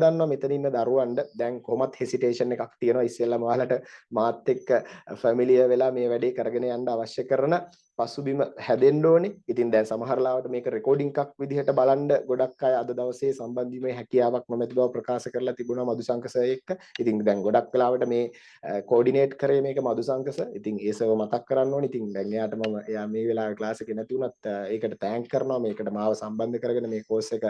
දන්නවා මෙතන ඉන්න දරුවන්ට දැන් කොහොමත් හෙසිටේෂන් එකක් තියෙනවා ඉස්සෙල්ලාම ඔයාලට මාත් එක්ක ෆැමිලියර් වෙලා මේ වැඩේ කරගෙන යන්න අවශ්‍ය කරන පසුබිම හැදෙන්න ඕනේ. ඉතින් දැන් සමහර ලාවට මේක රෙකෝඩින් එකක් විදිහට බලන්න ගොඩක් අය අද දවසේ සම්බන්ධ වීමේ හැකියාවක් නොමැති බව ප්‍රකාශ කරලා තිබුණා මදුසංක සර් එක්ක. ඉතින් දැන් ගොඩක් වෙලාවට මේ කෝඩිනේට් කරේ මේක මදුසංක සර්. ඉතින් ඒ සර්ව මතක් කරන්න ඕනේ. ඉතින් දැන් එයාට මම එයා මේ වෙලාවේ ක්ලාස් එකේ නැති වුණත් ඒකට තෑන්ක් කරනවා. මේකට මාව සම්බන්ධ කරගෙන මේ කෝස් එක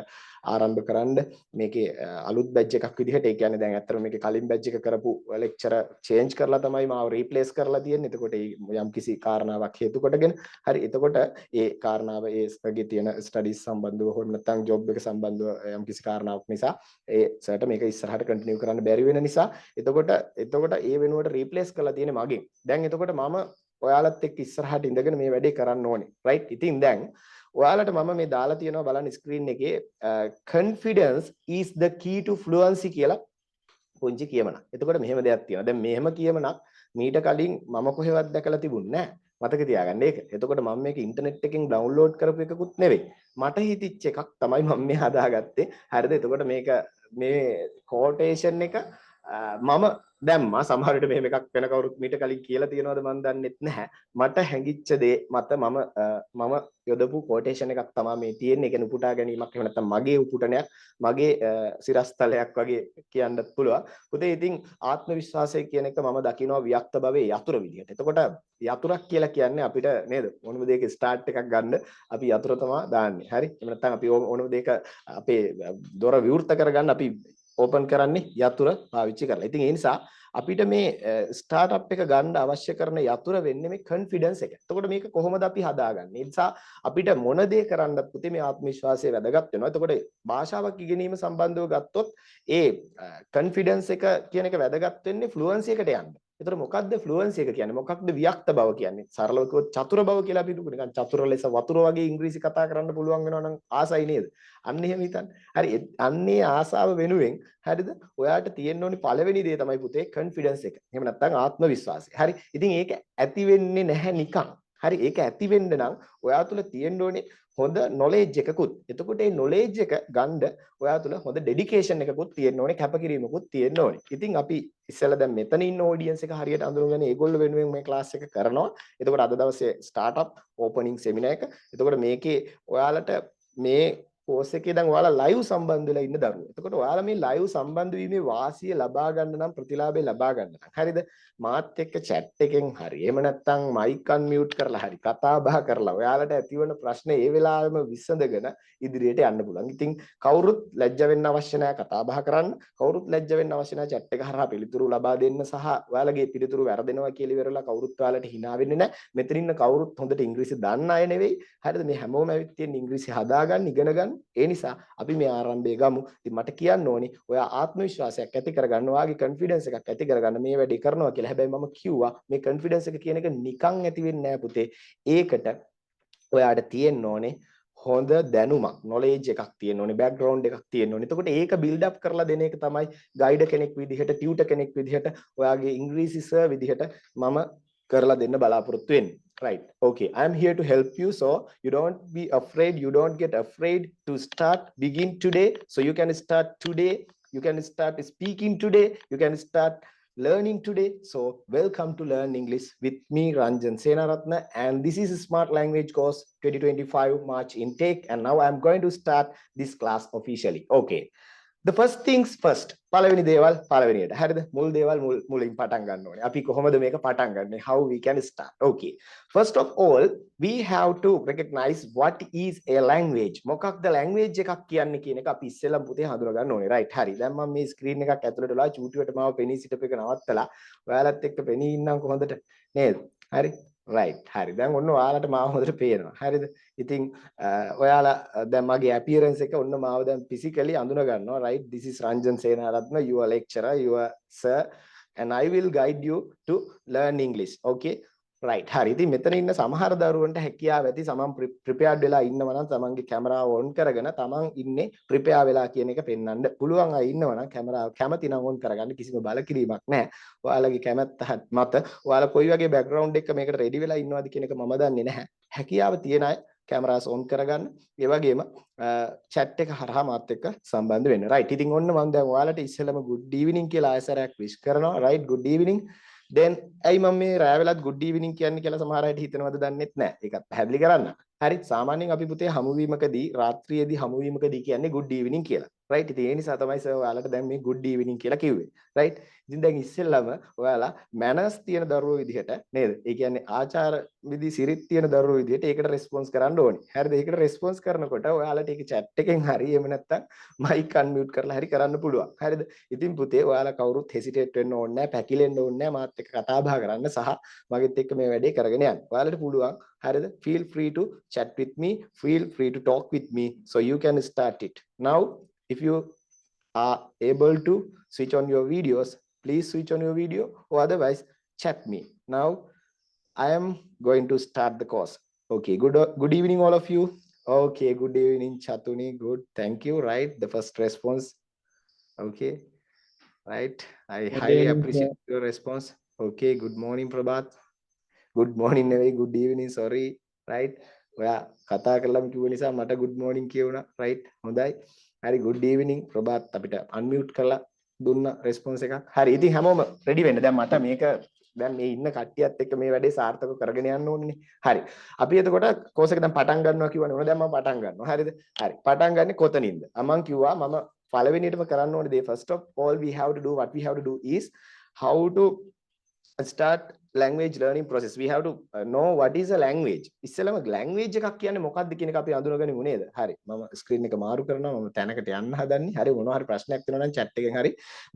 ආරම්භ කරන්න. මේකේ අලුත් බැච් එකක් විදිහට ඒ කියන්නේ දැන් ඇත්තටම මේකේ කලින් බැච් එක කරපු ලෙක්චරර් චේන්ජ් කරලා තමයි මාව රීප්ලේස් කරලා තියෙන්නේ. එතකොට යම් කිසි කාරණාවක් හේතු කොටගෙන හරි එතකොට ඒ කාරණාව ඒගේ තියෙන ස්ටඩීස් සම්බන්ධව හෝ නැත්නම් ජොබ් එක සම්බන්ධව යම් කිසි කාරණාවක් නිසා ඒ සර්ට මේක ඉස්සරහට කන්ටිනියු කරන්න බැරි වෙන නිසා එතකොට ඒ වෙනුවට රීප්ලේස් කරලා තියෙන්නේ මගෙන්. දැන් එතකොට මම ඔයාලත් එක්ක ඉස්සරහට ඉඳගෙන මේ වැඩේ කරන්න ඕනේ. රයිට්. ඉතින් දැන් ඔයාලට මම මේ දාලා තියෙනවා බලන්න ස්ක්‍රීන් එකේ confidence is the key to fluency කියලා පුංචි කියමනක්. එතකොට මෙහෙම දෙයක් තියෙනවා. දැන් මෙහෙම කියමනක් මීට කලින් මම කොහෙවත් දැකලා තිබුණේ නැහැ. මතක තියාගන්න ඒක. එතකොට මම මේක ඉන්ටර්නෙට් එකෙන් ඩවුන්ලෝඩ් කරපු එකකුත් නෙවෙයි. මට හිතිච්ච එකක් තමයි මම මේ හදාගත්තේ. හරිද? එතකොට මේක මේ කෝටේෂන් එක මම දැම්මා. සමහර විට මෙහෙම එකක් වෙන කවුරුත් මීට කලින් කියලා තියෙනවද මන් දන්නෙත් නැහැ. මට හැඟිච්ච දේ මත මම යොදපු කොටේෂන් එකක් තමයි මේ තියෙන්නේ. ඒක උපුටා ගැනීමක් එහෙම නැත්නම් මගේ උපුටනයක්, මගේ සිරස්තලයක් වගේ කියන්නත් පුළුවන්. පුතේ ඉතින් ආත්ම විශ්වාසය කියන එක මම දකිනවා වික්ත භවයේ යතුරු විදියට. එතකොට යතුරක් කියලා කියන්නේ අපිට නේද? මොනම දෙයක ස්ටාර්ට් එකක් ගන්න අපි යතුර තමයි දාන්නේ. හරි? එහෙම නැත්නම් අපි ඕනම දෙයක අපේ දොර විවෘත කරගන්න අපි ඕපන් කරන්නේ යතුර පාවිච්චි කරලා. ඉතින් ඒ නිසා අපිට මේ ස්ටාර්ට්අප් එක ගන්න අවශ්‍ය කරන යතුර වෙන්නේ මේ කොන්ෆිඩන්ස් එක. එතකොට මේක කොහොමද අපි හදාගන්නේ? ඒ නිසා අපිට මොන දේ කරන්නත් පුතේ මේ ආත්ම විශ්වාසය වැදගත් වෙනවා. එතකොට භාෂාවක් ඉගෙනීම සම්බන්ධව ගත්තොත් ඒ කොන්ෆිඩන්ස් එක කියන එක වැදගත් වෙන්නේ ෆ්ලුවන්සි එකට යන්න. එතකොට මොකක්ද ෆ්ලුවන්සි එක කියන්නේ? මොකක්ද වික්ත බව කියන්නේ? සරලව කිව්වොත් චතුර බව කියලා අපි හිතමු. නිකන් චතුර ලෙස වතුර වගේ ඉංග්‍රීසි කතා කරන්න පුළුවන් වෙනවා නම් ආසයි නේද? අන්න එහෙම හිතන්න. හරි අන්නේ ආසාව වෙනුවෙන් හරිද? ඔයාට තියෙන්න ඕනි පළවෙනි දේ තමයි පුතේ කොන්ෆිඩන්ස් එක. එහෙම නැත්නම් ආත්ම විශ්වාසය. හරි. ඉතින් ඒක ඇති වෙන්නේ නැහැ නිකන්. හරි ඒක ඇති වෙන්න නම් ඔයා තුල තියෙන්න ඕනේ හොඳ knowledge එකකුත්. එතකොට මේ knowledge එක ගන්න ඔයා තුල හොඳ dedication එකකුත් තියෙන්න ඕනේ, කැපකිරීමකුත් තියෙන්න ඕනේ. ඉතින් අපි ඉස්සෙල්ලා දැන් මෙතන ඉන්න audience එක හරියට අඳුරගෙන ඒගොල්ලෝ වෙනුවෙන් මේ class එක කරනවා. එතකොට අද දවසේ startup opening seminar එක. එතකොට මේකේ ඔයාලට මේ කෝස් එකේ දැන් ඔයාලා ලයිව් සම්බන්ධ වෙලා ඉන්න දරුවෝ. එතකොට ඔයාලා මේ ලයිව් සම්බන්ධ වීමේ වාසිය ලබා ගන්න නම් ප්‍රතිලාභය ලබා ගන්න නම් හරිද? මාත් එක්ක chat එකෙන් හරි එහෙම නැත්නම් mic unmute කරලා හරි කතා බහ කරලා ඔයාලට ඇතිවන ප්‍රශ්න ඒ වෙලාවෙම විසඳගෙන ඉදිරියට යන්න පුළුවන්. ඉතින් කවුරුත් ලැජ්ජ වෙන්න අවශ්‍ය නැහැ කතා බහ කරන්න. කවුරුත් ලැජ්ජ වෙන්න අවශ්‍ය නැහැ chat එක හරහා පිළිතුරු ලබා දෙන්න සහ ඔයාලගේ පිළිතුරු වැරදෙනවා කියලා ඉවරලා කවුරුත් ඔයාලට hina වෙන්නේ නැහැ. මෙතන ඉන්න කවුරුත් හොඳට ඉංග්‍රීසි දන්න අය නෙවෙයි. හරිද? මේ හැමෝම ඇවිත් තියෙන ඉංග්‍රීසි හදාගන්න ඉගෙන ගන්න. ඒ නිසා අපි මේ ආරම්භය ගමු. ඉතින් මට කියන්න ඕනේ ඔයා ආත්ම විශ්වාසයක් ඇති කරගන්න, ඔයාගේ කොන්ෆිඩන්ස් එකක් ඇති කරගන්න මේ වැඩේ කරනවා කියලා. හැබැයි මම කිව්වා මේ කොන්ෆිඩන්ස් එක කියන එක නිකන් ඇති වෙන්නේ නැහැ පුතේ. ඒකට ඔයාට තියෙන්න ඕනේ හොඳ දැනුමක්, knowledge එකක් තියෙන්න ඕනේ, background එකක් තියෙන්න ඕනේ. එතකොට ඒක build up කරලා දෙන එක තමයි guide කෙනෙක් විදිහට, tutor කෙනෙක් විදිහට, ඔයාගේ ඉංග්‍රීසි සර් විදිහට මම කරලා දෙන්න බලාපොරොත්තු වෙන්නේ. Right. Okay. I am here to help you. So you don't be afraid. You don't get afraid to start. Begin today. So you can start today. You can start speaking today. You can start learning today. So welcome to Learn English with me, Ranjan Senaratna. And this is a Smart Language Course 2025 March intake. And now I'm going to start this class officially. Okay. The first things first. පළවෙනි දේවල් පළවෙනියට. හරිද? මුල් දේවල් මුලින් පටන් ගන්න ඕනේ. අපි කොහොමද මේක පටන් ගන්නෙ? How we can start. Okay. First of all, we have to recognize what is a language. මොකක්ද language එකක් කියන්නේ කියන එක අපි ඉස්සෙල්ලා පුතේ හඳුනා ගන්න ඕනේ. right. හරි. දැන් මම මේ screen එකක් ඇතුළට වෙලා චූටියට මාව පෙනී සිටපු එක නවත්තලා ඔයාලත් එක්ක පෙනී ඉන්නම් කොහොමදට? නේද? හරි. right. හරි. දැන් ඔන්න ඔයාලට මාව හොඳට පේනවා. හරිද? ඉතින් ඔයාලා දැන් මගේ appearance එක ඔන්න මාව දැන් physically අඳුන ගන්නවා. right. This is Ranjan Senaratna, your lecturer, your sir, and I will guide you to learn English. Okay. right. හරි. ඉතින් මෙතන ඉන්න සමහර දරුවන්ට හැකියාව ඇති සමන් prepared වෙලා ඉන්නවා නම් තමන්ගේ කැමරාව on කරගෙන තමන් ඉන්නේ prepare වෙලා කියන එක පෙන්වන්න පුළුවන් අය ඉන්නවා නම් කැමරාව කැමති නම් on කරගන්න කිසිම බලකිරීමක් නැහැ. ඔයාලගේ කැමැත්ත මත ඔයාලා කොයි වගේ background එකක මේකට ready වෙලා ඉන්නවද කියන එක මම දන්නේ නැහැ. හැකියාව තියෙන අය කැමරාස් ඔන් කරගන්න. ඒ වගේම chat එක හරහා මාත් එක්ක සම්බන්ධ වෙන්න. right. ඉතින් ඔන්න මම දැන් ඔයාලට ඉස්සෙල්ලම good evening කියලා ආයසරයක් wish කරනවා. right. good evening. then ඇයි මම මේ රෑ වෙලත් good evening කියන්නේ කියලා සමහර අයට හිතනවද දන්නෙත් නැහැ. ඒකත් පැහැදිලි කරන්න. හරි. සාමාන්‍යයෙන් අපි පුතේ හමුවීමකදී රාත්‍රියේදී හමුවීමකදී කියන්නේ good evening කියලා. right. ඉතින් ඒ නිසා තමයි සර් ඔයාලට දැන් මේ good evening කියලා කිව්වේ. right. ඉතින් දැන් ඉස්සෙල්ලම ඔයාලා manners තියෙන දරුවෝ විදිහට නේද? ඒ කියන්නේ ආචාර විදි සිරිත් තියෙන දරුවෝ විදිහට ඒකට රෙස්පොන්ස් කරන්න ඕනේ. හරිද? ඒකට රෙස්පොන්ස් කරනකොට ඔයාලට ඒක chat එකෙන් හරි එහෙම නැත්නම් mic unmute කරලා හරි කරන්න පුළුවන්. හරිද? ඉතින් පුතේ ඔයාලා කවුරුත් hesitate වෙන්න ඕනේ නැහැ, පැකිලෙන්න ඕනේ නැහැ. මාත් එක්ක කතා බහ කරන්න සහ මගෙත් එක්ක මේ වැඩේ කරගෙන යන්න. ඔයාලට පුළුවන්. හරිද? Feel free to chat with me, feel free to talk with me so you can start it. Now if you are able to switch on your videos, please switch on your video or otherwise chat me. Now I am going to start the course. Okay, good evening all of you. Okay, good evening Chatuni. Good, thank you. Right, the first response. Okay, right, I Good highly evening, appreciate your response. Okay, good morning Prabhat. Good morning නෙවෙයි good evening, sorry. Right, ඔයා කතා කරලම කිව්ව නිසා මට good morning කියුණා. Right, හොඳයි. හරි, good evening Prabhath අපිට unmute කරලා දුන්න response එකක්. හරි, ඉතින් හැමෝම ready වෙන්න. දැන් මට මේක දැන් මේ ඉන්න කට්ටියත් එක්ක මේ වැඩේ සාර්ථකව කරගෙන යන්න ඕනේ. හරි. අපි එතකොට course එක දැන් පටන් ගන්නවා කියවනේ. ඕන දැන් මම පටන් ගන්නවා. හරිද? හරි. පටන් ගන්නේ කොතනින්ද? මම කිව්වා මම පළවෙනියටම කරන්න ඕනේ දේ first of all we have to do what we have to do is how to start language learning process. We have to know what is a language. ඉස්සෙල්ලම language එකක් කියන්නේ මොකක්ද කියන එක අපි අඳුනගනිමු නේද? හරි. මම screen එක මාරු කරනවා. මම තැනකට යන්න හදන්නේ. හරි, මොනවා හරි ප්‍රශ්නයක් තියෙනවා නම් chat එකෙන් හරි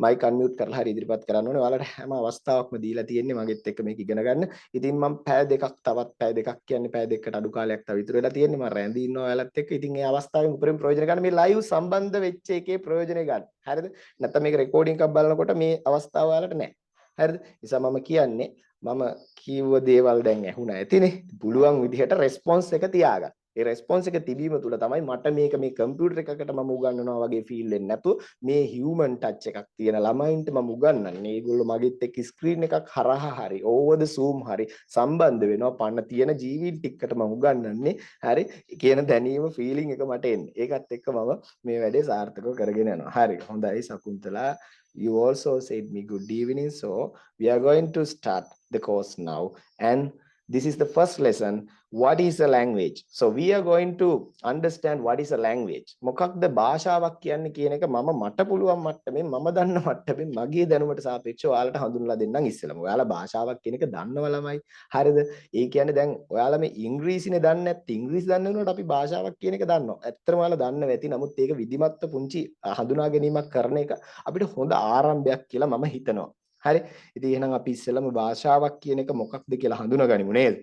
mic unmute කරලා හරි ඉදිරිපත් කරන්න ඕනේ. ඔයාලට හැම අවස්ථාවක්ම දීලා තියෙන්නේ මගෙත් එක්ක මේක ඉගෙන ගන්න. ඉතින් මම පැය දෙකක් තවත් පැය දෙකක් කියන්නේ පැය දෙකකට අඩු කාලයක් තව ඉතුරු වෙලා තියෙන්නේ. මම රැඳී ඉන්නවා ඔයාලත් එක්ක. ඉතින් මේ අවස්ථාවෙන් උපරිම ප්‍රයෝජන ගන්න, මේ live සම්බන්ධ වෙච්ච එකේ ප්‍රයෝජනය ගන්න. හරිද? නැත්නම් මේක recording එකක් බලනකොට මේ අවස්ථාව ඔයාලට නැහැ. හරිද? නිසා මම කියන්නේ මම කිව්ව දේවල් දැන් ඇහුණා ඇතිනේ. පුළුවන් විදිහට රෙස්පොන්ස් එක තියාගන්න. ඒ රෙස්පොන්ස් එක තිබීම තුළ තමයි මට මේක මේ කම්පියුටර් එකකට මම උගන්වනවා වගේ ෆීල් වෙන්නේ නැතුව මේ හියුමන් ටච් එකක් තියෙන ළමයින්ට මම උගන්වන්නේ. ඒගොල්ලෝ මගෙත් එක්ක ස්ක්‍රීන් එකක් හරහා හරි ඕවර් ද zoom හරි සම්බන්ධ වෙනවා. පන්න තියෙන ජීවීන් ටිකට මම උගන්වන්නේ. හරි, කියන දැනීම ෆීලිං එක මට එන්නේ. ඒකත් එක්ක මම මේ වැඩේ සාර්ථකව කරගෙන යනවා. හරි, හොඳයි සකුන්තලා. You also said me good evening, so we are going to start the course now, and this is the first lesson. What is a language? So we are going to understand what is a language. මොකක්ද භාෂාවක් කියන්නේ කියන එක මම මට පුළුවන් මට්ටමින් මම දන්න මට්ටමින් මගේ දැනුමට සාපේක්ෂව ඔයාලට හඳුන්වලා දෙන්නම් ඉස්සෙල්ලම. ඔයාලා භාෂාවක් කියන එක දන්නව ළමයි. හරිද? ඒ කියන්නේ දැන් ඔයාලා මේ ඉංග්‍රීසිනේ දන්නේ නැත්නම් ඉංග්‍රීසි දන්න වෙනකොට අපි භාෂාවක් කියන එක දන්නවා. ඇත්තටම ඔයාලා දන්නව ඇති. නමුත් ඒක විධිමත්ව පුංචි හඳුනා ගැනීමක් කරන එක අපිට හොඳ ආරම්භයක් කියලා මම හිතනවා. හරි, ඉතින් එහෙනම් අපි ඉස්සෙල්ලම භාෂාවක් කියන එක මොකක්ද කියලා හඳුනාගනිමු නේද?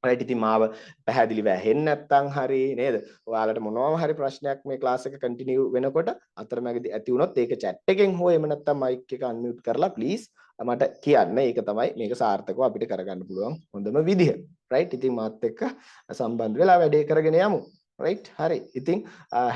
right, ඉතින් මාව පැහැදිලිව ඇහෙන්නේ නැත්නම් හරි නේද? ඔයාලට මොනවාම හරි ප්‍රශ්නයක් මේ ක්ලාස් එක කන්ටිනියු වෙනකොට අතරමැදි ඇති වුණොත් ඒක chat එකෙන් හෝ එහෙම නැත්නම් mic එක unmute කරලා please මට කියන්න. ඒක තමයි මේක සාර්ථකව අපිට කරගන්න පුළුවන් හොඳම විදිහ. right, ඉතින් මාත් එක්ක සම්බන්ධ වෙලා වැඩේ කරගෙන යමු. right, හරි. ඉතින්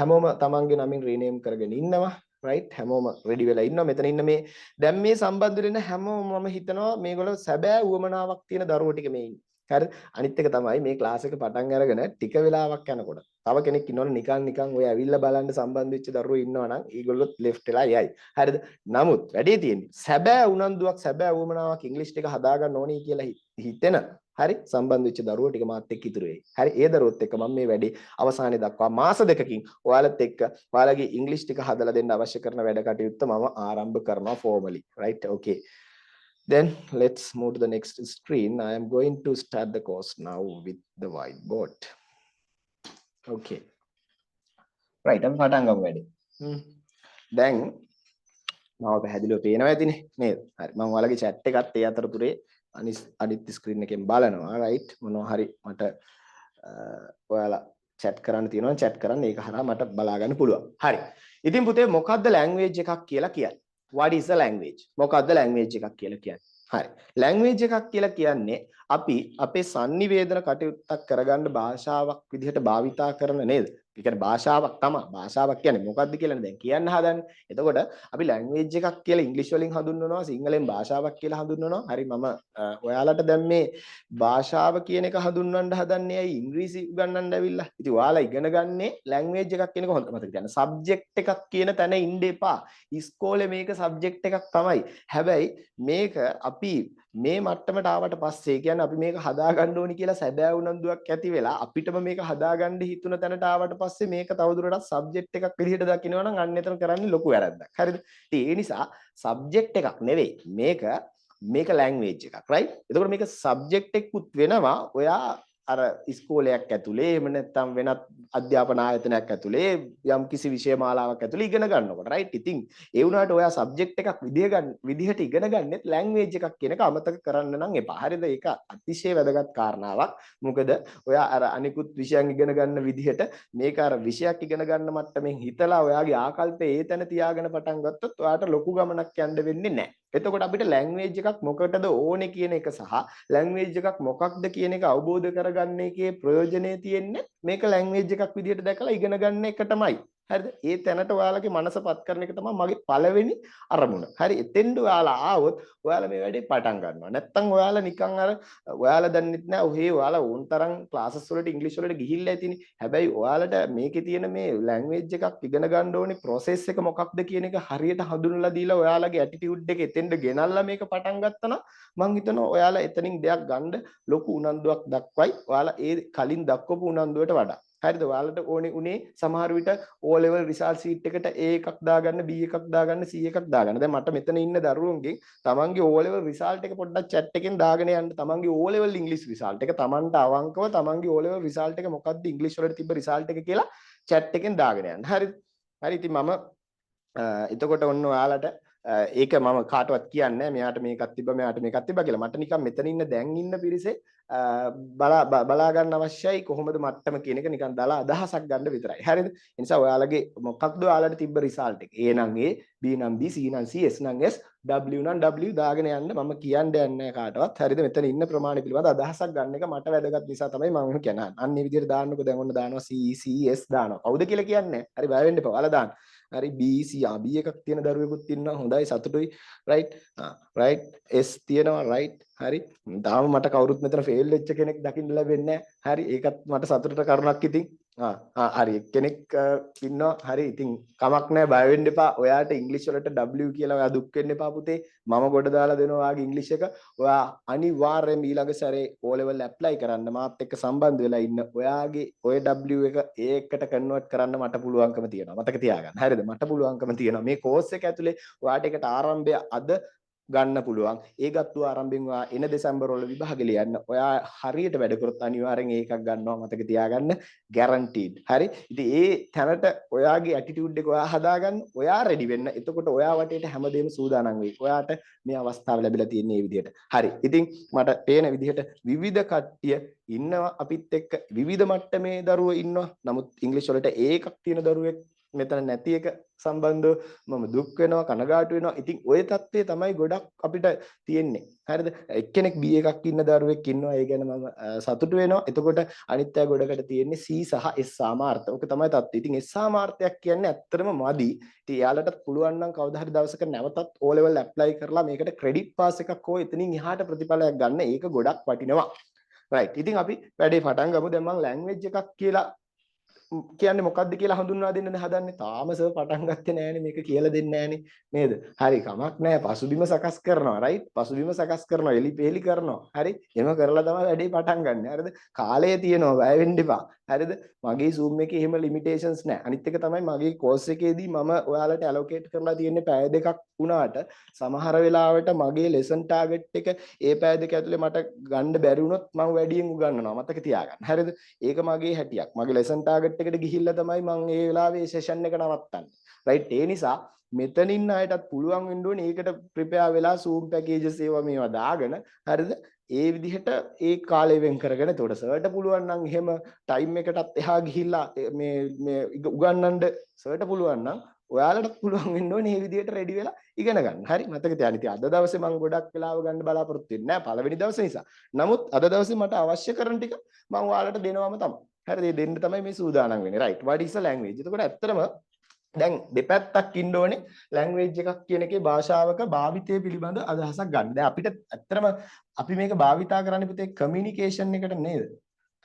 හැමෝම තමන්ගේ නමින් rename කරගෙන ඉන්නවා. right, හැමෝම ready වෙලා ඉන්නවා. මෙතන ඉන්න මේ දැන් මේ සම්බන්ධ වෙන හැමෝම මම හිතනවා මේගොල්ලෝ සැබෑ උවමනාවක් තියෙන දරුවෝ ටික මේ ඉන්නේ. හරි, අනිත් එක තමයි මේ ක්ලාස් එක පටන් අරගෙන ටික වෙලාවක් යනකොට තව කෙනෙක් ඉන්නවනේ නිකන් ඔය ඇවිල්ලා බලන්න සම්බන්ධ වෙච්ච දරුවෝ ඉන්නවනම් ඒගොල්ලොත් left වෙලා යයි. හරිද? නමුත් වැඩේ තියෙන්නේ සැබෑ උනන්දුවක් සැබෑ උවමනාවක් ඉංග්‍රීසි ටික හදාගන්න ඕනේ කියලා හිතෙන හරි සම්බන්ධ වෙච්ච දරුවෝ ටික මාත් එක්ක ඉතුරු වෙයි. හරි, ඒ දරුවොත් එක්ක මම මේ වැඩේ අවසානයේ දක්වා මාස දෙකකින් ඔයාලත් එක්ක ඔයාලගේ ඉංග්‍රීසි ටික හදලා දෙන්න අවශ්‍ය කරන වැඩ කටයුත්ත මම ආරම්භ කරනවා formally. right, okay. Then let's move to the next screen. I am going to start the course now with the whiteboard. Okay. Right, අපි පටන් ගමු වැඩේ. දැන් මම පැහැදිලිව පේනවා ඇතිනේ නේද? හරි, මම ඔයාලගේ chat එකත් ඒ අතරතුරේ අනිත් ස්ක්‍රීන් එකෙන් බලනවා. right, මොනවා හරි මට ඔයාලා chat කරන්න තියෙනවා chat කරන්න, ඒක හරහා මට බලා ගන්න පුළුවන්. හරි. ඉතින් පුතේ මොකක්ද language එකක් කියලා කියන්නේ? What is a language? මොකක්ද language එකක් කියලා කියන්නේ? හරි. language එකක් කියලා කියන්නේ අපි අපේ sannivedana කටයුත්තක් කරගන්න භාෂාවක් විදිහට භාවිතා කරන නේද? ඒ කියන්නේ භාෂාවක් තමයි. භාෂාවක් කියන්නේ මොකක්ද කියලානේ දැන් කියන්න හදන්නේ. එතකොට අපි ලැන්ග්වේජ් එකක් කියලා ඉංග්‍රීසි වලින් හඳුන්වනවා, සිංහලෙන් භාෂාවක් කියලා හඳුන්වනවා. හරි මම ඔයාලට දැන් මේ භාෂාව කියන එක හඳුන්වන්න හදන්නේ ඇයි ඉංග්‍රීසි උගන්වන්න ඇවිල්ලා. ඉතින් ඔයාලා ඉගෙන ගන්නේ ලැන්ග්වේජ් එකක් කියන එක හොඳ මතක තියාගන්න. සබ්ජෙක්ට් එකක් කියන තැන ඉන්න එපා. ඉස්කෝලේ මේක සබ්ජෙක්ට් එකක් තමයි. හැබැයි මේක අපි මේ මට්ටමට ආවට පස්සේ කියන්නේ අපි මේක හදාගන්න ඕනි කියලා සැබෑ උනන්දුවක් ඇති වෙලා අපිටම මේක හදාගන්න හිතුන තැනට ආවට පස්සේ මේක තවදුරටත් සබ්ජෙක්ට් එකක් විදිහට දකිනවා නම් අන්න එතන කරන්නේ ලොකු වැරද්දක්. හරිද? ඉතින් ඒ නිසා සබ්ජෙක්ට් එකක් නෙවෙයි මේක ලැන්ග්වේජ් එකක්. රයිට්? එතකොට මේක සබ්ජෙක්ට් එකකුත් වෙනවා. ඔයා අර ඉස්කෝලයක් ඇතුලේ එහෙම නැත්නම් වෙනත් අධ්‍යාපන ආයතනයක් ඇතුලේ යම් කිසි විෂය මාලාවක් ඇතුලේ ඉගෙන ගන්නකොට රයිට් ඉතින් ඒ වුණාට ඔයා සබ්ජෙක්ට් එකක් විදිහට ඉගෙන ගන්නෙත් ලැන්ග්වේජ් එකක් කියන එක අමතක කරන්න නම් එපා. හරිද? ඒක අතිශය වැදගත් කාරණාවක්. මොකද ඔයා අර අනිකුත් විෂයන් ඉගෙන ගන්න විදිහට මේක අර විෂයක් ඉගෙන ගන්න මට්ටමින් හිතලා ඔයාගේ ආකල්පය ඒ තැන තියාගෙන පටන් ගත්තොත් ඔයාට ලොකු ගමනක් යන්න වෙන්නේ නැහැ. එතකොට අපිට ලැන්ග්වේජ් එකක් මොකටද ඕනේ කියන එක සහ ලැන්ග්වේජ් එකක් මොකක්ද කියන එක අවබෝධ කරගන්න එකේ ප්‍රයෝජනය තියෙන්නේ මේක ලැන්ග්වේජ් එකක් විදිහට දැකලා ඉගෙන ගන්න එකටමයි. හරිද? ඒ තැනට ඔයාලගේ මනසපත් කරන එක තමයි මගේ පළවෙනි අරමුණ. හරි එතෙන්ද ඔයාලා ආවොත් ඔයාලා මේ වැඩේ පටන් ගන්නවා. නැත්තම් ඔයාලා නිකන් අර ඔයාලා දන්නෙත් නෑ ඔහේ ඔයාලා ඕන තරම් ක්ලාසස් වලට ඉංග්‍රීසි වලට ගිහිල්ලා ඇතිනේ. හැබැයි ඔයාලට මේකේ තියෙන මේ ලැන්ග්වේජ් එකක් ඉගෙන ගන්න ඕනේ process එක මොකක්ද කියන එක හරියට හඳුනලා දීලා ඔයාලගේ ඇටිටියුඩ් එක එතෙන්ද ගෙනල්ලා මේක පටන් ගත්තා නම් මං හිතනවා ඔයාලා එතනින් දෙයක් ගන්න ලොකු උනන්දුවක් දක්වයි. ඔයාලා ඒ කලින් දක්වපු උනන්දුවට වඩා. හරිද? ඔයාලට ඕනේ උනේ සමහර විට O level result sheet එකට A එකක් දාගන්න B එකක් දාගන්න C එකක් දාගන්න. දැන් මට මෙතන ඉන්න දරුවන්ගෙන් තමන්ගේ O level result එක පොඩ්ඩක් chat එකෙන් දාගෙන යන්න. තමන්ගේ O level English result එක තමන්ට අවංකව තමන්ගේ O level result එක මොකක්ද English වලට තිබ්බ result එක කියලා chat එකෙන් දාගෙන යන්න. හරිද? හරි ඉතින් මම එතකොට ඔන්න ඔයාලට ඒක මම කාටවත් කියන්නේ නැහැ මෙයාට මේකක් තිබ්බා මෙයාට මේකක් තිබ්බා කියලා. මට නිකන් මෙතන ඉන්න දැන් ඉන්න පිරිසේ බලා ගන්න අවශ්‍යයි කොහොමද මට්ටම කියන එක නිකන් දාලා අදහසක් ගන්න විතරයි. හරිද? ඒ නිසා ඔයාලගේ මොකක්ද ඔයාලට තිබ්බ රිසල්ට් එක. A නම් A, B නම් B, C නම් C, S නම් S, W නම් W දාගෙන යන්න මම කියන්න යන්නේ නැහැ කාටවත්. හරිද? මෙතන ඉන්න ප්‍රමාණය පිළිබඳ අදහසක් ගන්න එක මට වැදගත් නිසා තමයි මම එහෙම කියන්නේ. අන්න මේ විදිහට දාන්නකෝ දැන් ඔන්න දානවා C, C, S දානවා. කවුද කියලා කියන්නේ? හරි බය වෙන්න එපා. ඔයාලා දාන්න. හරි B C B එකක් තියෙන දරුවෙකුත් ඉන්නවා හොඳයි සතුටුයි රයිට් රයිට් S තියෙනවා රයිට් හරි තාම මට කවුරුත් මෙතන ෆේල් වෙච්ච කෙනෙක් දකින්න ලැබෙන්නේ නැහැ හරි ඒකත් මට සතුටට කරුණක් ඉතින් හරි එක්කෙනෙක් ඉන්නවා හරි ඉතින් කමක් නැහැ බය වෙන්න එපා ඔයාට ඉංග්‍රීසි වලට W කියලා ඔයා දුක් වෙන්න එපා පුතේ මම ගොඩ දාලා දෙනවා ඔයාගේ ඉංග්‍රීසි එක ඔයා අනිවාර්යයෙන්ම ඊළඟ සැරේ O level apply කරන්න මාත් එක්ක සම්බන්ධ වෙලා ඉන්න ඔයාගේ ඔය W එක A එකට කන්වර්ට් කරන්න මට පුළුවන්කම තියෙනවා මතක තියාගන්න හරිද මට පුළුවන්කම තියෙනවා මේ කෝස් එක ඇතුලේ ඔයාට ඒකට ආරම්භය අද ගන්න පුළුවන් ඒ ගත්තු ආරම්භයෙන් ඔයා එන දෙසැම්බර් වල විභාගෙ ලියන්න ඔයා හරියට වැඩ කරොත් අනිවාර්යෙන් ඒකක් ගන්නවා මතක තියාගන්න guaranteed හරි ඉතින් ඒ තැනට ඔයාගේ ඇටිටියුඩ් එක ඔයා හදාගන්න ඔයා රෙඩි වෙන්න එතකොට ඔයා වටේට හැමදේම සූදානම් වෙයි ඔයාට මේ අවස්ථාව ලැබිලා තියෙන මේ විදිහට හරි ඉතින් මට පේන විදිහට විවිධ කට්ටිය ඉන්නවා අපිත් එක්ක විවිධ මට්ටමේ දරුවෝ ඉන්නවා නමුත් ඉංග්‍රීසි වලට ඒකක් තියෙන දරුවෙක් මෙතන නැති එක සම්බන්ධව මම දුක් වෙනවා කනගාටු වෙනවා. ඉතින් ওই தත්ත්වය තමයි ගොඩක් අපිට තියෙන්නේ. හරිද? එක්කෙනෙක් B එකක් ඉන්න දරුවෙක් ඉන්නවා. ඒ ගැන මම සතුටු වෙනවා. එතකොට අනිත් අය ගොඩකට තියෙන්නේ C සහ S සාමාර්ථ. ඔක තමයි தත්ත්වය. ඉතින් S සාමාර්ථයක් කියන්නේ ඇත්තටම මදි. ඉතින් එයාලට පුළුවන් නම් කවදා හරි දවසක නැවතත් O level apply කරලා මේකට credit pass එකක් හෝ එතනින් එහාට ප්‍රතිඵලයක් ගන්න. ඒක ගොඩක් වටිනවා. right. ඉතින් අපි වැඩේ පටන් ගමු. දැන් මම language එකක් කියලා කියන්නේ මොකක්ද කියලා හඳුන්වා දෙන්න හදන්නේ. තාම සර් පටන් ගත්තේ නෑනේ මේක කියලා දෙන්නේ නෑනේ. නේද? හරි කමක් නෑ. පසුබිම සකස් කරනවා. රයිට්? පසුබිම සකස් කරනවා. එලි කරනවා. හරි? එහෙම කරලා තමයි වැඩේ පටන් ගන්න. හරිද? කාලය තියෙනවා. බය වෙන්න එපා. හරිද? මගේ Zoom එකේ එහෙම limitations නෑ. අනිත් එක තමයි මගේ course එකේදී මම ඔයාලට allocate කරලා තියෙන්නේ පැය දෙකක් වුණාට සමහර වෙලාවට මගේ lesson target එක ඒ පැය දෙක ඇතුලේ මට ගන්න බැරි වුණොත් මම වැඩියෙන් උගන්වනවා. මතක තියාගන්න. හරිද? ඒක මගේ හැටියක්. මගේ lesson target එකට ගිහිල්ලා තමයි මම ඒ වෙලාවේ session එක නවත්තන්නේ. right? ඒ නිසා මෙතන ඉන්න අයටත් පුළුවන් වෙන්න ඕනේ ඒකට prepare වෙලා Zoom packages ඒවා මේවා දාගෙන හරිද? ඒ විදිහට ඒ කාලය වෙන් කරගෙන එතකොට සර්ට පුළුවන් නම් එහෙම ටයිම් එකටත් එහා ගිහිල්ලා මේ උගන්වන්න සර්ට පුළුවන් නම් ඔයාලටත් පුළුවන් වෙන්න ඕනේ මේ විදිහට රෙඩි වෙලා ඉගෙන ගන්න. හරි මතක තියාගන්න. ඉතින් අද දවසේ මම ගොඩක් වෙලාව ගන්න බලාපොරොත්තු වෙන්නේ නැහැ පළවෙනි දවසේ නිසා. නමුත් අද දවසේ මට අවශ්‍ය කරන ටික මම ඔයාලට දෙනවම තමයි. හරිද? මේ දෙන්න තමයි මේ සූදානම් වෙන්නේ. right. what is a language? එතකොට ඇත්තටම දැන් දෙපැත්තක් ඉන්න ඕනේ ලැන්ග්වේජ් එකක් කියන එකේ භාෂාවක භාවිතය පිළිබඳ අදහසක් ගන්න. දැන් අපිට ඇත්තටම අපි මේක භාවිතා කරන්නේ පුතේ කමියුනිකේෂන් එකට නේද?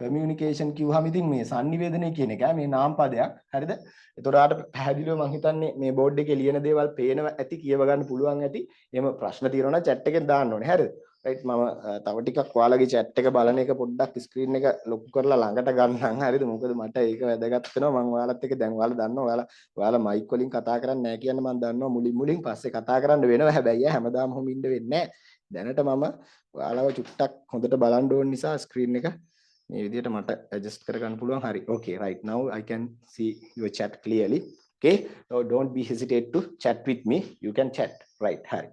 කමියුනිකේෂන් කිව්වහම ඉතින් මේ sannivedanaya කියන එක මේ නාම පදයක්. හරිද? එතකොට පැහැදිලිව මම හිතන්නේ මේ බෝඩ් එකේ ලියන දේවල් පේනවා ඇති, කියව ගන්න පුළුවන් ඇති. එහෙම ප්‍රශ්න තියෙනවා නම් chat එකෙන් දාන්න ඕනේ. හරිද? right මම තව ටිකක් ඔයාලගේ chat එක බලන එක පොඩ්ඩක් screen එක ලොකු කරලා ළඟට ගන්නම්. හරිද? මොකද මට ඒක වැදගත් වෙනවා. මම ඔයාලත් එක්ක දැන් ඔයාලා දන්නවා ඔයාලා මයික් වලින් කතා කරන්නේ නැහැ කියන්න මම දන්නවා. මුලින් පස්සේ කතා කරන්න වෙනවා. හැබැයි හැමදාම හොම ඉන්න වෙන්නේ නැහැ. දැනට මම ඔයාලව චුට්ටක් හොඳට බලන්න ඕන නිසා screen එක මේ විදිහට මට adjust කරගන්න පුළුවන්. හරි. Okay, right now I can see your chat clearly. Okay, so don't be hesitate to chat with me. You can chat. Right. හරි.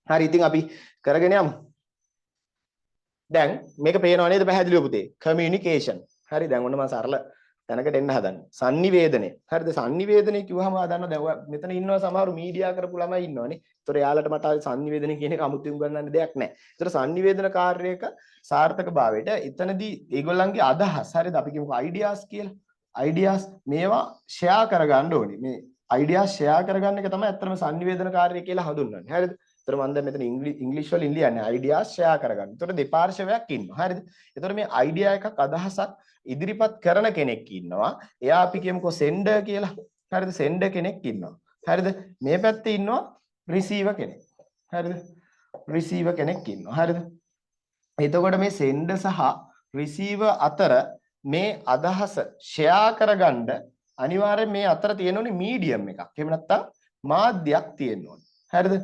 හරි ඉතින් අපි කරගෙන යමු. දැන් මේක පේනව නේද පැහැදිලිව පුතේ? communication. හරි දැන් ඔන්න මම සරල තැනකට එන්න හදන්නේ. sannivedanaya. හරිද? sannivedanaya කිව්වහම ආ දන්නවා දැන් ඔයා මෙතන ඉන්නවා සමහරු මීඩියා කරපු ළමයි ඉන්නවනේ. ඒතර එයාලට මට sannivedanaya කියන එක අමුතුවෙන් ගන්නන්න දෙයක් නැහැ. ඒතර sannivedana කාර්යයක සාර්ථක භාවයට එතනදී ඒගොල්ලන්ගේ අදහස් හරිද? අපි කියමුකෝ ideas කියලා. ideas මේවා share කරගන්න ඕනේ. මේ ideas share කරගන්න එක තමයි අත්‍තරම sannivedana කාර්යය කියලා හඳුන්වන්නේ. හරිද? ඒතර මම දැන් මෙතන ඉංග්‍රීසි වලින් ලියන්නේ ideas share කරගන්න. ඒතර දෙපාර්ශවයක් ඉන්නවා. හරිද? ඒතර මේ idea එකක් අදහසක් ඉදිරිපත් කරන කෙනෙක් ඉන්නවා. එයා අපි කියමුකෝ sender කියලා. හරිද? sender කෙනෙක් ඉන්නවා. හරිද? මේ පැත්තේ ඉන්නවා receiver කෙනෙක්. හරිද? receiver කෙනෙක් ඉන්නවා. හරිද? එතකොට මේ sender සහ receiver අතර මේ අදහස share කරගන්න අනිවාර්යෙන් මේ අතර තියෙන ඕනේ medium එකක්. එහෙම නැත්නම් මාධ්‍යයක් තියෙන්න ඕනේ. හරිද?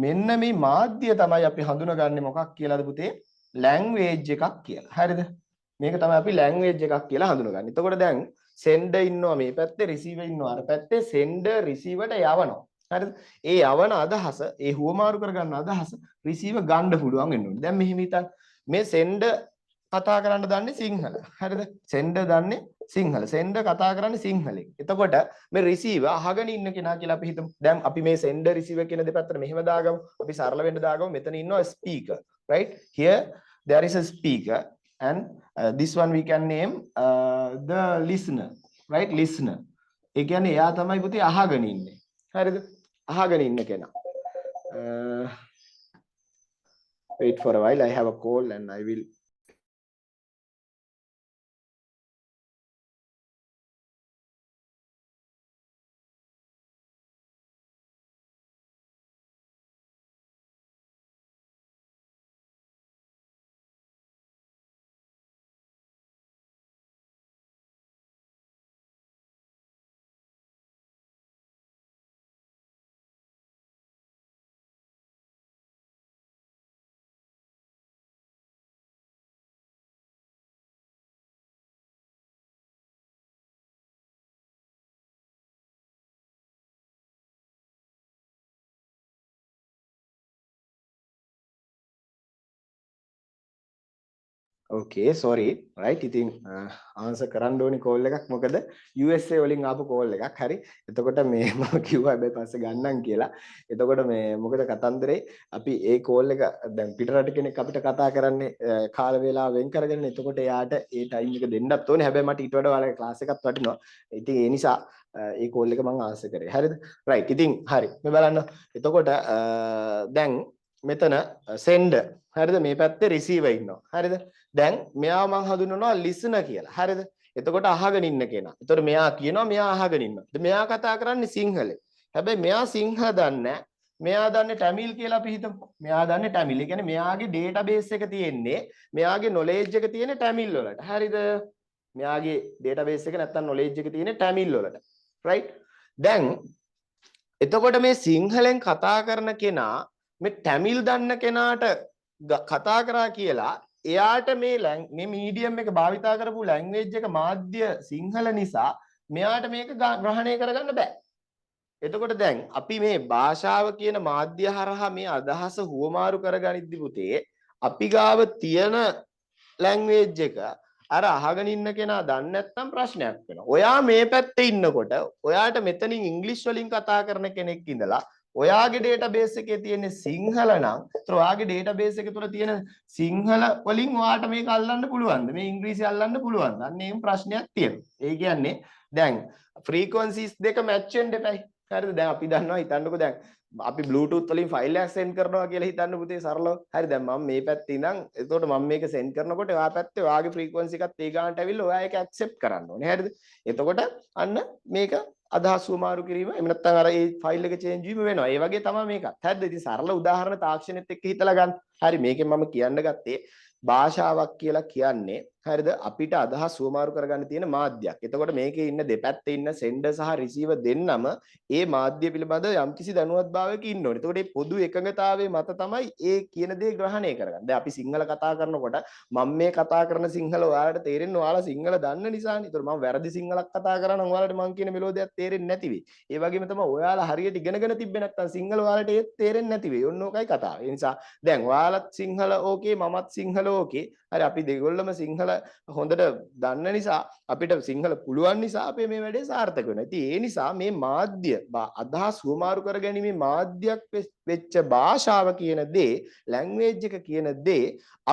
මෙන්න මේ මාධ්‍ය තමයි අපි හඳුනගන්නේ මොකක් කියලාද පුතේ? language එකක් කියලා. හරිද? මේක තමයි අපි language එකක් කියලා හඳුනගන්නේ. එතකොට දැන් sender ඉන්නවා මේ පැත්තේ, receiver ඉන්නවා අර පැත්තේ. sender receiver ට යවනවා. හරිද? ඒ යවන අදහස, ඒ හුවමාරු කරගන්න අදහස receiver ගන්න පුළුවන් වෙන්න ඕනේ. දැන් මෙහෙම හිතන්න. මේ sender කතා කරන්න දන්නේ සිංහල. හරිද? sender දන්නේ සිංහල. sender කතා කරන්නේ සිංහලෙන්. එතකොට මේ receiver අහගෙන ඉන්න කෙනා කියලා අපි හිතමු. දැන් අපි මේ sender receiver කියන දෙපැත්තට මෙහෙම දාගමු. අපි සරල වෙන්න දාගමු. මෙතන ඉන්නවා speaker. Right? Here there is a speaker and this one we can name the listener. Right? Listener. ඒ කියන්නේ එයා තමයි පුතේ අහගෙන ඉන්නේ. හරිද? අහගෙන ඉන්න කෙනා. Wait for a while. I have a call and I will okay sorry right ඉතින් ආන්සර් කරන්න ඕනි කෝල් එකක් මොකද USA වලින් ආපු කෝල් එකක් හරි එතකොට මේ මම කිව්වා හැබැයි පස්සේ ගන්නම් කියලා එතකොට මේ මොකද කතන්දරේ අපි ඒ කෝල් එක දැන් පිටරට කෙනෙක් අපිට කතා කරන්නේ කාල වේලාව වෙන් කරගෙන එතකොට එයාට ඒ ටයිම් එක දෙන්නත් ඕනේ හැබැයි මට ඊට වඩා ඔයාලගේ ක්ලාස් එකක් වටිනවා ඉතින් ඒ නිසා ඒ කෝල් එක මම ආන්සර් කරේ හරිද රයිට් ඉතින් හරි මේ බලන්න එතකොට දැන් මෙතන sender හරිද මේ පැත්තේ receiver ඉන්නවා හරිද දැන් මෙයා මම හඳුන්වනවා listener කියලා. හරිද? එතකොට අහගෙන ඉන්න කෙනා. එතකොට මෙයා කියනවා මෙයා අහගෙන ඉන්නවා. මෙයා කතා කරන්නේ සිංහලෙන්. හැබැයි මෙයා සිංහල දන්නේ නැහැ. මෙයා දන්නේ tamil කියලා අපි හිතමු. මෙයා දන්නේ tamil. ඒ කියන්නේ මෙයාගේ database එක තියෙන්නේ මෙයාගේ knowledge එක තියෙන්නේ tamil වලට. හරිද? මෙයාගේ database එක නැත්තම් knowledge එක තියෙන්නේ tamil වලට. right? දැන් එතකොට මේ සිංහලෙන් කතා කරන කෙනා මේ tamil දන්න කෙනාට කතා කරා කියලා එයාට මේ මීඩියම් එක භාවිතා කරපු ලැන්ග්වේජ් එක මාධ්‍ය සිංහල නිසා මෙයාට මේක ග්‍රහණය කරගන්න බෑ. එතකොට දැන් අපි මේ භාෂාව කියන මාධ්‍ය හරහා මේ අදහස හුවමාරු කරගනිද්දි පුතේ අපි ගාව තියෙන ලැන්ග්වේජ් එක අර අහගෙන ඉන්න කෙනා දන්නේ නැත්නම් ප්‍රශ්නයක් වෙනවා. ඔයා මේ පැත්තේ ඉන්නකොට ඔයාට මෙතනින් ඉංග්‍රීසි වලින් කතා කරන කෙනෙක් ඉඳලා ඔයාගේ database එකේ තියෙන සිංහල නම් ඒතර ඔයාගේ database එක තුල තියෙන සිංහල වලින් ඔයාට මේක අල්ලන්න පුළුවන්ද? මේ ඉංග්‍රීසි අල්ලන්න පුළුවන්ද? අන්න එහෙම ප්‍රශ්නයක් තියෙනවා. ඒ කියන්නේ දැන් frequencies දෙක match වෙන්න එපයි. හරිද? දැන් අපි දන්නවා හිතන්නකෝ දැන් අපි Bluetooth වලින් ෆයිල් එකක් send කරනවා කියලා හිතන්න පුතේ සරලව. හරි දැන් මම මේ පැත්තේ ඉඳන් එතකොට මම මේක send කරනකොට ඔයා පැත්තේ ඔයාගේ frequency එකත් ඒ ගානට ඇවිල්ලා ඔයා ඒක accept කරන්න ඕනේ. හරිද? එතකොට අන්න මේක අදහස් වමාරු කිරීම එහෙම නැත්නම් අර ඒ ෆයිල් එක change වීම වෙනවා. ඒ වගේ තමයි මේකත්. හරිද? ඉතින් සරල උදාහරණ තාක්ෂණෙත් එක්ක හිතලා ගන්න. හරි මේකෙන් මම කියන්න ගත්තේ භාෂාවක් කියලා කියන්නේ හරිද අපිට අදහස් සුවමාරු කරගන්න තියෙන මාධ්‍යයක්. එතකොට මේකේ ඉන්න දෙපැත්තේ ඉන්න sender සහ receiver දෙන්නම ඒ මාධ්‍ය පිළිබඳ යම්කිසි දැනුවත්භාවයක ඉන්න ඕනේ. එතකොට මේ පොදු එකඟතාවයේ මත තමයි ඒ කියන දේ ග්‍රහණය කරගන්නේ. දැන් අපි සිංහල කතා කරනකොට මම මේ කතා කරන සිංහල ඔයාලට තේරෙන්නේ ඔයාලා සිංහල දන්න නිසානේ. එතකොට මම වැරදි සිංහලක් කතා කරා නම් ඔයාලට මං කියන මෙලෝදියක් තේරෙන්නේ නැති වෙයි. ඒ වගේම තමයි ඔයාලා හරියට ඉගෙනගෙන තිබ්බේ නැත්නම් සිංහල ඔයාලට ඒත් තේරෙන්නේ නැති වෙයි. ඔන්න ඕකයි කතාව. ඒ නිසා දැන් ඔයාලත් සිංහල ඕකේ මමත් සිංහල ඕකේ. හරි අපි දෙගොල්ලම සිංහල හොඳට දන්න නිසා අපිට සිංහල පුළුවන් නිසා අපේ මේ වැඩේ සාර්ථක වෙනවා. ඉතින් ඒ නිසා මේ මාධ්‍ය අදහස් වමාරු කර ගැනීමේ මාධ්‍යයක් වෙච්ච භාෂාව කියන දේ, ලැන්ග්වේජ් එක කියන දේ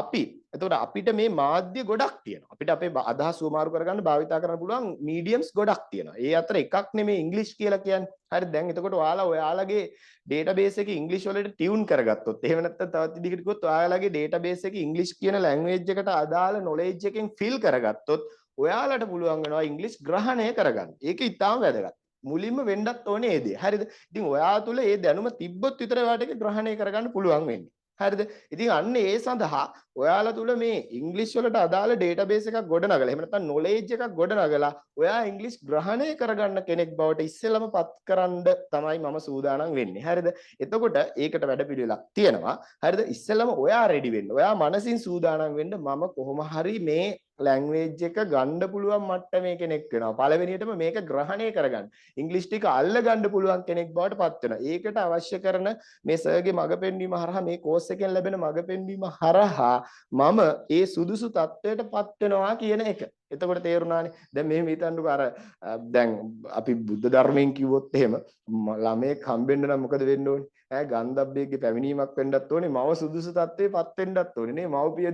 අපි එතකොට අපිට මේ මාධ්‍ය ගොඩක් තියෙනවා. අපිට අපේ අදහස් වමාරු කරගන්න භාවිතා කරන්න පුළුවන් මීඩියම්ස් ගොඩක් තියෙනවා. ඒ අතර එකක් නෙමේ ඉංග්‍රීසි කියලා කියන්නේ. හරි දැන් එතකොට ඔයාලගේ database එක ඉංග්‍රීසි වලට ටියුන් කරගත්තොත් එහෙම නැත්නම් තවත් විදිහකට කිව්වොත් ඔයාලගේ database එක ඉංග්‍රීසි කියන ලැන්ග්වේජ් එකට අදාළ knowledge එකෙන් fill කරගත්තොත් ඔයාලට පුළුවන් වෙනවා ඉංග්‍රීසි ග්‍රහණය කරගන්න. ඒක ඉතාම වැදගත්. මුලින්ම වෙන්නත් ඕනේ ඒ දේ. හරිද? ඉතින් ඔයා තුල ඒ දැනුම තිබ්බොත් විතරයි ඔයාට ඒක ග්‍රහණය කරගන්න පුළුවන් වෙන්නේ. හරිද? ඉතින් අන්න ඒ සඳහා ඔයාලා තුල මේ ඉංග්‍රීසි වලට අදාළ database එකක් ගොඩනගලා එහෙම නැත්නම් knowledge එකක් ගොඩනගලා ඔයා ඉංග්‍රීසි ග්‍රහණය කරගන්න කෙනෙක් බවට ඉස්සෙල්ලම පත් කරන්න තමයි මම සූදානම් වෙන්නේ. හරිද? එතකොට ඒකට වැඩපිළිවෙලක් තියෙනවා. හරිද? ඉස්සෙල්ලම ඔයා ready වෙන්න. ඔයා මනසින් සූදානම් වෙන්න මම කොහොම හරි මේ ලැන්ග්වේජ් එක ගන්න පුළුවන් මට්ටමේ කෙනෙක් වෙනවා. පළවෙනියටම මේක ග්‍රහණය කරගන්න. ඉංග්‍රීසි ටික අල්ල ගන්න පුළුවන් කෙනෙක් බවට පත් වෙනවා. ඒකට අවශ්‍ය කරන මේ සර්ගේ මඟ පෙන්වීම හරහා මේ කෝස් එකෙන් ලැබෙන මඟ පෙන්වීම හරහා මම ඒ සුදුසු තත්වයට පත් වෙනවා කියන එක. එතකොට තේරුණානේ. දැන් මෙහෙම හිතන්නකෝ අර දැන් අපි බුද්ධ ධර්මයෙන් කිව්වොත් එහෙම ළමයෙක් හම්බෙන්න නම් මොකද වෙන්න ඕනේ? ගන්ධබ්බේගේ පැමිණීමක් වෙන්නත් ඕනේ. මව සුදුසු තත්වයේ පත් වෙන්නත් ඕනේ නේ. මව්පිය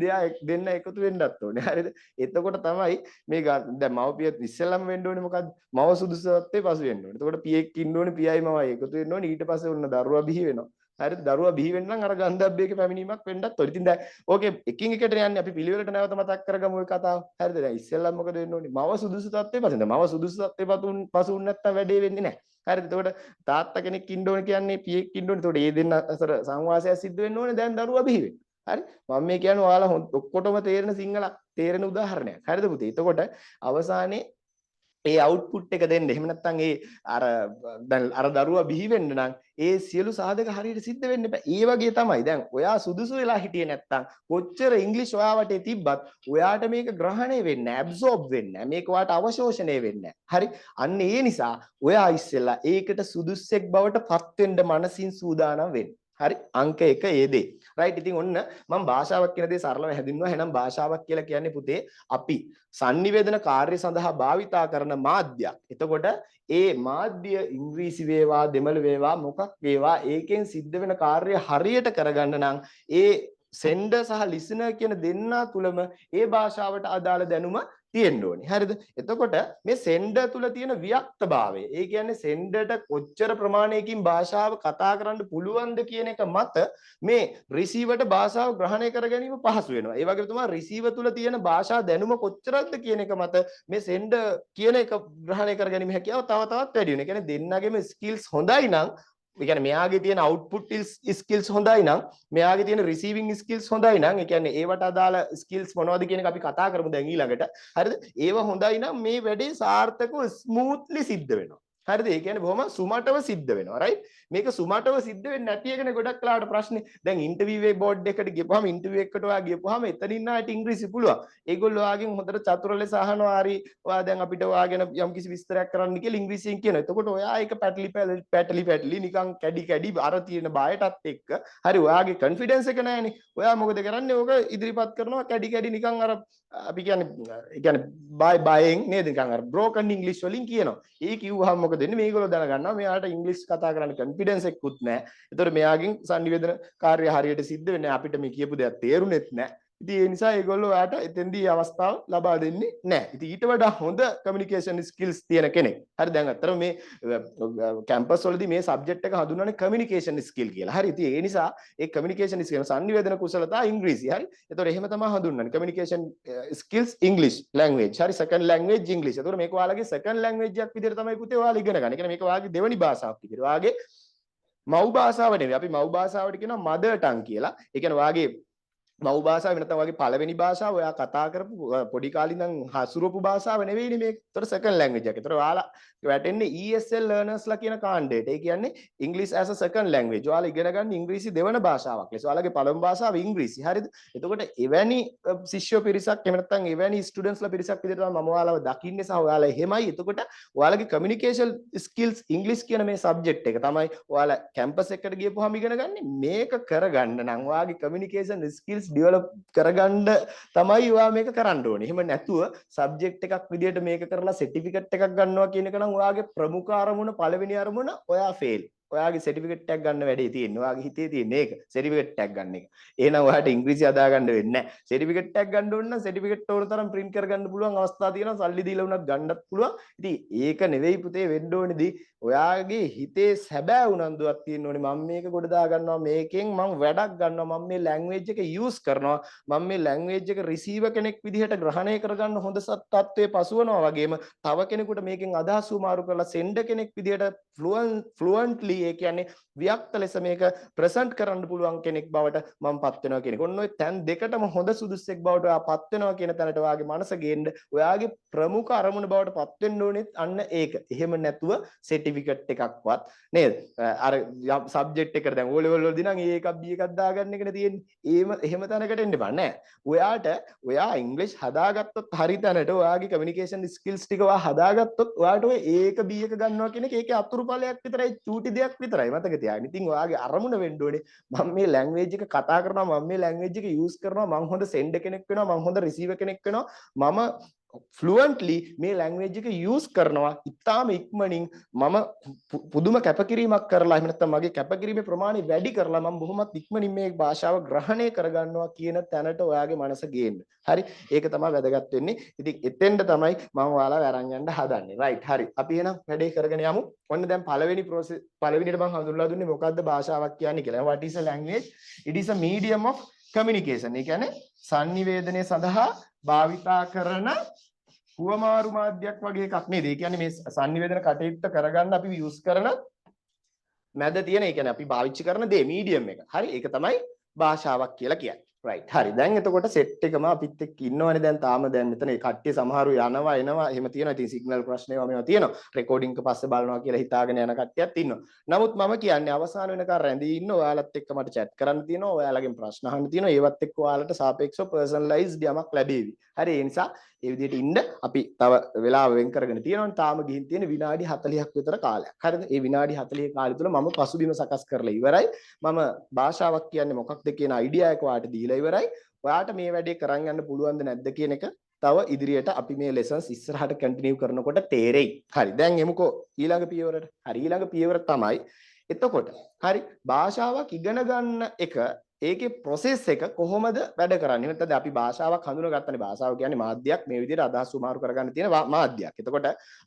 දෙන්න එකතු වෙන්නත් ඕනේ. හරිද? එතකොට තමයි මේ දැන් මව්පිය ඉස්සෙල්ලම වෙන්න ඕනේ මොකද්ද? මව සුදුසු තත්වයේ පසු වෙන්න ඕනේ. එතකොට පියෙක් ඉන්න ඕනේ, පියයි මවයි එකතු වෙන්න ඕනේ. ඊට පස්සේ ඔන්න දරුවා බිහි වෙනවා. හරිද? දරුවා බිහි වෙන්න නම් අර ගන්ධබ්බේගේ පැමිණීමක් වෙන්නත් ඕනේ. ඉතින් දැන් ඕකේ එකින් එකට යන්නේ අපි පිළිවෙලට නැවත මතක් කරගමු ওই කතාව. හරිද? දැන් ඉස්සෙල්ලම මොකද වෙන්න ඕනේ? මව සුදුසු තත්ත්වේ පසින්ද. මව සුදුසු තත්ත්වේ පසු වුණ නැත්තම් වැඩේ වෙන්නේ නැහැ. හරිද? එතකොට තාත්තා කෙනෙක් ඉන්න ඕනේ කියන්නේ පියෙක් ඉන්න ඕනේ. එතකොට ඒ දෙන්න අතර සංවාසයක් සිද්ධ වෙන්න ඕනේ. දැන් දරුවා බිහි වෙන්න. හරි? මම මේ කියන්නේ ඔයාලා ඔක්කොටම තේරෙන සිංහල තේරෙන උදාහරණයක්. හරිද පුතේ? එතකොට අවසානයේ ඒ අවුට්පුට් එක දෙන්න. එහෙම නැත්නම් ඒ අර දැන් අර දරුවා බිහි වෙන්න නම් ඒ සියලු සාධක හරියට සිද්ධ වෙන්න බෑ. ඒ වගේ තමයි. දැන් ඔයා සුදුසු වෙලා හිටියේ නැත්නම් කොච්චර ඉංග්‍රීසි ඔයා වටේ තිබ්බත් ඔයාට මේක ග්‍රහණය වෙන්නේ නැහැ, ඇබ්සෝබ් වෙන්නේ නැහැ. මේක ඔයාට අවශෝෂණය වෙන්නේ නැහැ. හරි? අන්න ඒ නිසා ඔයා ඉස්සෙල්ලා ඒකට සුදුස්සෙක් බවට පත් වෙන්න මනසින් සූදානම් වෙන්න. හරි? අංක 1 ඒ දේ. රයිට්? ඉතින් ඔන්න මම භාෂාවක් කියන දේ සරලව හැදින්නුවා. එහෙනම් භාෂාවක් කියලා කියන්නේ පුතේ අපි sannivedana කාර්ය සඳහා භාවිතා කරන මාධ්‍යයක්. එතකොට ඒ මාධ්‍ය ඉංග්‍රීසි වේවා, දෙමළ වේවා, මොකක් වේවා ඒකෙන් සිද්ධ වෙන කාර්ය හරියට කරගන්න නම් ඒ sender සහ listener කියන දෙන්නා තුලම ඒ භාෂාවට අදාළ දැනුම තියෙන්න ඕනේ. හරිද? එතකොට මේ sender තුල තියෙන වික්තභාවය, ඒ කියන්නේ senderට කොච්චර ප්‍රමාණයකින් භාෂාව කතා කරන්න පුළුවන්ද කියන එක මත මේ receiverට භාෂාව ග්‍රහණය කර ගැනීම පහසු වෙනවා. ඒ වගේම තමයි receiver තුල තියෙන භාෂා දැනුම කොච්චරක්ද කියන එක මත මේ sender කියන එක ග්‍රහණය කර ගැනීම හැකියාව තව තවත් වැඩි වෙනවා. ඒ කියන්නේ දෙන්නගේම skills හොඳයි නම් ඒ කියන්නේ මෙයාගේ තියෙන output skills හොඳයි නම් මෙයාගේ තියෙන receiving skills හොඳයි නම් ඒ කියන්නේ ඒවට අදාළ skills මොනවද කියන එක අපි කතා කරමු දැන් ඊළඟට. හරිද? ඒව හොඳයි නම් මේ වැඩේ සාර්ථකව ස්මූත්ලි සිද්ධ වෙනවා. හරිද? ඒ කියන්නේ බොහොම සුමටව සිද්ධ වෙනවා. රයිට්? මේක සුමටව සිද්ධ වෙන්නේ නැති එකනේ ගොඩක් වෙලාවට ප්‍රශ්නේ. දැන් ඉන්ටර්විව් එක බෝඩ් එකකට ගියපුවාම ඉන්ටර්විව් එකකට ඔයා ගියපුවාම එතනින් ආයෙත් ඉංග්‍රීසි පුළුවන්. ඒගොල්ලෝ ඔයාගෙන් හොඳට චතුර ලෙස අහනවා හරි ඔයා දැන් අපිට ඔයාගෙන යම්කිසි විස්තරයක් කරන්න කියලා ඉංග්‍රීසියෙන් කියනවා. එතකොට ඔයා ඒක පැටලි නිකන් කැඩි අර තියෙන බයටත් එක්ක හරි ඔයාගේ කොන්ෆිඩන්ස් එක නැහැනේ. ඔයා මොකද කරන්නේ? ඕක ඉදිරිපත් කරනවා කැඩි නිකන් අර අපි කියන්නේ බයෙන් නේද නිකන් අර බ්‍රෝකන් ඉංග්‍රීසි වලින් කියනවා. ඒ කිව්වහම මොකද මොකද වෙන්නේ මේගොල්ලෝ දැනගන්නවා මෙයාට ඉංග්‍රීසි කතා කරන්න කොන්ෆිඩන්ස් එකකුත් නැහැ. ඒතකොට මෙයාගෙන් සංනිවේදන කාර්ය හරියට සිද්ධ වෙන්නේ නැහැ. අපිට මේ කියපු දේක් තේරුනේත් නැහැ. ඉතින් ඒ නිසා ඒගොල්ලෝ ඔයාට එතෙන්දී අවස්ථාව ලබා දෙන්නේ නැහැ. ඉතින් ඊට වඩා හොඳ කමියුනිකේෂන් ස්කිල්ස් තියෙන කෙනෙක්. හරි දැන් අතර මේ කැම්පස් වලදී මේ සබ්ජෙක්ට් එක හඳුන්වන්නේ කමියුනිකේෂන් ස්කිල් කියලා. හරි ඉතින් ඒ නිසා ඒ කමියුනිකේෂන් ස්කිල් සංනිවේදන කුසලතා ඉංග්‍රීසි. හරි. ඒතකොට එහෙම තමයි හඳුන්වන්නේ. Communication skills English language. හරි සෙකන්ඩ් ලැන්ග්වේජ් ඉංග්‍රීසි. ඒතකොට මේක ඔයාලගේ සෙකන්ඩ් ලැන්ග්වේජ් එකක් විදිහට තමයි පුතේ ඔයාලා ඉගෙන ගන්න. ඒ කියන්නේ මේක ඔයාලගේ දෙවෙනි භාෂාවක් විදිහට. ඔයාගේ මව් භාෂාව නෙවෙයි. අපි මව් භාෂාවට කියනවා මදර් ටං කියලා. ඒ කියන්නේ ඔයාගේ මව් භාෂාව වෙනතම වගේ පළවෙනි භාෂාව ඔයා කතා කරපු පොඩි කාලේ ඉඳන් හසුරපු භාෂාව නෙවෙයිනේ මේක. ඒතර සෙකන්ඩ් ලැන්ග්වේජ් එක. ඒතර ඔයාලා වැටෙන්නේ ESL ලර්නර්ස්ලා කියන කාණ්ඩයට. ඒ කියන්නේ English as a second language. ඔයාලා ඉගෙන ගන්න ඉංග්‍රීසි දෙවන භාෂාවක් ලෙස. ඔයාලගේ පළමු භාෂාව ඉංග්‍රීසි. හරිද? එතකොට එවැනි ශිෂ්‍ය පිරිසක් එහෙම නැත්නම් එවැනි ස්ටුඩන්ට්ස්ලා පිරිසක් විදිහට තමයි මම ඔයාලව දකින්නේ සහ ඔයාලා එහෙමයි. එතකොට ඔයාලගේ කමියුනිකේෂන් ස්කිල්ස් ඉංග්‍රීසි කියන මේ සබ්ජෙක්ට් එක තමයි ඔයාලා කැම්පස් එකට ගියපුවාම ඉගෙන ගන්න. මේක කරගන්න නම් ඔයාගේ කමියුනිකේෂන් ස්කිල්ස් ඩෙවලොප් කරගන්න තමයි ඔයා මේක කරන්න ඕනේ. එහෙම නැතුව සබ්ජෙක්ට් එකක් විදිහට මේක කරලා සර්ටිෆිකේට් එකක් ගන්නවා කියන එක නම් ඔයාගේ ප්‍රමුඛ අරමුණ පළවෙනි අරමුණ ඔයා ෆේල්. ඔයාගේ සර්ටිෆිකේට් එකක් ගන්න වැඩේ තියෙන්නේ. ඔයාගේ හිතේ තියෙන ඒක සර්ටිෆිකේට් එකක් ගන්න එක. එහෙනම් ඔයාට ඉංග්‍රීසි හදා ගන්න වෙන්නේ නැහැ. සර්ටිෆිකේට් එකක් ගන්න ඕන නම් සර්ටිෆිකේට් ඕන තරම් print කරගන්න පුළුවන් අවස්ථා තියෙනවා. සල්ලි දීලා වුණත් ගන්නත් පුළුවන්. ඉතින් ඒක නෙවෙයි පුතේ වෙන්න ඕනේදී ඔයාගේ හිතේ සැබෑ උනන්දුවක් තියෙන්න ඕනේ. මම මේක ගොඩ දා ගන්නවා. මේකෙන් මම වැඩක් ගන්නවා. මම මේ ලැන්ග්වේජ් එක යූස් කරනවා. මම මේ ලැන්ග්වේජ් එක රිසීවර් කෙනෙක් විදිහට ග්‍රහණය කරගන්න හොඳ තත්ත්වයේ පසුවනවා වගේම තව කෙනෙකුට මේකෙන් අදහස් උමාරු කරලා සෙන්ඩර් කෙනෙක් විදිහට ෆ්ලුවන්ට්ලි ඒ කියන්නේ ව්‍යක්ත ලෙස මේක ප්‍රසන්ට් කරන්න පුළුවන් කෙනෙක් බවට මම පත් වෙනවා කියන එක. ඔන්න ඔය තැන් දෙකටම හොඳ සුදුස්සෙක් බවට ඔයා පත් වෙනවා කියන තැනට ඔයාගේ මනස ගේන්න ඔයාගේ ප්‍රමුඛ අරමුණ බවට පත් වෙන්න ඕනෙත් අන්න ඒක. එහෙම නැතුව සර්ටිෆිකේට් එකක්වත් නේද? අර සබ්ජෙක්ට් එකට දැන් O level වලදී නම් A එකක් B එකක් දාගන්න එකනේ තියෙන්නේ. එහෙම තැනකට එන්න බෑ නෑ. ඔයා ඉංග්‍රීසි හදාගත්තොත් හරි තැනට ඔයාගේ කමියුනිකේෂන් ස්කිල්ස් ටික ඔයා හදාගත්තොත් ඔයාට ඔය A එක B එක ගන්නවා කියන එක ඒකේ අතුරුඵලයක් විතරයි චූටි දෙයක් විතරයි මතක තියාගන්න. ඉතින් ඔයාගේ අරමුණ වෙන්න ඕනේ මම මේ ලැන්ග්වේජ් එක කතා කරනවා මම මේ ලැන්ග්වේජ් එක යූස් කරනවා මම හොඳ සෙන්ඩර් කෙනෙක් වෙනවා මම හොඳ රිසීවර් කෙනෙක් වෙනවා මම ෆ්ලුවන්ට්ලි මේ ලැන්ග්වේජ් එක යූස් කරනවා ඉතාලම ඉක්මනින් මම පුදුම කැපකිරීමක් කරලා එහෙම නැත්නම් මගේ කැපකිරීමේ ප්‍රමාණය වැඩි කරලා මම බොහොමත් ඉක්මනින් මේ භාෂාව ග්‍රහණය කරගන්නවා කියන තැනට ඔයාගේ මනස ගේන්න. හරි. ඒක තමයි වැදගත් වෙන්නේ. ඉතින් එතෙන්ද තමයි මම ඔයාලා අරන් යන්න හදන්නේ. රයිට්. හරි. අපි එහෙනම් වැඩේ කරගෙන යමු. ඔන්න දැන් පළවෙනිට මම හඳුන්වලා දුන්නේ මොකද්ද භාෂාවක් කියන්නේ කියලා. What is a language? It is a medium of communication. ඒ කියන්නේ sannivedanaya සඳහා භාවිතා කරන හුවමාරු මාධ්‍යයක් වගේ එකක් නේද? ඒ කියන්නේ මේ sannivedana කටයුත්ත කරගන්න අපි යූස් කරන මැද තියෙන ඒ කියන්නේ අපි පාවිච්චි කරන දේ මීඩියම් එක. හරි. ඒක තමයි භාෂාවක් කියලා කියන්නේ. රයිට්. හරි. දැන් එතකොට සෙට් එකම අපිත් එක්ක ඉන්නවනේ දැන් තාම දැන් මෙතන ඒ කට්ටිය සමහරු යනවා එනවා එහෙම තියෙනවා. ඉතින් සිග්නල් ප්‍රශ්න මේවා තියෙනවා. රෙකෝඩින්గ్ එක පස්සේ බලනවා කියලා හිතාගෙන යන කට්ටියත් ඉන්නවා. නමුත් මම කියන්නේ අවසාන වෙනකන් රැඳී ඉන්න ඔයාලත් එක්ක මට chat කරන්න තියෙනවා. ඔයාලගෙන් ප්‍රශ්න අහන්න තියෙනවා. ඒවත් එක්ක ඔයාලට සාපේක්ෂව personalized යමක් ලැබෙවි. හරි. ඒ නිසා ඒ විදිහට ඉන්න අපි තව වෙලාව වෙන් කරගෙන තියෙනවා. තාම ගිහින් තියෙන විනාඩි 40ක් විතර කාලයක්. හරිද? ඒ විනාඩි 40 කාලය තුළ මම පසුබිම සකස් කරලා ඉවරයි. මම භාෂාවක් කියන්නේ මොකක්ද කියන අයිඩියා එක ඔයාලට දීලා ඉවරයි. ඔයාලට මේ වැඩේ කරන් යන්න පුළුවන්ද නැද්ද කියන එක තව ඉදිරියට අපි මේ lessons ඉස්සරහට කන්ටිනියු කරනකොට තේරෙයි. හරි. දැන් එමුකෝ ඊළඟ පියවරට. හරි. ඊළඟ පියවර තමයි එතකොට හරි භාෂාවක් ඉගෙන ගන්න එක ඒකේ process එක කොහොමද වැඩ කරන්නේ? නැත්නම් අපි භාෂාවක් හඳුනාගත්තනේ භාෂාව කියන්නේ මාධ්‍යයක් මේ විදිහට අදහස් සුමාරු කරගන්න තියෙන මාධ්‍යයක්. එතකොට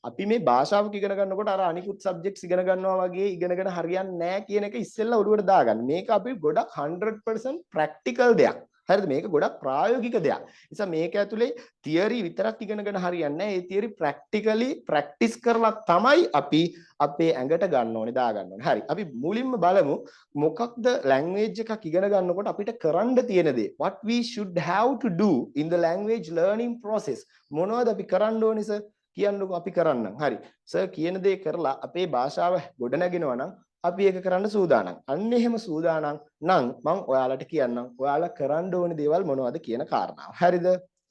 අපි මේ භාෂාවක් ඉගෙන ගන්නකොට අර අනිකුත් subjects ඉගෙන ගන්නවා වගේ ඉගෙනගෙන හරියන්නේ නැහැ කියන එක ඉස්සෙල්ලා ඔළුවට දාගන්න. මේක අපි ගොඩක් 100% practical දෙයක්. හරිද? මේක ගොඩක් ප්‍රායෝගික දෙයක්. නිසා මේක ඇතුලේ තියරි විතරක් ඉගෙනගෙන හරියන්නේ නැහැ. ඒ තියරි ප්‍රැක්ටිකලි ප්‍රැක්ටිස් කරලා තමයි අපි අපේ ඇඟට ගන්න ඕනේ දාගන්න ඕනේ. හරි. අපි මුලින්ම බලමු මොකක්ද ලැන්ග්වේජ් එකක් ඉගෙන ගන්නකොට අපිට කරන්න තියෙන දේ. What we should have to do in the language learning process. මොනවද අපි කරන්න ඕනේ සර්? කියන්නකෝ අපි කරන්නම්. හරි. සර් කියන දේ කරලා අපේ භාෂාව ගොඩනගෙනවා නම් අපි ඒක කරන්න සූදානම්. අන්න එහෙම සූදානම් නම් මම ඔයාලට කියන්නම් ඔයාලා කරන්න ඕනේ දේවල් මොනවද කියන කාරණාව. හරිද?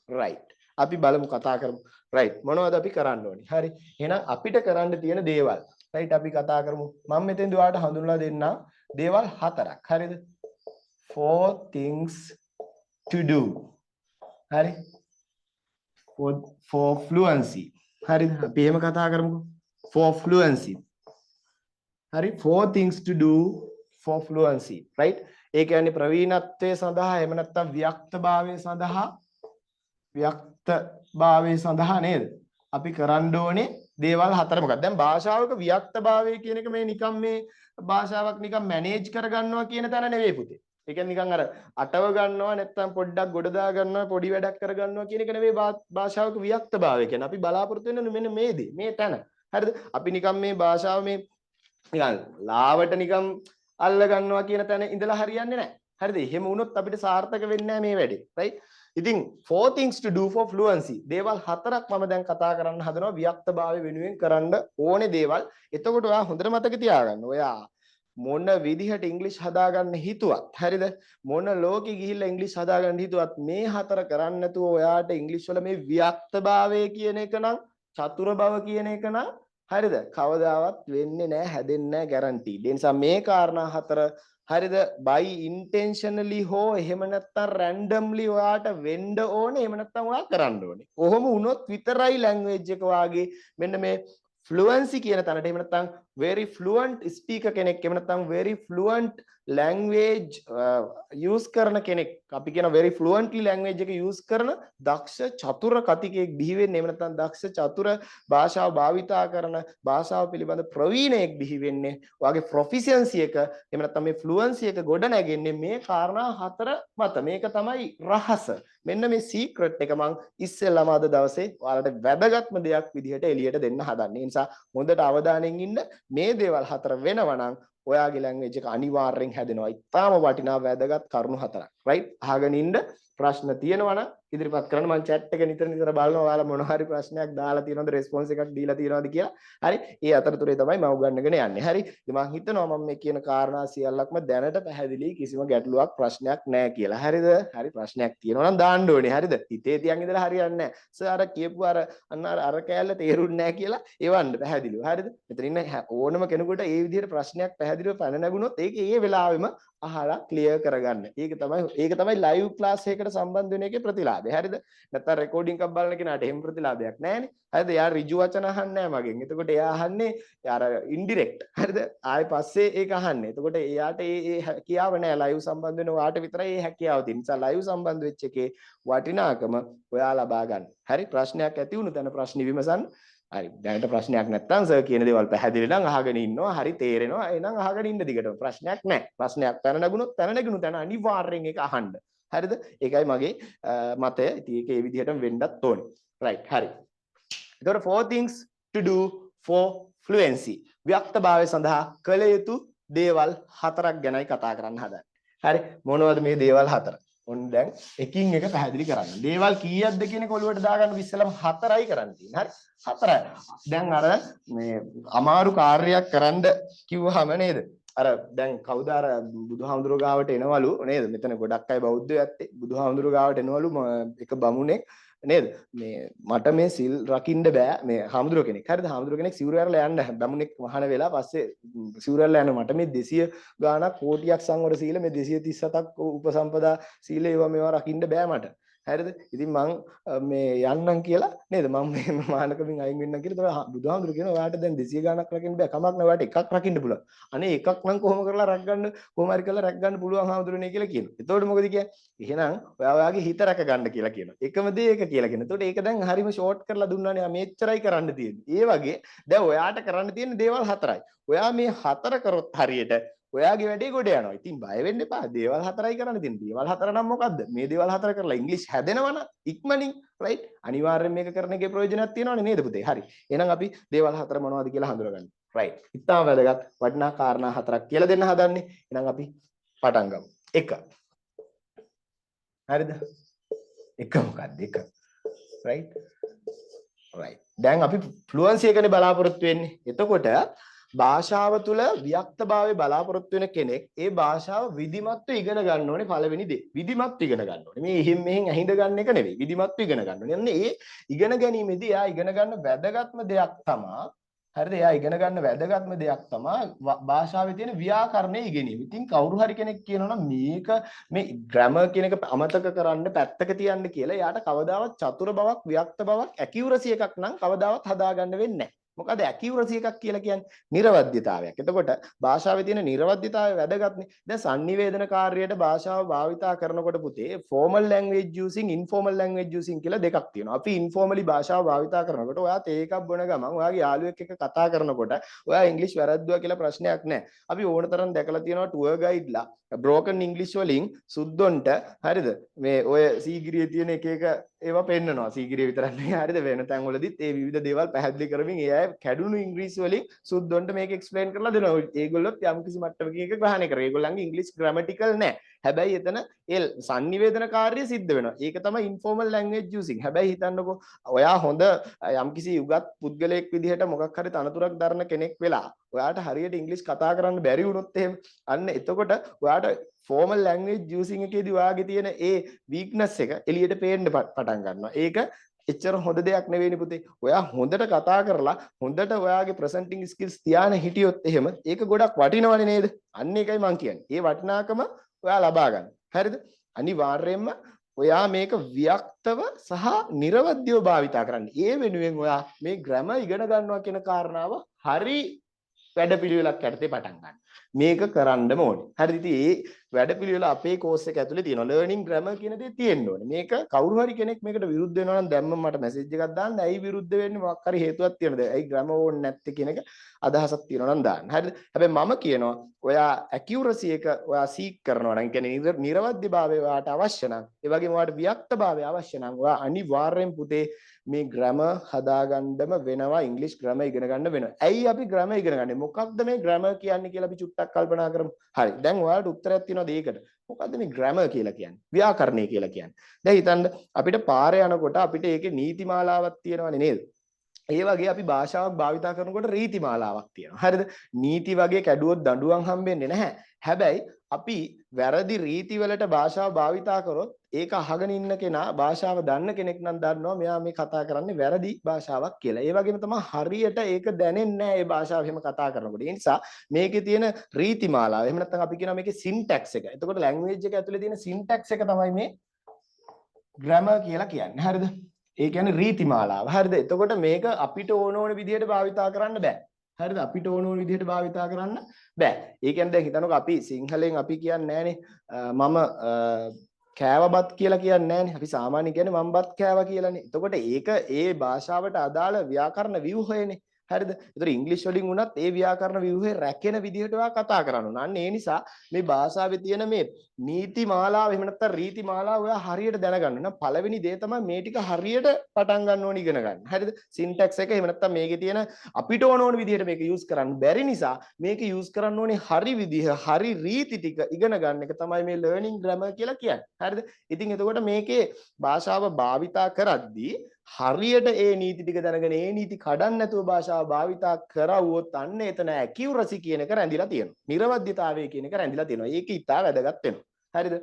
right. අපි බලමු කතා කරමු. right. මොනවද අපි කරන්න ඕනේ? හරි. එහෙනම් අපිට කරන්න තියෙන දේවල්. right. අපි කතා කරමු. මම මෙතෙන්ද ඔයාලට හඳුන්වලා දෙන්නම් දේවල් 4ක්. හරිද? 4 things to do. හරි. for fluency. හරිද? අපි එහෙම කතා කරමුකෝ. for fluency. හරි 4 things to do for fluency, right? ඒ කියන්නේ ප්‍රවීණත්වයේ සඳහා එහෙම නැත්නම් ව්‍යක්තභාවයේ සඳහා නේද? අපි කරන්න ඕනේ දේවල් හතර මොකක්ද? දැන් භාෂාවක ව්‍යක්තභාවය කියන එක මේ නිකම් මේ භාෂාවක් නිකම් මැනේජ් කරගන්නවා කියන තැන නෙවෙයි පුතේ. ඒ කියන්නේ නිකන් අර අටව ගන්නවා නැත්නම් පොඩ්ඩක් ගොඩ දා ගන්නවා පොඩි වැඩක් කරගන්නවා කියන එක නෙවෙයි භාෂාවක ව්‍යක්තභාවය කියන්නේ. අපි බලාපොරොත්තු වෙන්නේ මෙන්න මේ දේ, මේ තැන. හරිද? අපි නිකම් මේ භාෂාව මේ නිකන් ලාවට නිකම් අල්ල ගන්නවා කියන තැන ඉඳලා හරියන්නේ නැහැ. හරිද? එහෙම වුණොත් අපිට සාර්ථක වෙන්නේ නැහැ මේ වැඩේ. right? ඉතින් 4 things to do for fluency. දේවල් හතරක් මම දැන් කතා කරන්න හදනවා ව්‍යක්තභාවය වෙනුවෙන් කරන්න ඕනේ දේවල්. එතකොට ඔයා හොඳට මතක තියාගන්න. ඔයා මොන විදිහට ඉංග්‍රීසි හදාගන්න හිතුවත් හරිද? මොන ලෝකෙ ගිහිල්ලා ඉංග්‍රීසි හදාගන්න හිතුවත් මේ හතර කරන්න නැතුව ඔයාට ඉංග්‍රීසි වල මේ ව්‍යක්තභාවය කියන එක නම් චතුර බව කියන එක නම් හරිද? කවදාවත් වෙන්නේ නැහැ, හැදෙන්නේ නැහැ guaranteed. ඒ නිසා මේ කාරණා හතර හරිද? by intentionally හෝ එහෙම නැත්නම් randomly ඔයාට වෙන්න ඕනේ, එහෙම නැත්නම් ඔයා කරන්න ඕනේ. කොහොම වුණොත් විතරයි language එක වාගේ මෙන්න මේ fluency කියන තැනට එහෙම නැත්නම් very fluent speaker කෙනෙක් එහෙම නැත්නම් very fluent language use කරන කෙනෙක් අපි කියන very fluently language එක use කරන දක්ෂ චතුර කතිකයෙක් බිහි වෙන්නේ එහෙම නැත්නම් දක්ෂ චතුර භාෂාව භාවිතා කරන භාෂාව පිළිබඳ ප්‍රවීණයෙක් බිහි වෙන්නේ ඔයාගේ proficiency එක එහෙම නැත්නම් මේ fluency එක ගොඩ නැගෙන්නේ මේ කාරණා හතර මත. මේක තමයි රහස. මෙන්න මේ secret එක මම ඉස්සෙල්ලාම අද දවසේ ඔයාලට වැදගත්ම දෙයක් විදිහට එළියට දෙන්න හදන්නේ. ඒ නිසා හොඳට අවධානයෙන් ඉන්න. මේ දේවල් හතර වෙනවා නම් ඔයාගේ ලැන්ග්වේජ් එක අනිවාර්යෙන් හැදෙනවා. ඉතාම වටිනා වැදගත් කරුණු හතරක්. right? අහගෙන ඉන්න. ප්‍රශ්න තියෙනවා නම් ඉදිරිපත් කරන්න. මම chat එක නිතර බලනවා. ඔයාලා මොන හරි ප්‍රශ්නයක් දාලා තියෙනවද, response එකක් දීලා තියෙනවද කියලා. හරි? ඒ අතරතුරේ තමයි මම උගන්වගෙන යන්නේ. හරි? ඉතින් මම හිතනවා මම මේ කියන කාරණා සියල්ලක්ම දැනට පැහැදිලි, කිසිම ගැටලුවක් ප්‍රශ්නයක් නැහැ කියලා. හරිද? හරි, ප්‍රශ්නයක් තියෙනවා නම් දාන්න ඕනේ. හරිද? හිතේ තියන් ඉඳලා හරියන්නේ නැහැ. සර් අර කියපු අර කෑල්ල තේරුන්නේ නැහැ කියලා එවන්න පැහැදිලිව. හරිද? මෙතන ඉන්න ඕනම කෙනෙකුට ඒ විදිහට ප්‍රශ්නයක් පැහැදිලිව පැන නැගුණොත් ඒක ඒ වෙලාවෙම අහලා ක්ලියර් කරගන්න. ඒක තමයි ලයිව් ක්ලාස් එකකට සම්බන්ධ වෙන එකේ ප්‍රතිලාභය. හරිද? නැත්නම් රෙකෝඩින් එකක් බලන කෙනාට එහෙම ප්‍රතිලාභයක් නැහැනේ. හරිද? එයා ඍජු වචන අහන්නේ නැහැ මගෙන්. එතකොට එයා අහන්නේ අර ඉන්ඩිරෙක්ට්. හරිද? ආයෙ පස්සේ ඒක අහන්නේ. එතකොට එයාට ඒ හැකියාව නැහැ. ලයිව් සම්බන්ධ වෙන ඔයාට විතරයි ඒ හැකියාව තියෙන්නේ. නිසා ලයිව් සම්බන්ධ වෙච්ච එකේ වටිනාකම ඔයා ලබා ගන්න. හරි? ප්‍රශ්නයක් ඇති වුණොත් අන ප්‍රශ්න විමසන්න. හරි, දැනට ප්‍රශ්නයක් නැත්නම් සර් කියන දේවල් පැහැදිලි නම් අහගෙන ඉන්නවා. හරි, තේරෙනවා. එහෙනම් අහගෙන ඉන්න දිගටම. ප්‍රශ්නයක් නැහැ. ප්‍රශ්නයක් පැන නැගුණොත් තැන අනිවාර්යෙන් ඒක අහන්න. හරිද? ඒකයි මගේ මතය. ඉතින් ඒක ඒ විදිහටම වෙන්නත් ඕනේ. right? හරි. ඒතකොට 4 things to do for fluency. ව්‍යක්තභාවය සඳහා කළ යුතු දේවල් හතරක් ගැනයි කතා කරන්න හදන්නේ. හරි, මොනවද මේ දේවල් හතර? ඔන්න දැන් එකින් එක පැහැදිලි කරන්න. දේවල් කීයක්ද කියන එක ඔලුවට දාගන්න ඉස්සෙල්ලාම හතරයි කරන්න තියෙන්නේ. හරි? හතරයි. දැන් අර මේ අමාරු කාර්යයක් කරන්න කිව්වහම නේද? අර දැන් කවුද අර බුදුහාමුදුරුවෝ ගාවට එනවලු නේද? මෙතන ගොඩක් අය බෞද්ධයෝ ඇත්තේ. බුදුහාමුදුරුවෝ ගාවට එනවලු එක බමුණෙක් නේද? මේ මට මේ සිල් රකින්න බෑ. මේ හාමුදුරුවෝ කෙනෙක්. හරිද? හාමුදුරුවෝ කෙනෙක් සිවුරු ඇරලා යන්න බමුණෙක් මහාන වෙලා පස්සේ සිවුරු ඇරලා යන මට මේ 200 ගාණක් කෝටියක් සංවර සීල මේ 237ක් උපසම්පදා සීල මේවා රකින්න බෑ මට. හරිද? ඉතින් මං මේ යන්නම් කියලා නේද? මම මේ මානකමින් අයින් වෙන්නම් කියලා. ඒතකොට බුදුහාමුදුරු කියනවා ඔයාට දැන් 200 ගාණක් රකින්න බෑ. කමක් නෑ. ඔයාට එකක් රකින්න පුළුවන්. අනේ එකක් නම් කොහොම කරලා රැක් ගන්න කොහොම හරි කරලා රැක් ගන්න පුළුවන් හාමුදුරනේ කියලා කියනවා. එතකොට මොකද කියන්නේ? එහෙනම් ඔයාගේ හිත රැක ගන්න කියලා කියනවා. එකම දේ ඒක කියලා කියනවා. එතකොට ඒක දැන් හරිම ෂෝට් කරලා දුන්නානේ. මෙච්චරයි කරන්න තියෙන්නේ. ඒ වගේ දැන් ඔයාට කරන්න තියෙන දේවල් හතරයි. ඔයා මේ හතර කරොත් හරියට ඔයාගේ වැඩේ ගොඩ යනවා. ඉතින් බය වෙන්න එපා. දේවල් හතරයි කරන්න තියෙන්නේ. දේවල් හතර නම් මොකද්ද? මේ දේවල් හතර කරලා ඉංග්‍රීසි හැදෙනවනම් ඉක්මනින් right? අනිවාර්යෙන් මේක කරන එකේ ප්‍රයෝජනයක් තියෙනවනේ නේද පුතේ? හරි. එහෙනම් අපි දේවල් හතර මොනවද කියලා හඳුනගන්න. right. ඉතාම වැදගත් වටිනා කාරණා හතරක් කියලා දෙන්න හදන්නේ. එහෙනම් අපි පටන් ගමු. 1. හරිද? 1 මොකක්ද? 1. right? right. දැන් අපි ෆ්ලුවන්සි එකනේ බලාපොරොත්තු වෙන්නේ. එතකොට භාෂාව තුළ ව්‍යක්තභාවය බලාපොරොත්තු වෙන කෙනෙක් ඒ භාෂාව විධිමත්ව ඉගෙන ගන්න ඕනේ. පළවෙනි දේ විධිමත්ව ඉගෙන ගන්න ඕනේ. මේ එහෙම මෙහෙන් ඇහිඳ ගන්න එක නෙවෙයි. විධිමත්ව ඉගෙන ගන්න ඕනේ. අන්න ඒ ඉගෙන ගැනීමේදී එයා ඉගෙන ගන්න වැදගත්ම දෙයක් තමයි හරිද? එයා ඉගෙන ගන්න වැදගත්ම දෙයක් තමයි භාෂාවේ තියෙන ව්‍යාකරණය ඉගෙනීම. ඉතින් කවුරු හරි කෙනෙක් කියනවා නම් මේක මේ ග්‍රැමර් කියන එක අමතක කරන්න පැත්තක තියන්න කියලා එයාට කවදාවත් චතුර බවක් ව්‍යක්ත බවක් ඇකියුරසි එකක් නම් කවදාවත් හදාගන්න වෙන්නේ නැහැ. මොකද ඇකියුරසි එකක් කියලා කියන්නේ නිර්වද්‍යතාවයක්. එතකොට භාෂාවේ තියෙන නිර්වද්‍යතාවය වැදගත්නේ. දැන් sannivedana කාර්යයට භාෂාව භාවිතා කරනකොට පුතේ formal language using informal language using කියලා දෙකක් තියෙනවා. අපි informally භාෂාව භාවිතා කරනකොට ඔයා තේ එකක් බොන ගමන් ඔයාගේ යාළුවෙක් එක්ක කතා කරනකොට ඔයා ඉංග්‍රීසි වැරද්දුවා කියලා ප්‍රශ්නයක් නැහැ. අපි ඕන තරම් දැකලා තියෙනවා ටුවර් ගයිඩ්ලා broken english වලින් සුද්දොන්ට හරිද මේ ඔය සීගිරියේ තියෙන එක එක ඒවා පෙන්නනවා සීගිරිය විතරක් නෙවෙයි හරිද වෙන තැන් වලදීත් ඒ විවිධ දේවල් පැහැදිලි කරමින් ඒ අය කැඩුණු ඉංග්‍රීසි වලින් සුද්දොන්ට මේක එක්ස්ප්ලেইন කරලා දෙනවා. ඒගොල්ලොත් යම්කිසි මට්ටමකින් එක ග්‍රහණය කරා. ඒගොල්ලන්ගේ ඉංග්‍රීසි ග්‍රැමටිකල් නැහැ. හැබැයි එතන ඒ sannivedana කාර්යය සිද්ධ වෙනවා. ඒක තමයි informal language using. හැබැයි හිතන්නකෝ ඔයා හොඳ යම්කිසි උගත් පුද්ගලයෙක් විදිහට මොකක් හරි තනතුරක් දරන කෙනෙක් වෙලා ඔයාට හරියට ඉංග්‍රීසි කතා කරන්න බැරි වුණොත් එහෙම අන්න එතකොට ඔයාට formal language using එකේදී ඔයාගේ තියෙන ඒ weakness එක එළියට පේන්න පටන් ගන්නවා. ඒක එච්චර හොඳ දෙයක් නෙවෙයිනේ පුතේ. ඔයා හොඳට කතා කරලා හොඳට ඔයාගේ presenting skills තියාන හිටියොත් එහෙම ඒක ගොඩක් වටිනවනේ නේද? අන්න ඒකයි මම කියන්නේ. ඒ වටිනාකම ඔයා ලබා ගන්න. හරිද? අනිවාර්යයෙන්ම ඔයා මේක ව්‍යක්තව සහ නිර්වද්‍යව භාවිතා කරන්න. ඒ වෙනුවෙන් ඔයා මේ grammar ඉගෙන ගන්නවා කියන කාරණාව හරි වැඩපිළිවෙලක් යටතේ පටන් ගන්න. මේක කරන්නම ඕනේ. හරිද? ඉතින් ඒ වැඩපිළිවෙල අපේ කෝස් එක ඇතුලේ තියෙනවා. learning grammar කියන දේ තියෙන්න ඕනේ. මේක කවුරු හරි කෙනෙක් මේකට විරුද්ධ වෙනවා නම් දැම්ම මට මැසේජ් එකක් දාන්න. ඇයි විරුද්ධ වෙන්නේ? මොකක් හරි හේතුවක් තියෙනවද? ඇයි grammar ඕනේ නැත්තේ කියන එක අදහසක් තියෙනවා නම් දාන්න. හරිද? හැබැයි මම කියනවා ඔයා accuracy එක ඔයා seek කරනවා නම් කියන්නේ නිර්වද්‍යභාවය ඔයාට අවශ්‍ය නම්, ඒ වගේම ඔයාට වික්තභාවය අවශ්‍ය නම් ඔයා අනිවාර්යෙන් පුතේ මේ grammar හදාගන්නම වෙනවා. ඉංග්‍රීසි grammar ඉගෙන ගන්න වෙනවා. ඇයි අපි grammar ඉගෙන ගන්නේ? මොකක්ද මේ grammar කියන්නේ කියලා අපි චුට්ටක් කල්පනා කරමු. හරි. දැන් ඔයාලට උත්තරයක් තියෙනවද ඒකට? මොකද්ද මේ grammar කියලා කියන්නේ? ව්‍යාකරණය කියලා කියන්නේ. දැන් හිතන්න අපිට පාරේ යනකොට අපිට ඒකේ නීතිමාලාවක් තියෙනවනේ නේද? ඒ වගේ අපි භාෂාවක් භාවිතා කරනකොට රීතිමාලාවක් තියෙනවා. හරිද? නීති වගේ කැඩුවොත් දඬුවම් හම්බෙන්නේ නැහැ. හැබැයි අපි වැරදි රීති වලට භාෂාව භාවිතා කරොත් ඒක අහගෙන ඉන්න කෙනා භාෂාව දන්න කෙනෙක් නම් දන්නවා මෙයා මේ කතා කරන්නේ වැරදි භාෂාවක් කියලා. ඒ වගේම තමයි හරියට ඒක දැනෙන්නේ නැහැ මේ භාෂාව එහෙම කතා කරනකොට. ඒ නිසා මේකේ තියෙන රීතිමාලාව එහෙම නැත්නම් අපි කියනවා මේකේ syntax එක. එතකොට language එක ඇතුලේ තියෙන syntax එක තමයි මේ grammar කියලා කියන්නේ. හරිද? ඒ කියන්නේ රීතිමාලාව. හරිද? එතකොට මේක අපිට ඕන ඕන විදිහට භාවිතා කරන්න බෑ. හරිද? අපිට ඕන ඕන විදිහට භාවිතා කරන්න බෑ. ඒ කියන්නේ දැන් හිතන්නකෝ අපි සිංහලෙන් අපි කියන්නේ නැහනේ මම කෑවබත් කියලා කියන්නේ නැහනේ. අපි සාමාන්‍යයෙන් කියන්නේ මම බත් කෑවා කියලානේ. එතකොට ඒක ඒ භාෂාවට අදාළ ව්‍යාකරණ ව්‍යුහයනේ. හරිද? ඒතර ඉංග්‍රීසි වලින් වුණත් ඒ ව්‍යාකරණ ව්‍යුහය රැකෙන විදිහට ඔයා කතා කරන්න ඕන. අන්න ඒ නිසා මේ භාෂාවේ තියෙන මේ නීති මාලාව එහෙම නැත්නම් රීති මාලාව ඔයා හරියට දැනගන්න. නම් පළවෙනි දේ තමයි මේ ටික හරියට පටන් ගන්න ඕන ඉගෙන ගන්න. හරිද? සින්ටැක්ස් එක එහෙම නැත්නම් මේකේ තියෙන අපිට ඕන ඕන විදිහට මේක යූස් කරන්න බැරි නිසා මේක යූස් කරන්න ඕනේ හරි විදිහ, හරි රීති ටික ඉගෙන ගන්න එක තමයි මේ learning grammar කියලා කියන්නේ. හරිද? ඉතින් එතකොට මේකේ භාෂාව භාවිතා කරද්දී හරියට ඒ නීති ටික දැනගෙන ඒ නීති කඩන්න නැතුව භාෂාව භාවිතා කරවුවොත් අන්න එතන accuracy කියන එක රැඳිලා තියෙනවා. නිර්වද්‍යතාවය කියන එක රැඳිලා තියෙනවා. ඒක ඉතා වැදගත් වෙනවා. හරිද?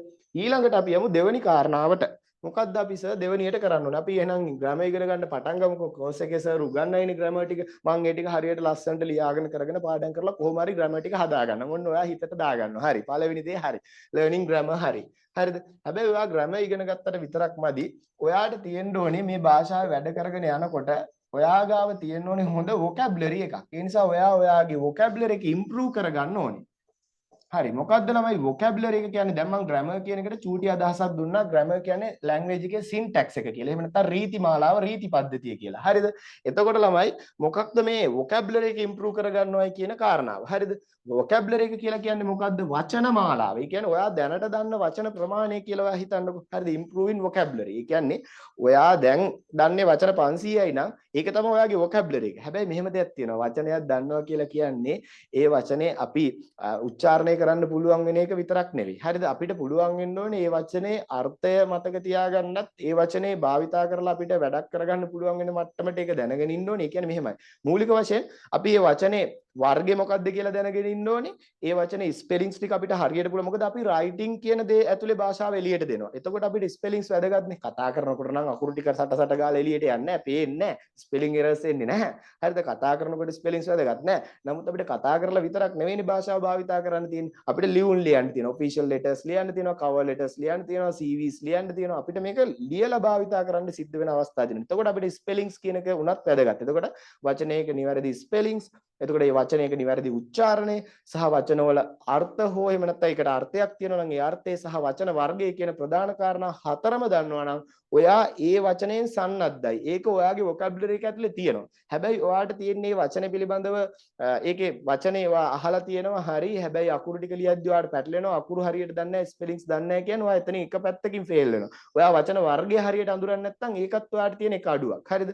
ඊළඟට අපි යමු දෙවෙනි කාරණාවට. මොකක්ද අපි සර් දෙවෙනියට කරන්න ඕනේ? අපි එහෙනම් grammar ඉගෙන ගන්න පටන් ගමුකෝ. course එකේ සර් උගන්වයිනේ grammar ටික. මම ඒ ටික හරියට ලස්සනට ලියාගෙන කරගෙන පාඩම් කරලා කොහොම හරි grammar ටික හදාගන්න. මොන්න ඔයා හිතට දාගන්නවා. හරි. පළවෙනි දේ හරි. learning grammar හරි. හරිද? හැබැයි ඔයා grammar ඉගෙන ගත්තට විතරක් මදි. ඔයාට තියෙන්න ඕනේ මේ භාෂාව වැඩ කරගෙන යනකොට ඔයා ගාව තියෙන්න ඕනේ හොඳ vocabulary එකක්. ඒ නිසා ඔයා ඔයාගේ vocabulary එක improve කරගන්න ඕනේ. හරි මොකක්ද ළමයි vocabulary එක කියන්නේ? දැන් මම grammar කියන එකට චූටි අදහසක් දුන්නා. grammar කියන්නේ language එකේ syntax එක කියලා. එහෙම නැත්නම් රීති මාලාව, රීති පද්ධතිය කියලා. හරිද? එතකොට ළමයි මොකක්ද මේ vocabulary එක improve කරගන්නවයි කියන කාරණාව. හරිද? vocabulary එක කියලා කියන්නේ මොකක්ද? වචන මාලාව. ඒ කියන්නේ ඔයා දැනට දන්න වචන ප්‍රමාණය කියලා ඔයා හිතන්නකෝ. හරිද? improving vocabulary. ඒ කියන්නේ ඔයා දැන් දන්නේ වචන 500යි නම් ඒක තමයි ඔයාගේ vocabulary එක. හැබැයි මෙහෙම දෙයක් තියෙනවා. වචනයක් දන්නවා කියලා කියන්නේ ඒ වචනේ අපි උච්චාරණය කරන්න පුළුවන් වෙන එක විතරක් නෙවෙයි. හරිද? අපිට පුළුවන් වෙන්න ඕනේ මේ වචනේ අර්ථය මතක තියාගන්නත්, ඒ වචනේ භාවිතා කරලා අපිට වැඩක් කරගන්න පුළුවන් වෙන මට්ටමට ඒක දැනගෙන ඉන්න ඕනේ. ඒ කියන්නේ මෙහෙමයි. මූලික වශයෙන් අපි මේ වචනේ වර්ගය මොකක්ද කියලා දැනගෙන ඉන්න ඕනේ. ඒ වචනේ ස්පෙලිංස් ටික අපිට හරියට පුළුවන්. මොකද අපි රයිටින් කියන දේ ඇතුලේ භාෂාව එළියට දෙනවා. එතකොට අපිට ස්පෙලිංස් වැදගත්නේ. කතා කරනකොට නම් අකුරු ටික සට ගාලා එළියට යන්නේ නැහැ. පේන්නේ නැහැ. ස්පෙලිං එරර්ස් එන්නේ නැහැ. හරිද? කතා කරනකොට ස්පෙලිංස් වැදගත් නැහැ. නමුත් අපිට කතා කරලා විතරක් නෙවෙයිනේ භාෂාව භාවිතා කරන්න තියෙන්නේ. අපිට ලියුම් ලියන්න තියෙනවා. ඔෆිෂියල් ලෙටර්ස් ලියන්න තියෙනවා. කවර් ලෙටර්ස් ලියන්න තියෙනවා. CVs ලියන්න තියෙනවා. අපිට මේක ලියලා භාවිතා කරන්න සිද්ධ වෙන අවස්ථා දෙනවා. එතකොට අපිට ස්පෙලිංස් කියන එක උනත් වැදගත්. එතකොට වචනයක නිවැරදි ස්පෙලිංස්, එතකොට මේ වචනයක නිවැරදි උච්චාරණය සහ වචනවල අර්ථ හෝ එහෙම නැත්නම් ඒකට අර්ථයක් තියෙනවා නම් ඒ අර්ථය සහ වචන වර්ගය කියන ප්‍රධාන කාරණා හතරම දන්නවා නම් ඔයා ඒ වචනයෙන් සන්නද්ධයි. ඒක ඔයාගේ වොකැබුලරි එක ඇතුලේ තියෙනවා. හැබැයි ඔයාට තියෙන මේ වචනේ පිළිබඳව ඒකේ වචනේ ඔයා අහලා තියෙනවා හරි. හැබැයි අකුරු ටික ලියද්දී ඔයාට පැටලෙනවා. අකුරු හරියට දන්නේ නැහැ, ස්පෙලිංස් දන්නේ නැහැ කියන්නේ ඔයා එතනින් එක පැත්තකින් ෆේල් වෙනවා. ඔයා වචන වර්ගය හරියට අඳුරන්නේ නැත්නම් ඒකත් ඔයාට තියෙන එක අඩුවක්. හරිද?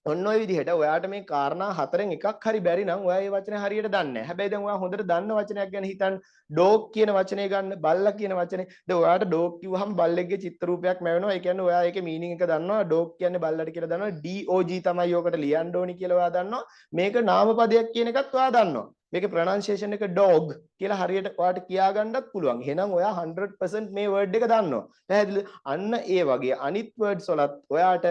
ඔන්න ඔය විදිහට ඔයාට මේ කාරණා හතරෙන් එකක් හරි බැරි නම් ඔයා මේ වචනේ හරියට දන්නේ නැහැ. හැබැයි දැන් ඔයා හොඳට දන්න වචනයක් ගැන හිතන්න. ඩොග් කියන වචනේ ගන්න, බල්ලා කියන වචනේ. දැන් ඔයාට ඩොග් කිව්වහම බල්ලෙක්ගේ චිත්‍ර රූපයක් මැවෙනවා. ඒ කියන්නේ ඔයා ඒකේ මීනින් එක දන්නවා. ඩොග් කියන්නේ බල්ලට කියලා දන්නවා. DOG තමයි ඔකට ලියන්න ඕනි කියලා ඔයා දන්නවා. මේක නාමපදයක් කියන එකත් ඔයා දන්නවා. මේකේ ප්‍රොනන්සියේෂන් එක dog කියලා හරියට ඔයාට කියා ගන්නත් පුළුවන්. එහෙනම් ඔයා 100% මේ වර්ඩ් එක දන්නවා. පැහැදිලිද? අන්න ඒ වගේ අනිත් වර්ඩ්ස් වලත් ඔයාට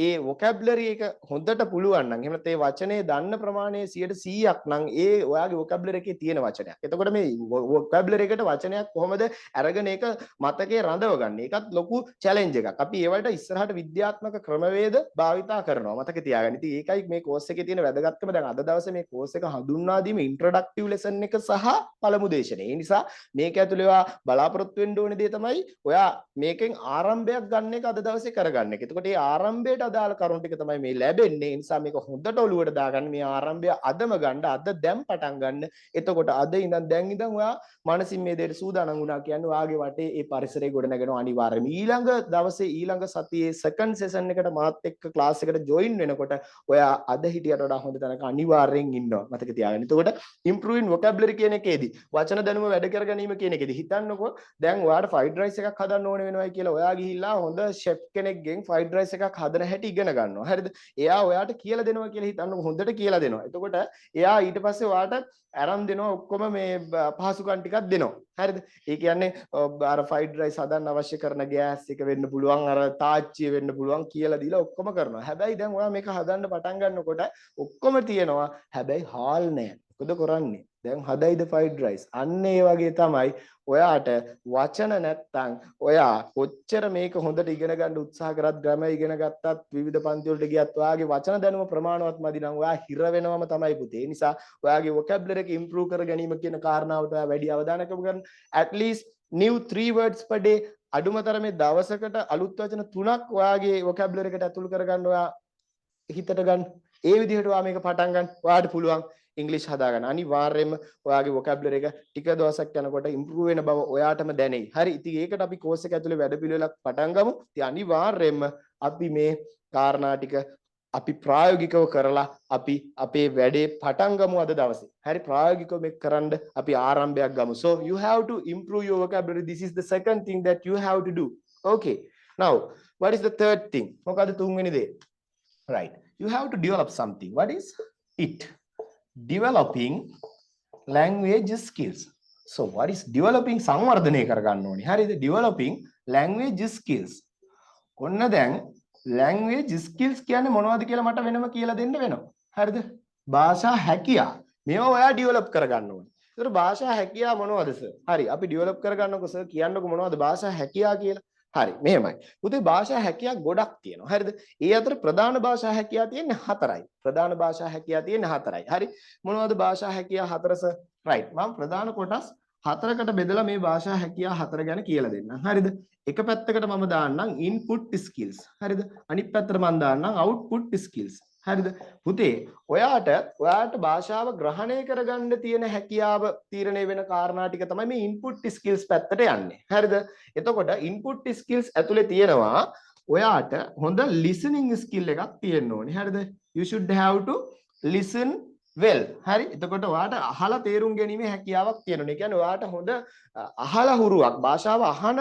ඒ vocabulary එක හොඳට පුළුවන් නම් එහෙම නැත්නම් ඒ වචනේ දන්න ප්‍රමාණය 100%ක් නම් ඒ ඔයාගේ vocabulary එකේ තියෙන වචනයක්. එතකොට මේ vocabulary එකට වචනයක් කොහොමද අරගෙන ඒක මතකේ රඳව ගන්න. ඒකත් ලොකු challenge එකක්. අපි ඒ වලට ඉස්සරහට විද්‍යාත්මක ක්‍රමවේද භාවිතා කරනවා. මතකේ තියාගන්න. ඉතින් ඒකයි මේ course එකේ තියෙන වැදගත්කම. දැන් අද දවසේ මේ course එක හඳුන්වා දීම introductive lesson එක සහ පළමු දේශනේ. ඒ නිසා මේක ඇතුළේ ඔයා බලාපොරොත්තු වෙන්න ඕනේ දේ තමයි ඔයා මේකෙන් ආරම්භයක් ගන්න එක අද දවසේ කරගන්න එක. එතකොට මේ ආරම්භයට අදාළ කරුණු ටික තමයි මේ ලැබෙන්නේ. ඒ නිසා මේක හොඳට ඔලුවට දාගන්න. මේ ආරම්භය අදම ගන්න, අද දැන් පටන් ගන්න. එතකොට අද ඉඳන් දැන් ඉඳන් ඔයා මානසින් මේ දෙයට සූදානම් වුණා කියන්නේ ඔයාගේ වටේ මේ පරිසරය ගොඩනගෙනවා අනිවාර්යයෙන්ම. ඊළඟ දවසේ ඊළඟ සතියේ second session එකට මාත් එක්ක class එකට join වෙනකොට ඔයා අද හිටියට වඩා හොඳ තැනක අනිවාර්යෙන් ඉන්නවා. මතක තියාගන්න. එතකොට improving vocabulary කියන එකේදී වචන දැනුම වැඩ කර ගැනීම කියන එකේදී හිතන්නකෝ දැන් ඔයාට fried rice එකක් හදන්න ඕනේ වෙනවයි කියලා ඔයා ගිහිල්ලා හොඳ chef කෙනෙක්ගෙන් fried rice එකක් හදන හැටි ඉගෙන ගන්නවා. හරිද? එයා ඔයාට කියලා දෙනවා කියලා හිතන්නකෝ හොඳට කියලා දෙනවා. එතකොට එයා ඊට පස්සේ ඔයාට අරන් දෙනවා ඔක්කොම මේ පහසුකම් ටිකක් දෙනවා. හරිද? ඒ කියන්නේ අර fried rice හදන්න අවශ්‍ය කරන ගෑස් එක වෙන්න පුළුවන්, අර තාච්චිය වෙන්න පුළුවන් කියලා දීලා ඔක්කොම කරනවා. හැබැයි දැන් ඔයා මේක හදන්න පටන් ගන්නකොට ඔක්කොම තියෙනවා. හැබැයි හාල් නැහැ. මොකද කරන්නේ? දැන් හදයිද fried rice. අන්න ඒ වගේ තමයි ඔයාට වචන නැත්තම් ඔයා කොච්චර මේක හොඳට ඉගෙන ගන්න උත්සාහ කරත් ග්‍රැමර් ඉගෙන ගත්තත් විවිධ පන්ති වලට ගියත් ඔයාගේ වචන දැනුම ප්‍රමාණවත් මදි නම් ඔයා හිර වෙනවම තමයි පුතේ. ඒ නිසා ඔයාගේ vocabulary එක improve කර ගැනීම කියන කාරණාවට ඔයා වැඩි අවධානයක් යොමු කරන්න. at least new 3 words per day අඩුම තරමේ දවසකට අලුත් වචන 3ක් ඔයාගේ vocabulary එකට ඇතුළු කරගන්න ඔයා හිතට ගන්න. ඒ විදිහට ඔයා මේක පටන් ගන්න. ඔයාට පුළුවන් ඉංග්‍රීසි හදාගන්න. අනිවාර්යයෙන්ම ඔයාගේ vocabulary එක ටික දවසක් යනකොට improve වෙන බව ඔයාටම දැනෙයි. හරි. ඉතින් ඒකට අපි course එක ඇතුලේ වැඩපිළිවෙලක් පටන් ගමු. ඉතින් අනිවාර්යයෙන්ම අපි මේ කාරණා ටික අපි ප්‍රායෝගිකව කරලා අපි අපේ වැඩේ පටන් ගමු අද දවසේ. හරි ප්‍රායෝගිකව මේක කරන්න අපි ආරම්භයක් ගමු. So you have to improve your vocabulary. This is the second thing that you have to do. Okay. Now, what is the third thing? මොකද තුන්වෙනි දේ? Right. You have to develop something. What is it? Developing language skills. So what is developing? සංවර්ධනය කරගන්න ඕනේ. හරිද? Developing language skills. ඔන්න දැන් language skills කියන්නේ මොනවද කියලා මට වෙනම කියලා දෙන්න වෙනවා. හරිද? භාෂා හැකියාව. මේවා ඔයා develop කරගන්න ඕනේ. ඒතර භාෂා හැකියාව මොනවද සර්? හරි. අපි develop කරගන්නකො සර් කියන්නකො මොනවද භාෂා හැකියාව කියලා? හරි මෙහෙමයි. පුතේ භාෂා හැකියාව ගොඩක් තියෙනවා. හරිද? ඒ අතර ප්‍රධාන භාෂා හැකියාව තියෙන්නේ 4යි. ප්‍රධාන භාෂා හැකියාව තියෙන්නේ 4යි. හරි. මොනවද භාෂා හැකියාව 4 සර්? right. මම ප්‍රධාන කොටස් 4කට බෙදලා මේ භාෂා හැකියාව 4 ගැන කියලා දෙන්නම්. හරිද? එක පැත්තකට මම දාන්නම් input skills. හරිද? අනිත් පැත්තට මම දාන්නම් output skills. හරිද? පුතේ ඔයාට භාෂාව ග්‍රහණය කරගන්න තියෙන හැකියාව තීරණය වෙන කාරණා ටික තමයි මේ input skills පැත්තට යන්නේ. හරිද? එතකොට input skills ඇතුලේ තියෙනවා ඔයාට හොඳ listening skill එකක් තියෙන්න ඕනේ. හරිද? You should have to listen well හරි එතකොට ඔයාට අහලා තේරුම් ගැනීමේ හැකියාවක් තියෙනවා. ඒ කියන්නේ ඔයාට හොඳ අහලා හුරුවක් භාෂාව අහන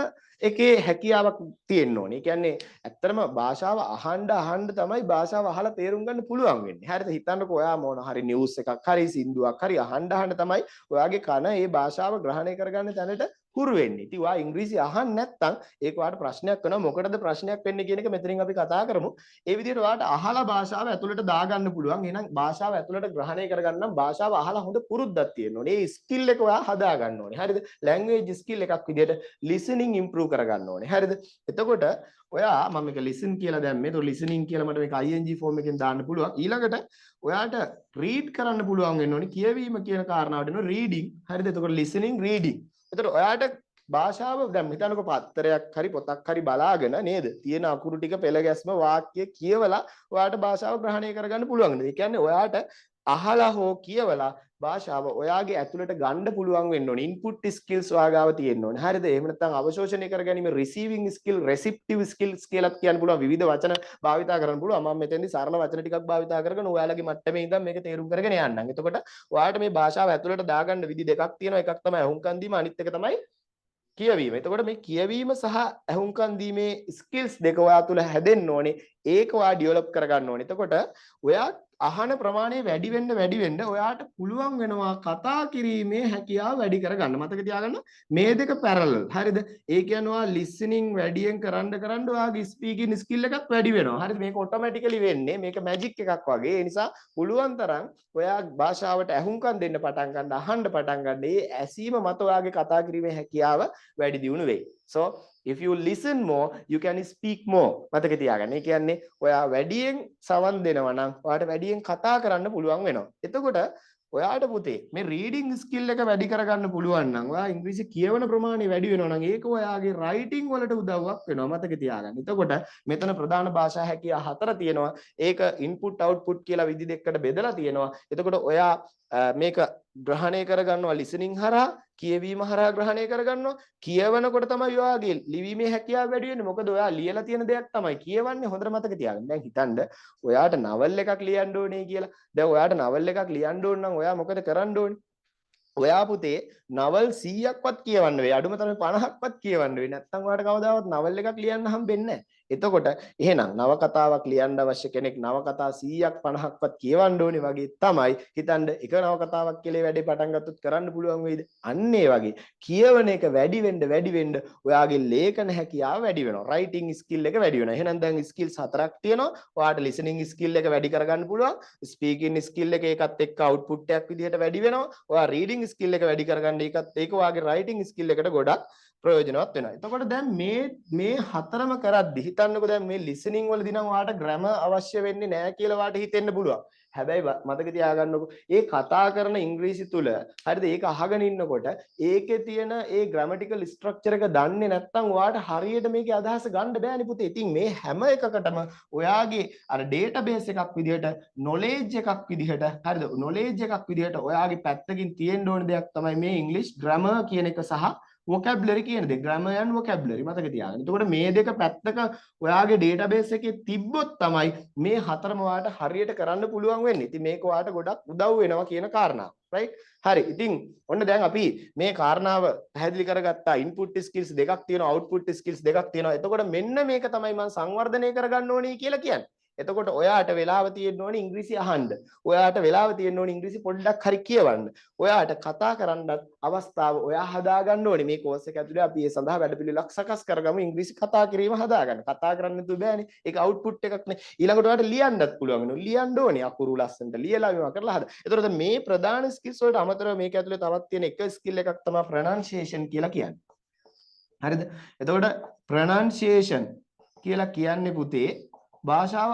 එකේ හැකියාවක් තියෙන්න ඕනේ. ඒ කියන්නේ ඇත්තටම භාෂාව අහන්න තමයි භාෂාව අහලා තේරුම් ගන්න පුළුවන් වෙන්නේ. හරිද? හිතන්නකෝ ඔයා මොන හරි නිවුස් එකක් හරි සින්දුවක් හරි අහන්න තමයි ඔයාගේ කන මේ භාෂාව ග්‍රහණය කරගන්න තැනට හුරු වෙන්නේ. ඉතින් ඔයා ඉංග්‍රීසි අහන්නේ නැත්නම් ඒක ඔයාට ප්‍රශ්නයක් වෙනවා. මොකටද ප්‍රශ්නයක් වෙන්නේ කියන එක මෙතනින් අපි කතා කරමු. ඒ විදිහට ඔයාට අහලා භාෂාව ඇතුළට දාගන්න පුළුවන්. එහෙනම් භාෂාව ඇතුළට ග්‍රහණය කරගන්න නම් භාෂාව අහලා හොඳ පුරුද්දක් තියෙන්න ඕනේ. මේ ස්කිල් එක ඔයා හදා ගන්න ඕනේ. හරිද? ලැන්ග්වේජ් ස්කිල් එකක් විදිහට ලිසනින් ඉම්ප්‍රූව් කරගන්න ඕනේ. හරිද? එතකොට ඔයා මම මේක ලිසන් කියලා දැම්මේ. ඒක ලිසනින් කියලා මට මේක ing ෆෝම් එකෙන් දාන්න පුළුවන්. ඊළඟට ඔයාට රීඩ් කරන්න පුළුවන් වෙන්න ඕනේ. කියවීම කියන කාරණාවට එනවා රීඩින්. හරිද? එතකොට ලිසනින් රීඩින්. එතකොට ඔයාට භාෂාව දැන් හිතන්නකෝ පත්තරයක් හරි පොතක් හරි බලාගෙන නේද? තියෙන අකුරු ටික පෙළ ගැස්ම වාක්‍ය කියවලා ඔයාට භාෂාව ග්‍රහණය කරගන්න පුළුවන්. ඒ කියන්නේ ඔයාට අහලා හෝ කියවලා භාෂාව ඔයාගේ ඇතුළට ගන්න පුළුවන් වෙන්න ඕනේ. ඉන්පුට් ස්කිල්ස් ඔයාගාව තියෙන්න ඕනේ. හරිද? එහෙම නැත්නම් අවශෝෂණය කරගැනීම රිසීවිං ස්කිල්, රෙසිප්ටිව් ස්කිල්ස් කියලාත් කියන්න පුළුවන්. විවිධ වචන භාවිතා කරන්න පුළුවන්. මම මෙතෙන්දී සරල වචන ටිකක් භාවිතා කරගෙන ඔයාලගේ මට්ටමේ ඉඳන් මේක තේරුම් කරගෙන යන්නම්. එතකොට ඔයාට මේ භාෂාව ඇතුළට දාගන්න විදි දෙකක් තියෙනවා. එකක් තමයි අහුම්කන් දීම, අනිත් එක තමයි කියවීම. එතකොට මේ කියවීම සහ ඇහුම්කන් දීමේ ස්කිල්ස් දෙක ඔයා තුල හැදෙන්න ඕනේ. ඒක ඔයා ඩෙවලොප් කරගන්න ඕනේ. එතකොට ඔයා අහන ප්‍රමාණය වැඩි වෙන්න ඔයාට පුළුවන් වෙනවා කතා කිරීමේ හැකියාව වැඩි කරගන්න. මතක තියාගන්න මේ දෙක පැරලල්. හරිද? ඒ කියන්නේ ඔයා ලිසනින් වැඩියෙන් කරන්න ඔයාගේ ස්පීකින් ස්කිල් එකත් වැඩි වෙනවා. හරිද? මේක ඔටෝමැටිකලි වෙන්නේ. මේක මැජික් එකක් වගේ. ඒ නිසා පුළුවන් තරම් ඔයා භාෂාවට ඇහුම්කන් දෙන්න පටන් ගන්න, අහන්න පටන් ගන්න. ඒ ඇසීම මත ඔයාගේ කතා කිරීමේ හැකියාව වැඩි දියුණු වෙයි. So if you listen more you can speak more. මතක තියාගන්න. ඒ කියන්නේ ඔයා වැඩියෙන් සවන් දෙනවා නම් ඔයාට වැඩියෙන් කතා කරන්න පුළුවන් වෙනවා. එතකොට ඔයාට පුතේ මේ රීඩින් ස්කිල් එක වැඩි කරගන්න පුළුවන් නම් ඔයා ඉංග්‍රීසි කියවන ප්‍රමාණය වැඩි වෙනවා නම් ඒක ඔයාගේ රයිටිං වලට උදව්වක් වෙනවා. මතක තියාගන්න. එතකොට මෙතන ප්‍රධාන භාෂා හැකියා 4 තියෙනවා. ඒක ඉන්පුට් අවුට්පුට් කියලා විදි දෙකකට බෙදලා තියෙනවා. එතකොට ඔයා මේක ග්‍රහණය කරගන්නවා ලිසනින් හරහා, කියවීම හරහා ග්‍රහණය කරගන්නවා. කියවනකොට තමයි ඔයාගේ ලිවීමේ හැකියාව වැඩි වෙන්නේ. මොකද ඔයා ලියලා තියෙන දෙයක් තමයි කියවන්නේ. හොඳට මතක තියාගන්න. දැන් හිතන්න ඔයාට නවල් එකක් ලියන්න ඕනේ කියලා. දැන් ඔයාට නවල් එකක් ලියන්න ඕන නම් ඔයා මොකද කරන්න ඕනේ? ඔයා පුතේ නවල් 100ක්වත් කියවන්න වෙයි. අඩුම තරමේ 50ක්වත් කියවන්න වෙයි. නැත්නම් ඔයාට කවදාවත් නවල් එකක් ලියන්න හම්බෙන්නේ නැහැ. එතකොට එහෙනම් නවකතාවක් ලියන්න අවශ්‍ය කෙනෙක් නවකතා 100ක් 50ක්වත් කියවන්න ඕනේ වගේ තමයි. හිතන්න එක නවකතාවක් කියලා වැඩේ පටන් ගත්තොත් කරන්න පුළුවන් වෙයිද? අන්න ඒ වගේ කියවන එක වැඩි වෙන්න ඔයාගේ ලේඛන හැකියාව වැඩි වෙනවා. රයිටිං ස්කිල් එක වැඩි වෙනවා. එහෙනම් දැන් ස්කිල්ස් 4ක් තියෙනවා. ඔයාට ලිසනින් ස්කිල් එක වැඩි කරගන්න පුළුවන්. ස්පීකින් ස්කිල් එක ඒකත් එක්ක අවුට්පුට් එකක් විදිහට වැඩි වෙනවා. ඔයා රීඩිං ස්කිල් එක වැඩි කරගන්න ඒක ඔයාගේ රයිටිං ස්කිල් එකට ගොඩක් ප්‍රයෝජනවත් වෙනවා. එතකොට දැන් මේ හතරම කරද්දි හිතන්නකෝ දැන් මේ ලිසනින් වලදී නම් ඔයාට ග්‍රැමර් අවශ්‍ය වෙන්නේ නැහැ කියලා ඔයාට හිතෙන්න පුළුවන්. හැබැයි මතක තියාගන්නකෝ ඒ කතා කරන ඉංග්‍රීසි තුල හරිද ඒක අහගෙන ඉන්නකොට ඒකේ තියෙන ඒ ග්‍රැමටිකල් ස්ට්‍රක්චර් එක දන්නේ නැත්නම් ඔයාට හරියට මේකේ අදහස ගන්න බෑනේ පුතේ. ඉතින් මේ හැම එකකටම ඔයාගේ අර ඩේටාබේස් එකක් විදිහට නොලෙජ් එකක් විදිහට හරිද නොලෙජ් එකක් විදිහට ඔයාගේ පැත්තකින් තියෙන්න ඕන දෙයක් තමයි මේ ඉංග්‍රීසි ග්‍රැමර් කියන එක සහ vocabulary කියන දේ grammar and vocabulary මතක තියාගන්න. එතකොට මේ දෙක පැත්තක ඔයාගේ database එකේ තිබ්බොත් තමයි මේ හතරම ඔයාට හරියට කරන්න පුළුවන් වෙන්නේ. ඉතින් මේක ඔයාට ගොඩක් උදව් වෙනවා කියන කාරණාව. right? හරි. ඉතින් ඔන්න දැන් අපි මේ කාරණාව පැහැදිලි කරගත්තා. input skills දෙකක් තියෙනවා, output skills දෙකක් තියෙනවා. එතකොට මෙන්න මේක තමයි මම සංවර්ධනය කරගන්න ඕනේ කියලා කියන්නේ. එතකොට ඔයාට වෙලාව තියෙන්න ඕනේ ඉංග්‍රීසි අහන්න. ඔයාට වෙලාව තියෙන්න ඕනේ ඉංග්‍රීසි පොඩ්ඩක් හරි කියවන්න. ඔයාට කතා කරන්නත් අවස්ථාව ඔයා හදාගන්න ඕනේ. මේ කෝස් එක ඇතුලේ අපි ඒ සඳහා වැඩපිළිවෙලක් සකස් කරගමු. ඉංග්‍රීසි කතා කිරීම හදාගන්න. කතා කරන්න තු බෑනේ. ඒක අවුට්පුට් එකක් නේ. ඊළඟට ඔයාට ලියන්නත් පුළුවන් වෙනවා. ලියන්න ඕනේ අකුරු ලස්සනට ලියලා මේවා කරලා හදා. එතකොට මේ ප්‍රධාන ස්කිල්ස් වලට අමතරව මේක ඇතුලේ තවත් තියෙන එක ස්කිල් එකක් තමයි ප්‍රොනන්සියේෂන් කියලා කියන්නේ. හරිද? එතකොට ප්‍රොනන්සියේෂන් කියලා කියන්නේ පුතේ භාෂාව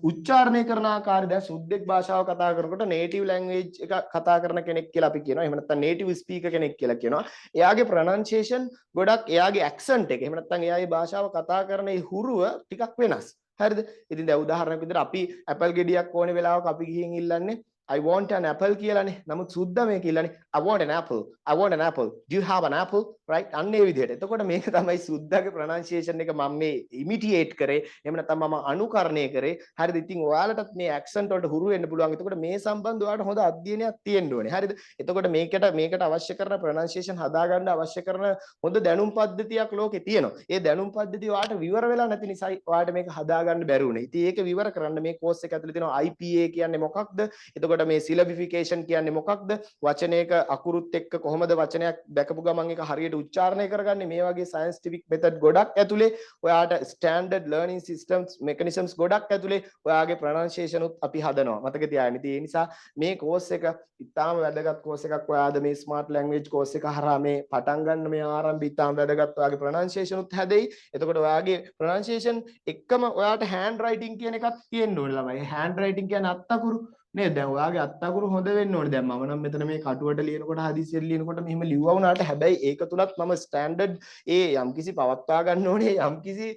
උච්චාරණය කරන ආකාරය. දැන් සුද්දෙක් භාෂාව කතා කරනකොට නේටිව් ලැන්ග්වේජ් එක කතා කරන කෙනෙක් කියලා අපි කියනවා. එහෙම නැත්නම් නේටිව් ස්පීකර් කෙනෙක් කියලා කියනවා. එයාගේ ප්‍රොනන්සියේෂන් ගොඩක් එයාගේ ඇක්සන්ට් එක එහෙම නැත්නම් එයාගේ භාෂාව කතා කරන ඒ හුරුව ටිකක් වෙනස්. හරිද? ඉතින් දැන් උදාහරණයක් විදිහට අපි ඇපල් ගෙඩියක් ඕනේ වෙලාවක අපි ගිහින් ඉල්ලන්නේ I want an apple කියලානේ. නමුත් සුද්දා මේ කියලානේ I want an apple. I want an apple. Do you have an apple? Right? අන්නේ විදිහට. එතකොට මේක තමයි සුද්දාගේ pronunciation එක මම මේ imitate කරේ. එහෙම නැත්නම් මම අනුකරණය කරේ. හරිද? ඉතින් ඔයාලටත් මේ accent වලට හුරු වෙන්න පුළුවන්. එතකොට මේ සම්බන්ධව ඔයාලට හොඳ අධ්‍යයනයක් තියෙන්න ඕනේ. හරිද? එතකොට මේකට අවශ්‍ය කරන pronunciation හදාගන්න අවශ්‍ය කරන හොඳ දැනුම් පද්ධතියක් ලෝකේ තියෙනවා. ඒ දැනුම් පද්ධතිය ඔයාලට විවර වෙලා නැති නිසා ඔයාලට මේක හදාගන්න බැරි වුණේ. ඉතින් ඒක විවර කරන්න මේ course එක ඇතුලේ තියෙනවා IPA කියන්නේ මොකක්ද? එතකොට මේ syllabification කියන්නේ මොකක්ද? වචනයක අකුරුත් එක්ක කොහොමද වචනයක් දැකපු ගමන් ඒක හරියට උච්චාරණය කරගන්නේ? මේ වගේ scientific method ගොඩක් ඇතුලේ ඔයාට standard learning systems mechanisms ගොඩක් ඇතුලේ ඔයාගේ pronunciation උත් අපි හදනවා. මතක තියාගන්න. ඉතින් ඒ නිසා මේ course එක ඉතාම වැදගත් course එකක්. ඔයාද මේ smart language course එක හරහා මේ පටන් ගන්න මේ ආරම්භය ඉතාම වැදගත්. ඔයාගේ pronunciation උත් හැදෙයි. එතකොට ඔයාගේ pronunciation එක්කම ඔයාට hand writing කියන එකක් තියෙන්න ඕනේ ළමයි. hand writing කියන්නේ අත්තකුරු නේද? දැන් ඔයාගේ අත්තකුරු හොඳ වෙන්න ඕනේ. දැන් මම නම් මෙතන මේ කටුවට ලියනකොට හදිසියෙන් ලියනකොට මෙහෙම ලිව්වා වුණාට හැබැයි ඒක තුලත් මම ස්ටෑන්ඩඩ් ඒ යම්කිසි පවත්වා ගන්න ඕනේ. යම්කිසි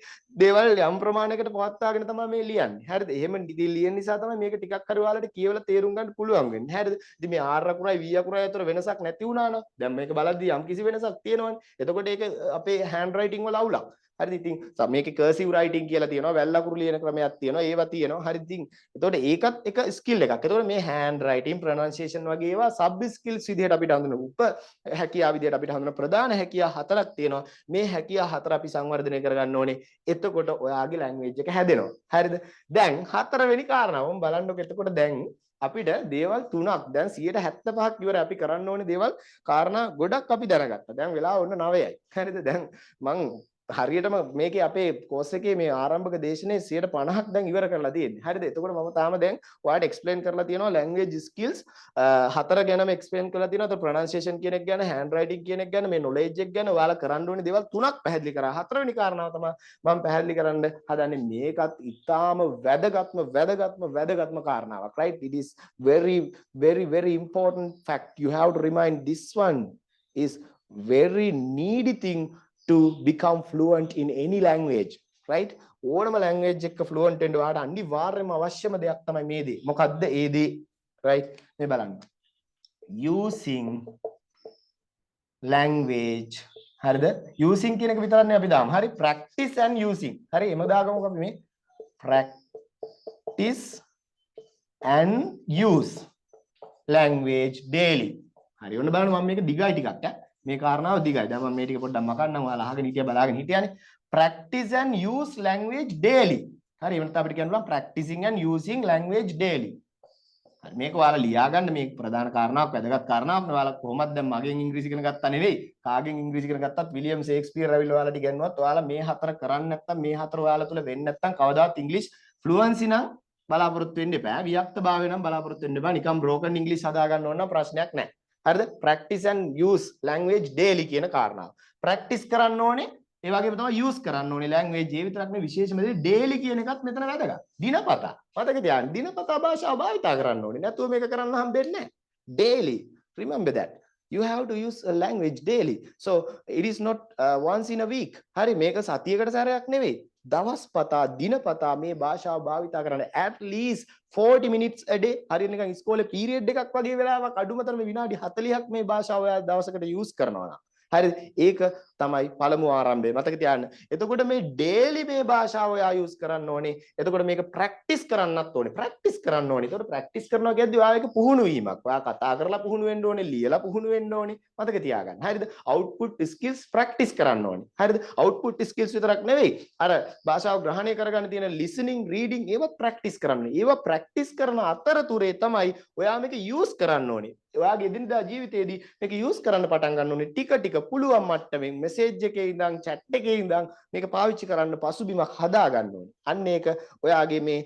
දේවල් යම් ප්‍රමාණයකට පවත්වාගෙන තමයි මේ ලියන්නේ. හරිද? එහෙම ලියන නිසා තමයි මේක ටිකක් හරි ඔයාලට කියවලා තේරුම් ගන්න පුළුවන් වෙන්නේ. හරිද? ඉතින් මේ R අකුරයි V අකුරයි අතර වෙනසක් නැති වුණා නම් දැන් මේක බලද්දී යම්කිසි වෙනසක් තියෙනවනේ. එතකොට ඒක අපේ hand writing වල අවුලක්. හරිද? ඉතින් මේකේ cursive writing කියලා තියෙනවා. වැල් අකුරු ලියන ක්‍රමයක් තියෙනවා. ඒවා තියෙනවා. හරිද? ඉතින් එතකොට ඒකත් එක skill එකක්. එතකොට මේ hand writing pronunciation වගේ ඒවා sub skills විදිහට අපිට හඳුනන උප හැකියාව විදිහට අපිට හඳුනන ප්‍රධාන හැකියා හතරක් තියෙනවා. මේ හැකියා හතර අපි සංවර්ධනය කරගන්න ඕනේ. එතකොට ඔයාගේ language එක හැදෙනවා. හරිද? දැන් හතරවෙනි කාරණාව මම බලන්නකො. එතකොට දැන් අපිට දේවල් තුනක් දැන් 75ක් ඉවරයි. අපි කරන්න ඕනේ දේවල් කාරණා ගොඩක් අපි දැනගත්තා. දැන් වෙලාව ඔන්න 9යි. හරිද? දැන් මං හරියටම මේකේ අපේ course එකේ මේ ආරම්භක දේශනේ 50ක් දැන් ඉවර කරලා තියෙන්නේ. හරිද? එතකොට මම තාම දැන් ඔයාලට explain කරලා තියෙනවා language skills හතර ගැනම explain කරලා තියෙනවා. ඒතර pronunciation කියන එක ගැන, handwriting කියන එක ගැන, මේ knowledge එක ගැන ඔයාලා කරන්න ඕනේ දේවල් තුනක් පැහැදිලි කරා. හතරවෙනි කාරණාව තමයි මම පැහැදිලි කරන්න හදන්නේ මේකත් ඉතාම වැදගත්ම කාරණාවක්. Right? It is very important fact. You have to remind this one is very needy thing to become fluent in any language, right? ඕනම language එකක fluent වෙන්න ඔයාලට අනිවාර්යයෙන්ම අවශ්‍යම දෙයක් තමයි මේ දේ. මොකද්ද ඒ දේ? right? මේ බලන්න. using language. හරිද? using කියන එක විතරක් නේ අපි දාමු. හරි? practice and using. හරි? එම දාගමුකෝ අපි මේ practice and use language daily. හරි. ඔන්න බලන්න මම මේක දිගයි ටිකක් ඈ. මේ කාරණාව දිගයි. දැන් මම මේ ටික පොඩ්ඩක් මකන්නම්. ඔයාලා අහගෙන හිටියා බලාගෙන හිටියානේ. practice and use language daily. හරි. එහෙනම් අපිට කියන්න පුළුවන් practicing and using language daily. හරි. මේක ඔයාලා ලියා ගන්න. මේක ප්‍රධාන කාරණාවක්, වැදගත් කාරණාවක්. ඔයාලා කොහොමද දැන් මගෙන් ඉංග්‍රීසි ඉගෙන ගත්තා නෙවෙයි. කාගෙන් ඉංග්‍රීසි ඉගෙන ගත්තත් විලියම් ෂේක්ස්පියර් ඇවිල්ලා ඔයාලට ඉගෙනුවත් ඔයාලා මේ හතර කරන්නේ නැත්නම් මේ හතර ඔයාලා තුල වෙන්නේ නැත්නම් කවදාවත් ඉංග්‍රීසි ෆ්ලුවන්සි නම් බලාපොරොත්තු වෙන්න එපා. වියක්තභාවය නම් බලාපොරොත්තු වෙන්න එපා. නිකන් බ්‍රෝකන් ඉංග්‍රීසි හදා ගන්න ඕන නම් ප්‍රශ්නයක් නැහැ. හරිද? practice and use language daily කියන කාරණාව. practice කරන්න ඕනේ. ඒ වගේම තමයි use කරන්න ඕනේ language. ඒ විතරක් නෙවෙයි විශේෂම දේ daily කියන එකත් මෙතන වැදගත්. දිනපතා. මතක තියාගන්න. දිනපතා භාෂාව භාවිතා කරන්න ඕනේ. නැතුව මේක කරන්න හම්බෙන්නේ නැහැ. daily. Remember that. You have to use a language daily. So it is not once in a week. හරි මේක සතියකට සැරයක් නෙවෙයි. දවස් පතා දිනපතා මේ භාෂාව භාවිතා කරන්න at least 40 minutes a day. හරිය නිකන් ඉස්කෝලේ පීරියඩ් එකක් වගේ වෙලාවක් අඩුමතරම විනාඩි 40ක් මේ භාෂාව ඔයා දවසකට use කරනවා නම් හරිද? ඒක තමයි පළමු ආරම්භය. මතක තියාගන්න. එතකොට මේ daily මේ භාෂාව ඔයා use කරන්න ඕනේ. එතකොට මේක practice කරන්නත් ඕනේ. practice කරන්න ඕනේ. එතකොට practice කරනවා කියද්දි ඔයාලගේ පුහුණු වීමක්. ඔයා කතා කරලා පුහුණු වෙන්න ඕනේ, ලියලා පුහුණු වෙන්න ඕනේ. මතක තියාගන්න. හරිද? output skills practice කරන්න ඕනේ. හරිද? output skills විතරක් නෙවෙයි. අර භාෂාව ග්‍රහණය කරගන්න තියෙන listening, reading ඒවත් practice කරන්න. ඒවා practice කරන අතරතුරේ තමයි ඔයා මේක use කරන්න ඕනේ. ඔයාගේ එදිනදා ජීවිතේදී මේක use කරන්න පටන් ගන්න ඕනේ. ටික ටික පුළුවන් මට්ටමින් message එකේ ඉඳන් chat එකේ ඉඳන් මේක පාවිච්චි කරන්න පසුබිමක් හදා ගන්න ඕනේ. අන්න ඒක ඔයාගේ මේ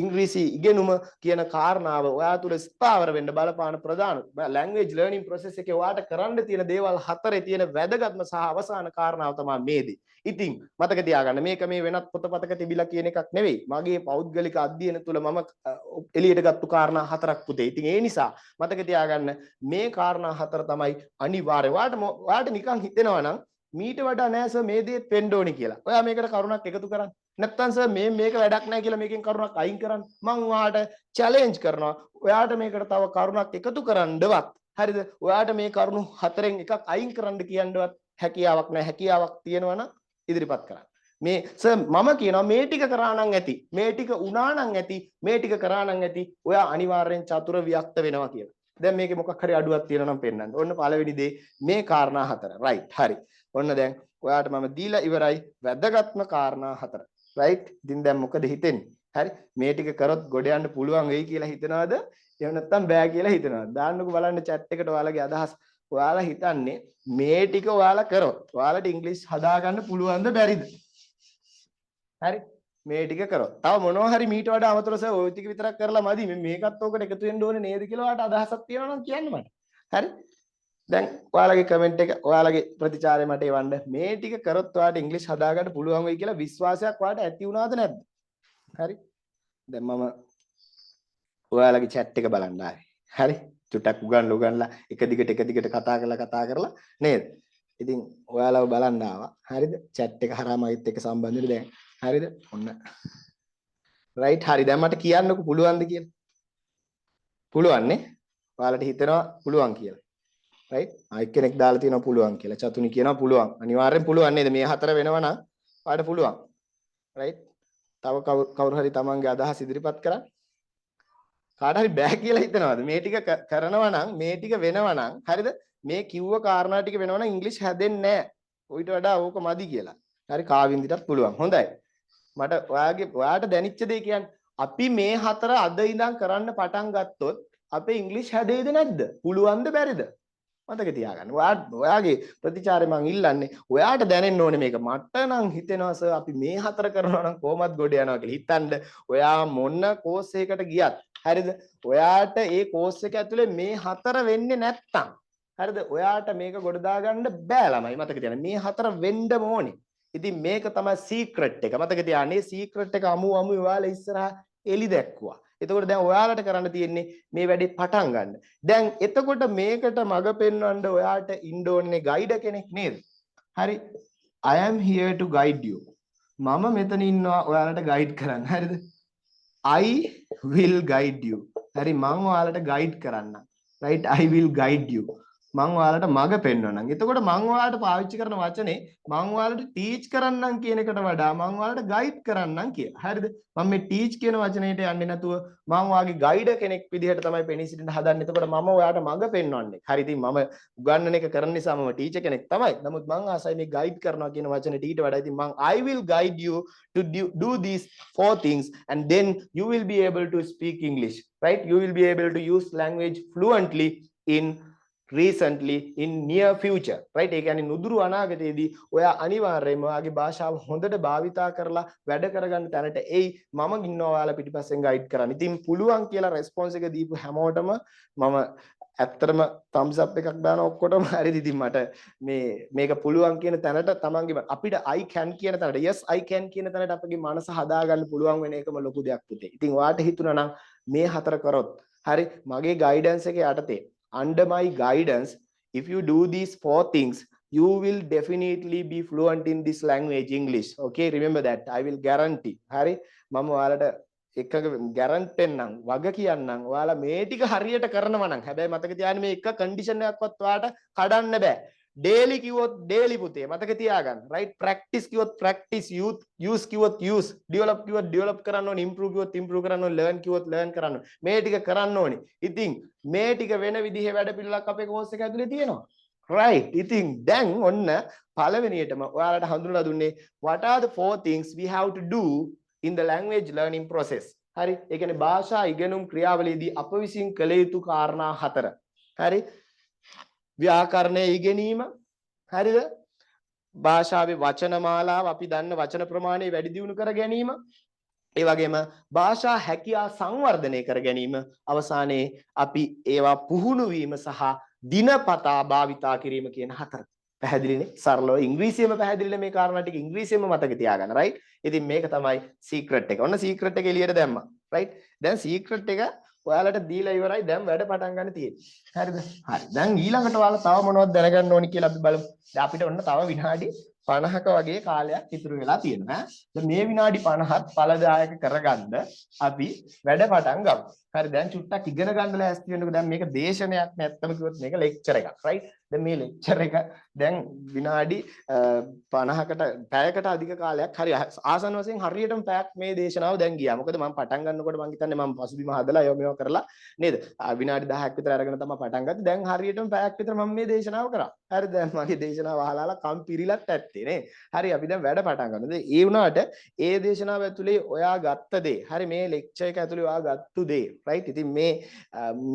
ඉංග්‍රීසි ඉගෙනුම කියන කාරණාව ඔයා තුළ ස්ථාවර වෙන්න බලපාන ප්‍රධාන language learning process එකේ ඔයාට කරන්න තියෙන දේවල් හතරේ තියෙන වැදගත්ම සහ අවසාන කාරණාව තමයි මේ දේ. ඉතින් මතක තියාගන්න මේක මේ වෙනත් පොතපතක තිබිලා කියන එකක් නෙවෙයි. මගේ පෞද්ගලික අධ්‍යයන තුළ මම එළියට ගත්තු කාරණා හතරක් පුතේ. ඉතින් ඒ නිසා මතක තියාගන්න මේ කාරණා හතර තමයි අනිවාර්ය. ඔයාට නිකන් හිතෙනවා නම් මීට වඩා නෑ සර් මේ දේත් වෙන්න ඕනේ කියලා. ඔයා මේකට කරුණක් එකතු කරන්න. නැත්තම් සර් මේක වැඩක් නැහැ කියලා මේකෙන් කරුණක් අයින් කරන්න. මම ඔයාලට චැලෙන්ජ් කරනවා. ඔයාලට මේකට තව කරුණක් එකතු කරන්නවත්. හරිද? ඔයාලට මේ කරුණු හතරෙන් එකක් අයින් කරන්න කියන්නවත් හැකියාවක් නැහැ. හැකියාවක් තියෙනවා නම් ඉදිරිපත් කරන්න. මේ සර් මම කියනවා මේ ටික කරා නම් ඇති. මේ ටික උනා නම් ඇති. මේ ටික කරා නම් ඇති. ඔයා අනිවාර්යෙන් චතුර වියක්ත වෙනවා කියලා. දැන් මේකේ මොකක් හරි අඩුවක් තියෙනවා නම් පෙන්නන්න. ඔන්න පළවෙනි දේ මේ කාරණා හතර. රයිට්. හරි. ඔන්න දැන් ඔයාට මම දීලා ඉවරයි වැදගත්ම කාරණා හතර. රයිට්. ඉතින් දැන් මොකද හිතෙන්නේ? හරි. මේ ටික කරොත් ගොඩ යන්න පුළුවන් වෙයි කියලා හිතනවද? එහෙම නැත්නම් බෑ කියලා හිතනවද? දාන්නකෝ බලන්න chat එකට ඔයාලගේ අදහස්. ඔයාලා හිතන්නේ මේ ටික ඔයාලා කරොත් ඔයාලට ඉංග්‍රීසි හදාගන්න පුළුවන්ද බැරිද? හරි. මේ ටික කරොත්. තව මොනවා හරි මීට වඩා අමතරව සර් ওই ටික විතරක් කරලා මදි. මේකත් ඕකට එකතු වෙන්න ඕනේ නේද කියලා ඔයාලට අදහසක් තියෙනවා නම් කියන්න මට. හරි. දැන් ඔයාලගේ කමෙන්ට් එක ඔයාලගේ ප්‍රතිචාරය මට එවන්න. මේ ටික කරොත් ඔයාලට ඉංග්‍රීසි හදාගන්න පුළුවන් වෙයි කියලා විශ්වාසයක් ඔයාලට ඇති වුණාද නැද්ද? හරි. දැන් මම ඔයාලගේ chat එක බලන්න ආවේ. හරි. චුට්ටක් උගන්ලා එක දිගට කතා කරලා නේද? ඉතින් ඔයාලව බලන්න ආවා. හරිද? chat එක හරහා මයිත් එක්ක සම්බන්ධ වෙන්න දැන්. හරිද? ඔන්න. රයිට්. හරි. දැන් මට කියන්නකෝ පුළුවන්ද කියලා. පුළුවන් නේ? ඔයාලට හිතෙනවා පුළුවන් කියලා. රයිට්. ආයෙත් කෙනෙක් දාලා තියෙනවා පුළුවන් කියලා. චතුනි කියනවා පුළුවන්. අනිවාර්යෙන් පුළුවන් නේද? මේ හතර වෙනවා නම් ඔයාලට පුළුවන්. රයිට්. තව කවුරු හරි තමන්ගේ අදහස් ඉදිරිපත් කරා. කාට හරි බෑ කියලා හිතනවාද? මේ ටික කරනවා නම් මේ ටික වෙනවා නම් හරිද? මේ කිව්ව කාරණා ටික වෙනවා නම් ඉංග්‍රීසි හැදෙන්නේ නැහැ. ඌට වඩා ඕක මදි කියලා. හරි කාවින්දිටත් පුළුවන්. හොඳයි. මට ඔයාට දැනෙච්ච දේ කියන්නේ අපි මේ හතර අද ඉඳන් කරන්න පටන් ගත්තොත් අපේ ඉංග්‍රීසි හැදෙයිද නැද්ද? පුළුවන්ද බැරිද? මතක තියාගන්න. ඔයාගේ ප්‍රතිචාරය මං ඉල්ලන්නේ ඔයාට දැනෙන්න ඕනේ මේක. මට නම් හිතෙනවා සර් අපි මේ හතර කරනවා නම් කොහොමද ගොඩ යනවා කියලා. හිතන්න ඔයා මොන කෝස් එකකට ගියත් හරිද? ඔයාට ඒ කෝස් එක ඇතුලේ මේ හතර වෙන්නේ නැත්තම් හරිද? ඔයාට මේක ගොඩ දාගන්න බෑ ළමයි. මතක තියාගන්න. මේ හතර වෙන්න ඕනේ. ඉතින් මේක තමයි සීක්‍රට් එක. මතක තියාගන්න. සීක්‍රට් එක අමු ඔයාලා ඉස්සරහා එලි දැක්කුවා. එතකොට දැන් ඔයාලට කරන්න තියෙන්නේ මේ වැඩේ පටන් ගන්න. දැන් එතකොට මේකට මඟ පෙන්වන්න ඔයාට ඉන්න ඕනේ ගයිඩ් කෙනෙක් නේද? හරි. I am here to guide you. මම මෙතන ඉන්නවා ඔයාලට ගයිඩ් කරන්න. හරිද? I will guide you. හරි මම ඔයාලට ගයිඩ් කරන්නම්. right? I will guide you. මම ඔයාලට මඟ පෙන්වන්නම්. එතකොට මම ඔයාලට පාවිච්චි කරන වචනේ මම ඔයාලට ටීච් කරන්නම් කියන එකට වඩා මම ඔයාලට ගයිඩ් කරන්නම් කියලා. හරිද? මම මේ ටීච් කියන වචනේට යන්නේ නැතුව මම ඔයාගේ ගයිඩර් කෙනෙක් විදිහට තමයි පෙනී සිටින්න හදන්නේ. එතකොට මම ඔයාට මඟ පෙන්වන්නේ. හරි ඉතින් මම උගන්වන එක කරන නිසා මම ටීචර් කෙනෙක් තමයි. නමුත් මම ආසයි මේ ගයිඩ් කරනවා කියන වචනේ ඊට වඩා ඉතින් මම I will guide you to do these 4 things and then you will be able to speak English. Right? You will be able to use language fluently in recently in near future. Right? ඒ කියන්නේ නුදුරු අනාගතයේදී ඔයා අනිවාර්යයෙන්ම ඔයාගේ භාෂාව හොඳට භාවිතා කරලා වැඩ කරගන්න තැනට එයි. මම ඉන්නවා ඔයාලා පිටිපස්සෙන් ගයිඩ් කරන්න. ඉතින් පුළුවන් කියලා රෙස්පොන්ස් එක දීපු හැමෝටම මම ඇත්තටම thumbs up එකක් දාන ඔක්කොටම හරිද? ඉතින් මට මේක පුළුවන් කියන තැනට තමන්ගේ අපිට I can කියන තැනට yes I can කියන තැනට අපගේ මනස හදාගන්න පුළුවන් වෙන එකම ලොකු දෙයක් පුතේ. ඉතින් ඔයාට හිතුණා නම් මේ හතර කරොත් හරි මගේ ගයිඩන්ස් එකේ යටතේ under my guidance, if you do these 4 things, you will definitely be fluent in this language, English. Okay, remember that. I will guarantee. හරි මම ඔයාලට එකක ගැරන්ටි නම් වග කියන්නම් ඔයාලා මේ ටික හරියට කරනවා නම් හැබැයි මතක තියාගන්න මේ එක කන්ඩිෂන් එකක්වත් ඔයාලට කඩන්න බෑ. daily කිව්වොත් daily පුතේ මතක තියාගන්න. right? practice කිව්වොත් practice, use කිව්වොත් use, develop කිව්වොත් develop කරන්න ඕනේ, improve කිව්වොත් improve කරන්න ඕනේ, learn කිව්වොත් learn කරන්න ඕනේ. මේ ටික කරන්න ඕනේ. ඉතින් මේ ටික වෙන විදිහේ වැඩ පිළිලක් අපේ course එක ඇතුලේ තියෙනවා. right? ඉතින් දැන් ඔන්න පළවෙනියටම ඔයාලට හඳුන්වලා දුන්නේ what are the 4 things we have to do in the language learning process. හරි? ඒ කියන්නේ භාෂා ඉගෙනුම් ක්‍රියාවලියේදී අප විසින් කළ යුතු කාරණා 4. හරි? ව්‍යාකරණය ඉගෙනීම. හරිද? භාෂාවේ වචන මාලාව අපි දන්න වචන ප්‍රමාණය වැඩි දියුණු කර ගැනීම. ඒ වගේම භාෂා හැකියා සංවර්ධනය කර ගැනීම. අවසානයේ අපි ඒවා පුහුණු වීම සහ දිනපතා භාවිතා කිරීම කියන 4. පැහැදිලිනේ? සරලව ඉංග්‍රීසියෙම පැහැදිලිනේ මේ කාරණා ටික ඉංග්‍රීසියෙම මතක තියාගන්න. right? ඉතින් මේක තමයි සීක්‍රට් එක. ඔන්න සීක්‍රට් එක එළියට දැම්මා. right? දැන් සීක්‍රට් එක ඔයාලට දීලා ඉවරයි. දැන් වැඩ පටන් ගන්න තියෙන්නේ. හරිද? හරි. දැන් ඊළඟට ඔයාලා තව මොනවද දැනගන්න ඕනි කියලා අපි බලමු. දැන් අපිට ඔන්න තව විනාඩි 50ක වගේ කාලයක් ඉතුරු වෙලා තියෙනවා. දැන් මේ විනාඩි 50ත් ඵලදායක කරගන්න අපි වැඩ පටන් ගමු. හරි දැන් චුට්ටක් ඉගෙන ගන්න ලෑස්ති වෙන්නකෝ. දැන් මේක දේශනයක් නැත්තම කිව්වොත් මේක ලෙක්චර් එකක්. රයිට්. දැන් මේ ලෙක්චර් එක දැන් විනාඩි 50කට පැයකට අධික කාලයක් හරි ආසන්න වශයෙන් හරියටම පැයක් මේ දේශනාව දැන් ගියා. මොකද මම පටන් ගන්නකොට මම හිතන්නේ මම පසුබිම හදලා මේවා කරලා නේද? විනාඩි 10ක් විතර අරගෙන තමයි පටන් ගත්තේ. දැන් හරියටම පැයක් විතර මම මේ දේශනාව කරා. හරි දැන් මගේ දේශනාව අහලා කම් පිරිලත් ඇත්තේ නේ. හරි අපි දැන් වැඩ පටන් ගන්නවා. ඒ වුණාට ඒ දේශනාව ඇතුලේ ඔයා ගත්ත දේ, හරි මේ ලෙක්චර් එක ඇතුලේ ඔයා ගත්තු දේ, රයිට්. ඉතින්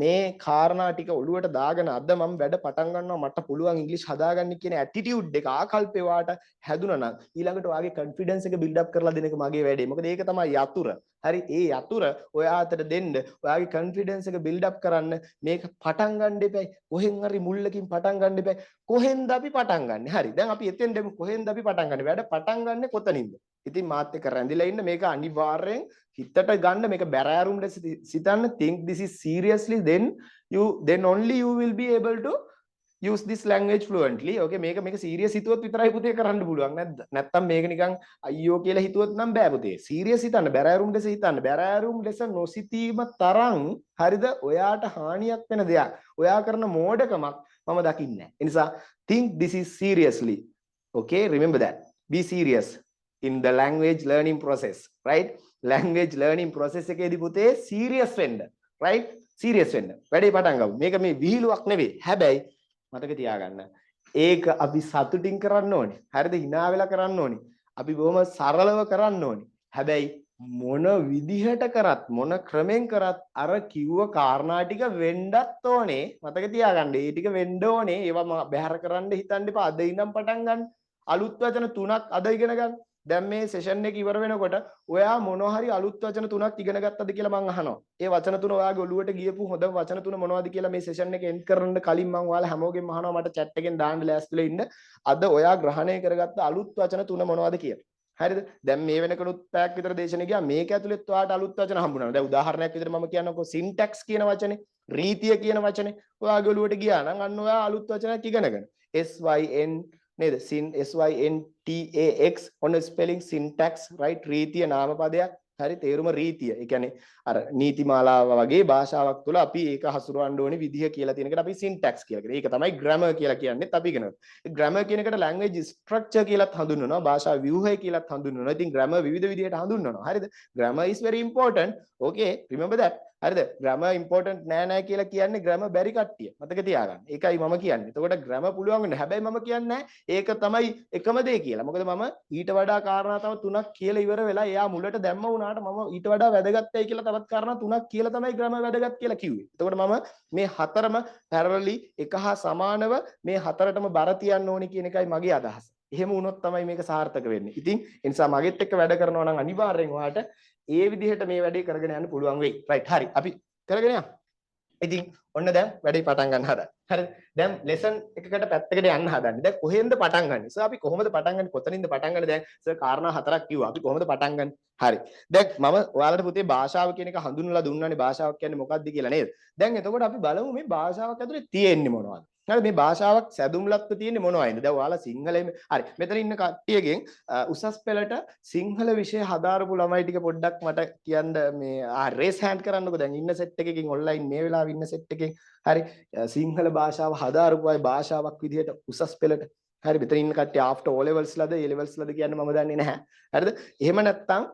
මේ කාරණා ටික ඔළුවට දාගෙන අද මම වැඩ පටන් ගන්නවා මට පුළුවන් ඉංග්‍රීසි හදාගන්න කියන ඇටිටියුඩ් එක ආකල්පේ වාට හැදුනා නම් ඊළඟට ඔයාගේ කොන්ෆිඩන්ස් එක බිල්ඩ් අප් කරලා දෙන එක මගේ වැඩේ. මොකද ඒක තමයි යතුර. හරි ඒ යතුර ඔයා අතට දෙන්න ඔයාගේ කොන්ෆිඩන්ස් එක බිල්ඩ් අප් කරන්න මේක පටන් ගන්න දෙපැයි. කොහෙන් හරි මුල්ලකින් පටන් ගන්න දෙපැයි. කොහෙන්ද අපි පටන් ගන්නෙ? හරි දැන් අපි එතෙන් දෙමු. කොහෙන්ද අපි පටන් ගන්නෙ? වැඩ පටන් ගන්නෙ කොතනින්ද? ඉතින් මාත් එක්ක රැඳිලා ඉන්න මේක අනිවාර්යෙන් හිතට ගන්න මේක බැරෑරුම් ලෙස සිතන්න. think this is seriously then only you will be able to use this language fluently. okay මේක serious හිතුවොත් විතරයි පුතේ කරන්න පුළුවන්. නැත්තම් මේක නිකන් අයියෝ කියලා හිතුවොත් නම් බෑ පුතේ. serious හිතන්න, බැරෑරුම් ලෙස හිතන්න. බැරෑරුම් ලෙස නොසිතීම තරම් හරිද ඔයාට හානියක් වෙන දෙයක් ඔයා කරන මෝඩකමක් මම දකින්නේ නැහැ. ඒ නිසා think this is seriously. okay remember that. be serious in the language learning process. right language learning process එකේදී පුතේ serious වෙන්න. right serious වෙන්න. වැඩේ පටන් ගමු. මේක මේ විහිළුවක් නෙවෙයි. හැබැයි මතක තියාගන්න. ඒක අපි සතුටින් කරන්න ඕනේ. හරිද? hina වෙලා කරන්න ඕනේ. අපි බොහොම සරලව කරන්න ඕනේ. හැබැයි මොන විදිහට කරත් මොන ක්‍රමෙන් කරත් අර කිව්ව කාරණා ටික වෙන්නත් ඕනේ. මතක තියාගන්න. ඒ ටික වෙන්න ඕනේ. ඒවා බැහැර කරන්න හිතන්න එපා. අද ඉඳන් පටන් ගන්න. අලුත් වචන 3ක් අද ඉගෙන ගන්න. දැන් මේ සෙෂන් එක ඉවර වෙනකොට ඔයා මොනවා හරි අලුත් වචන 3ක් ඉගෙන ගත්තද කියලා මම අහනවා. ඒ වචන 3 ඔයාගේ ඔළුවට ගියපු හොඳ වචන 3 මොනවද කියලා මේ සෙෂන් එක එන්ඩ් කරන්න කලින් මම ඔයාලා හැමෝගෙම අහනවා මට chat එකෙන් දාන්න ලෑස්තිලා ඉන්න. අද ඔයා ග්‍රහණය කරගත්ත අලුත් වචන 3 මොනවද කියලා. හරිද? දැන් මේ වෙනකනුත් පැයක් විතර දේශනේ ගියා. මේක ඇතුළෙත් ඔයාට අලුත් වචන හම්බුණා. දැන් උදාහරණයක් විදිහට මම කියන්නකෝ syntax කියන වචනේ, රීතිය කියන වචනේ ඔයාගේ ඔළුවට ගියා නම් අන්න ඔයා අලුත් වචනයක් ඉගෙනගන්න. syn නේද? syntax ඔන්න ස්පෙලිං syntax right රීතිය නාමපදයක්. හරි තේරුම රීතිය. ඒ කියන්නේ අර නීතිමාලාව වගේ භාෂාවක් තුළ අපි ඒක හසුරවන්න ඕනේ විදිහ කියලා තියෙන එකට අපි syntax කියලා කියනවා. ඒක තමයි grammar කියලා කියන්නේත් අපි ඉගෙනගන්න. grammar කියන එකට language structure කියලාත් හඳුන්වනවා. භාෂා ව්‍යුහය කියලාත් හඳුන්වනවා. ඉතින් grammar විවිධ විදිහට හඳුන්වනවා. හරිද? grammar is very important. okay remember that. හරිද? grammar important නෑ කියලා කියන්නේ grammar බැරි කට්ටිය. මතක තියාගන්න. ඒකයි මම කියන්නේ. එතකොට grammar පුළුවන් වෙන්නේ. හැබැයි මම කියන්නේ ඒක තමයි එකම දේ කියලා. මොකද මම ඊට වඩා කාරණා තව 3ක් කියලා ඉවර වෙලා එයා මුලට දැම්ම වුණාට මම ඊට වඩා වැදගත්යි කියලා තවත් කාරණා 3ක් කියලා තමයි grammar වැදගත් කියලා කිව්වේ. එතකොට මම මේ හතරම parallelly එක හා සමානව මේ හතරටම බර තියන්න ඕනි කියන එකයි මගේ අදහස. එහෙම වුණොත් තමයි මේක සාර්ථක වෙන්නේ. ඉතින් ඒ නිසා මගෙත් එක්ක වැඩ කරනවා නම් අනිවාර්යෙන් ඔයාට ඒ විදිහට මේ වැඩේ කරගෙන යන්න පුළුවන් වෙයි. right හරි. අපි කරගෙන යමු. ඉතින් ඔන්න දැන් වැඩේ පටන් ගන්න හදා. හරිද? දැන් ලෙසන් එකකට පැත්තකට යන්න හදන්නේ. දැන් කොහෙන්ද පටන් ගන්නෙ? සර් අපි කොහොමද පටන් ගන්නෙ? කොතනින්ද පටන් ගන්නෙ? දැන් සර් කාරණා හතරක් කිව්වා. අපි කොහොමද පටන් ගන්නෙ? හරි. දැන් මම ඔයාලට පුතේ භාෂාව කියන එක හඳුන්වලා දුන්නානේ භාෂාවක් කියන්නේ මොකක්ද කියලා නේද? දැන් එතකොට අපි බලමු මේ භාෂාවක් ඇතුලේ තියෙන්නේ මොනවද? හරි මේ භාෂාවක් සැදුම්ලත්ව තියෙන්නේ මොනවයින්ද? දැන් ඔයාලා සිංහලෙම හරි. මෙතන ඉන්න කට්ටියගෙන් උසස් පෙළට සිංහල විෂය හදාරපු ළමයි ටික පොඩ්ඩක් මට කියන්න මේ රේස් හෑන්ඩ් කරන්නකෝ. දැන් ඉන්න සෙට් එකකින් ඔන්ලයින් මේ වෙලාවේ ඉන්න සෙට් එකකින් හරි සිංහල භාෂාව හදාරපු අය භාෂාවක් විදිහට උසස් පෙළට හරි මෙතන ඉන්න කට්ටිය after O levels ලද A levels ලද කියන්නේ මම දන්නේ නැහැ. හරිද? එහෙම නැත්නම්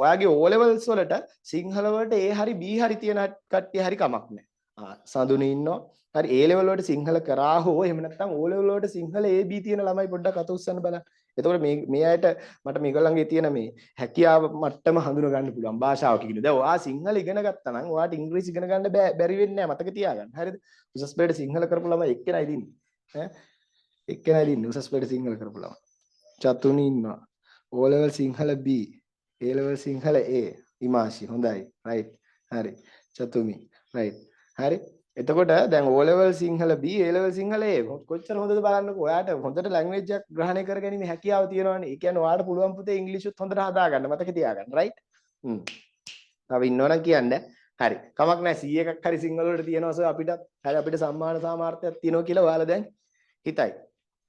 ඔයාගේ O levels වලට සිංහල වලට A හරි B හරි තියෙන කට්ටිය හරි කමක් නැහැ. සඳුනේ ඉන්නවා. හරි A level වලට සිංහල කරා හෝ එහෙම නැත්නම් O level වලට සිංහල A B තියෙන ළමයි පොඩ්ඩක් අත උස්සන්න බලන්න. එතකොට මේ අයට මට මේගොල්ලන්ගේ තියෙන මේ හැකියාව මට්ටම හඳුන ගන්න පුළුවන් භාෂාවක කියන. දැන් ඔයා සිංහල ඉගෙන ගත්තා නම් ඔයාට ඉංග්‍රීසි ඉගෙන ගන්න බැරි වෙන්නේ නැහැ. මතක තියාගන්න. හරිද? උසස් පෙළට සිංහල කරපු ළමයි එක්කෙනයි දින්නේ. ඈ එක්කෙනයි දින්නේ උසස් පෙළට සිංහල කරපු ළමයි. චතුනි ඉන්නවා. O level Sinhala B, A level Sinhala A. ඉමාෂි හොඳයි. right. හරි. චතුමි. right. හරි. එතකොට දැන් O level Sinhala B, A level Sinhala A කොච්චර හොඳද බලන්නකෝ. ඔයාට හොඳට ලැන්ග්වේජ් එකක් ග්‍රහණය කරගැනීමේ හැකියාව තියෙනවානේ. ඒ කියන්නේ ඔයාට පුළුවන් පුතේ ඉංග්‍රීසිත් හොඳට හදාගන්න. මතක තියාගන්න. right? තව ඉන්නවනම් කියන්න. හරි. කමක් නැහැ 100 එකක් හරි සිංහල වලට තියෙනවා සර් අපිටත්. හරි අපිට සම්මාන සාමාර්ථයක් තියෙනවා කියලා ඔයාලා දැන් හිතයි.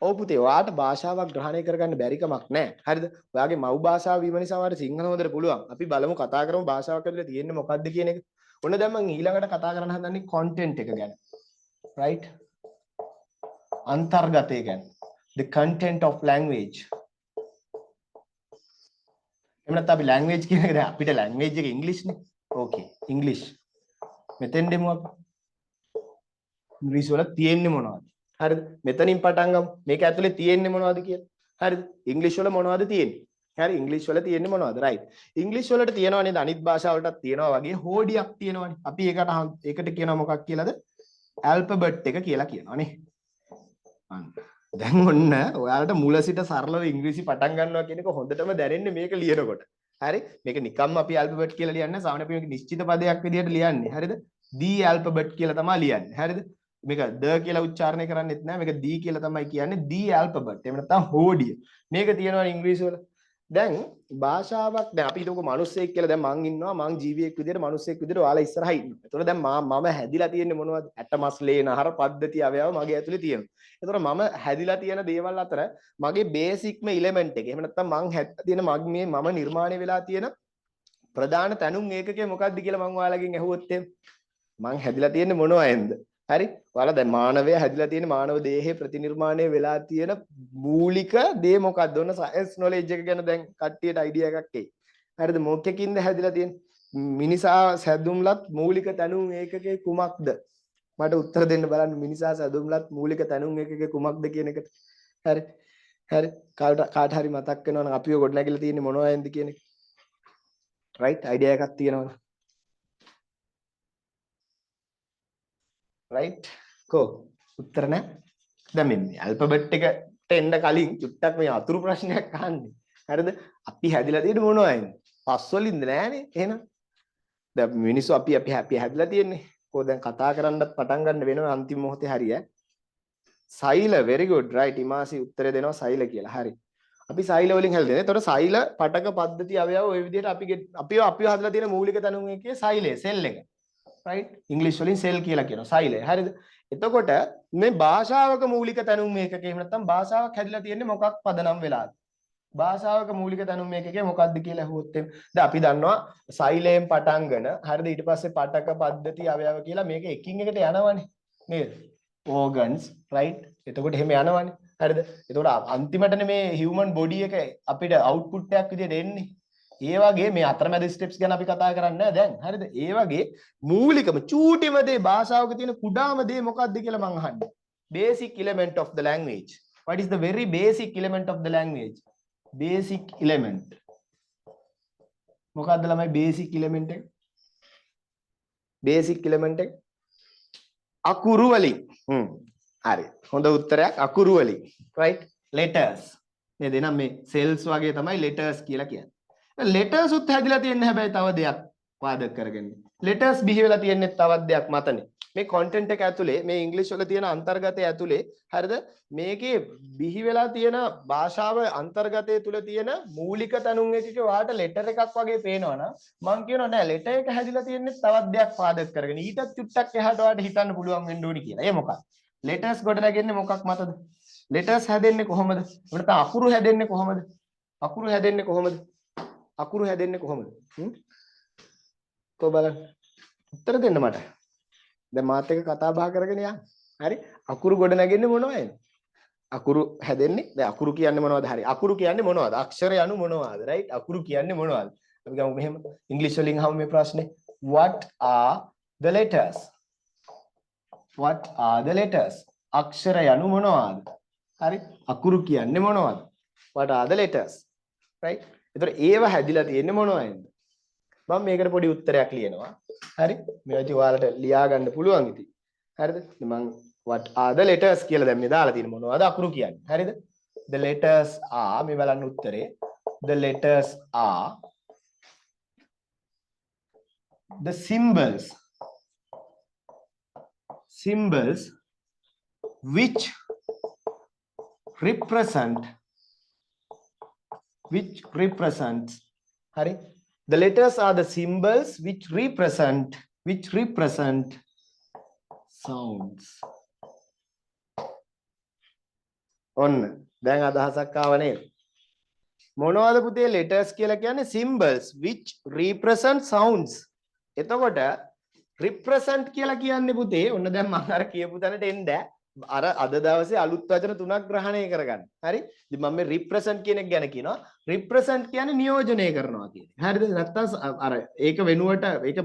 ඔව් පුතේ ඔයාට භාෂාවක් ග්‍රහණය කරගන්න බැරි කමක් නැහැ. හරිද? ඔයාගේ මව් භාෂාව වීම නිසා ඔයාට සිංහල හොඳට පුළුවන්. අපි බලමු කතා කරමු භාෂාවක් ඇතුලේ තියෙන්නේ මොකක්ද කියන එක. ඔන්න දැන් මම ඊළඟට කතා කරන්න හදන්නේ content එක ගැන. right? අන්තර්ගතය ගැන. The content of language. එහෙම නැත්නම් අපි language කියන එක දැන් අපිට language එක English නේ. okay English. මෙතෙන් දෙමු අපි. ඉංග්‍රීසි වල තියෙන්නේ මොනවද? හරිද? මෙතනින් පටන් ගමු. මේක ඇතුලේ තියෙන්නේ මොනවද කියලා. හරිද? ඉංග්‍රීසි වල මොනවද තියෙන්නේ? හරි ඉංග්‍රීසි වල තියෙන්නේ මොනවද? right. ඉංග්‍රීසි වලට තියෙනවා නේද අනිත් භාෂා වලටත් තියෙනවා වගේ හෝඩියක් තියෙනවානේ. අපි ඒකට කියනවා මොකක් කියලාද? alphabet එක කියලා කියනවානේ. අන්න. දැන් ඔන්න ඔයාලට මුල සිට සරලව ඉංග්‍රීසි පටන් ගන්නවා කියන එක හොඳටම දැනෙන්නේ මේක ලියනකොට. හරි? මේක නිකම්ම අපි alphabet කියලා ලියන්නේ සාමාන්‍ය අපි මේක නිශ්චිත පදයක් විදිහට ලියන්නේ. හරිද? the alphabet කියලා තමයි ලියන්නේ. හරිද? මේක ද කියලා උච්චාරණය කරන්නෙත් නෑ මේක දී කියලා තමයි කියන්නේ the alphabet. එහෙම නැත්නම් හෝඩිය. මේක තියෙනවා ඉංග්‍රීසි වල. දැන් භාෂාවක් දැන් අපි හිතමුකෝ මිනිස්සෙක් කියලා දැන් මං ඉන්නවා මං ජීවියෙක් විදිහට මිනිස්සෙක් විදිහට ඔයාලා ඉස්සරහා ඉන්නවා. ඒතකොට දැන් මම හැදිලා තියෙන්නේ මොනවද? ඇටමස් ලේනහර පද්ධති අවයව මගේ ඇතුලේ තියෙනවා. ඒතකොට මම හැදිලා තියෙන දේවල් අතර මගේ බේසික්ම එලිමන්ට් එක. එහෙම නැත්නම් මං හැදලා තියෙන මම නිර්මාණය වෙලා තියෙන ප්‍රධාන තැනුම් ඒකකය මොකක්ද කියලා මං ඔයාලගෙන් ඇහුවොත් එහෙම මං හැදිලා තියෙන්නේ මොනවයින්ද? හරි? ඔයාලා දැන් මානවය හැදිලා තියෙන මානව දේහයේ ප්‍රතිනිර්මාණය වෙලා තියෙන මූලික දේ මොකක්ද? ඔන්න සයන්ස් නොලෙජ් එක ගැන දැන් කට්ටියට අයිඩියා එකක් එයි. හරිද? මොකකින්ද හැදිලා තියෙන්නේ? මිනිසා සැදුම්ලත් මූලික තනුන් ඒකකේ කුමක්ද? මට උත්තර දෙන්න බලන්න මිනිසා සැදුම්ලත් මූලික තනුන් ඒකකේ කුමක්ද කියන එකට. හරි. හරි. කාට හරි මතක් වෙනවා නම් අපිව ගොඩනැගිලා තියෙන්නේ මොනවයින්ද කියන එක. right? අයිඩියා එකක් තියෙනවද? right කෝ උත්තර නැහැ දැන් මේ ඇල්ෆබෙට් එකට එන්න කලින් චුට්ටක් මේ අතුරු ප්‍රශ්නයක් අහන්නේ හරිද අපි හැදිලා තියෙන්නේ මොනවයින්ද පස් වලින්ද නෑනේ එහෙනම් දැන් මිනිස්සු අපි හැදිලා තියෙන්නේ කෝ දැන් කතා කරන්නත් පටන් ගන්න වෙනවා අන්තිම මොහොතේ හරිය සෛල very good right ඉමාසි උත්තරේ දෙනවා සෛල කියලා හරි අපි සෛල වලින් හැදෙන්නේ එතකොට සෛල පටක පද්ධති අවයව ওই විදිහට අපිව හදලා තියෙන මූලික තනුන් එකේ සෛලය සෙල් එක right ඉංග්‍රීසි වලින් සෙල් කියලා කියනවා සෛලය හරිද එතකොට මේ භාෂාවක මූලික තනුම් මේකක එහෙම නැත්නම් භාෂාවක් හැදිලා තියෙන්නේ මොකක් පදනම් වෙලාද භාෂාවක මූලික තනුම් මේකකේ මොකක්ද කියලා අහුවොත් එම් දැන් අපි දන්නවා සෛලයෙන් පටන්ගෙන හරිද ඊට පස්සේ පටක පද්ධති අවයව කියලා මේක එකින් එකට යනවනේ නේද organs right එතකොට එහෙම යනවනේ හරිද එතකොට අන්තිමටනේ මේ human body එක අපිට output එකක් විදිහට එන්නේ ඒ වගේ මේ අතරමැද ස්ටෙප්ස් ගැන අපි කතා කරන්නේ නැහැ දැන් හරිද ඒ වගේ මූලිකම චූටිම දේ භාෂාවක තියෙන කුඩාම දේ මොකක්ද කියලා මං අහන්නේ basic element of the language what is the very basic element of the language basic element මොකක්ද ළමයි basic element එක basic element එක අකුරු වලින් හරි හොඳ උත්තරයක් අකුරු වලින් right letters මේ දෙනම් මේ cells වගේ තමයි letters කියලා කියන්නේ letters උත් හැදිලා තියෙන්නේ හැබැයි තව දෙයක් පාදක කරගෙන letters බිහි වෙලා තියෙන්නේ තවත් දෙයක් මතනේ මේ content එක ඇතුලේ මේ ඉංග්‍රීසි වල තියෙන අන්තර්ගතය ඇතුලේ හරිද මේකේ බිහි වෙලා තියෙන භාෂාව අන්තර්ගතය තුල තියෙන මූලික තනුන් එකක වාට letter එකක් වගේ පේනවනම් මම කියනවා නෑ letter එක හැදිලා තියෙන්නේ තවත් දෙයක් පාදක කරගෙන ඊටත් චුට්ටක් එහාට වාට හිතන්න පුළුවන් වෙන්න ඕනි කියලා. ඒ මොකක්ද? letters ගොඩ නැගෙන්නේ මොකක් මතද? letters හැදෙන්නේ කොහොමද? එහෙනම් අකුරු හැදෙන්නේ කොහොමද? අකුරු හැදෙන්නේ කොහොමද? අකුරු හැදෙන්නේ කොහොමද? කො බලන්න. උත්තර දෙන්න මට. දැන් මාත් එක්ක කතා බහ කරගෙන යන්න. හරි? අකුරු ගොඩ නැගෙන්නේ මොනවයින්ද? අකුරු හැදෙන්නේ දැන් අකුරු කියන්නේ මොනවද? හරි. අකුරු කියන්නේ මොනවද? අක්ෂර යනු මොනවද? right? අකුරු කියන්නේ මොනවද? අපි ගමු මෙහෙම. ඉංග්‍රීසි වලින් අහමු මේ ප්‍රශ්නේ. What are the letters? What are the letters? අක්ෂර යනු මොනවද? හරි? අකුරු කියන්නේ මොනවද? What are the letters? right? ඒතර ඒව හැදිලා තියෙන්නේ මොනවයින්ද? මම මේකට පොඩි උත්තරයක් ලියනවා. හරි? මේවා ඉතින් ඔයාලට ලියා ගන්න පුළුවන් ඉතින්. හරිද? මම what are the letters කියලා දැන් මේ දාලා තියෙන මොනවද අකුරු කියන්නේ. හරිද? The letters are මේ බලන්න උත්තරේ. The letters are the symbols which represents hari the letters are the symbols which represent sounds ඔන්න දැන් අදහසක් ආව නේද? මොනවද පුතේ letters කියලා කියන්නේ? symbols which represent sounds. එතකොට represent කියලා කියන්නේ පුතේ ඔන්න දැන් මම අර කියපු තැනට එන්න අර අද දවසේ අලුත් වචන තුනක් ග්‍රහණය කරගන්න. හරි? ඉතින් මම මේ represent කියන එක ගැන කියනවා. represent කියන්නේ නියෝජනය කරනවා කියන්නේ. හරිද? නැත්තම් අර ඒක වෙනුවට ඒක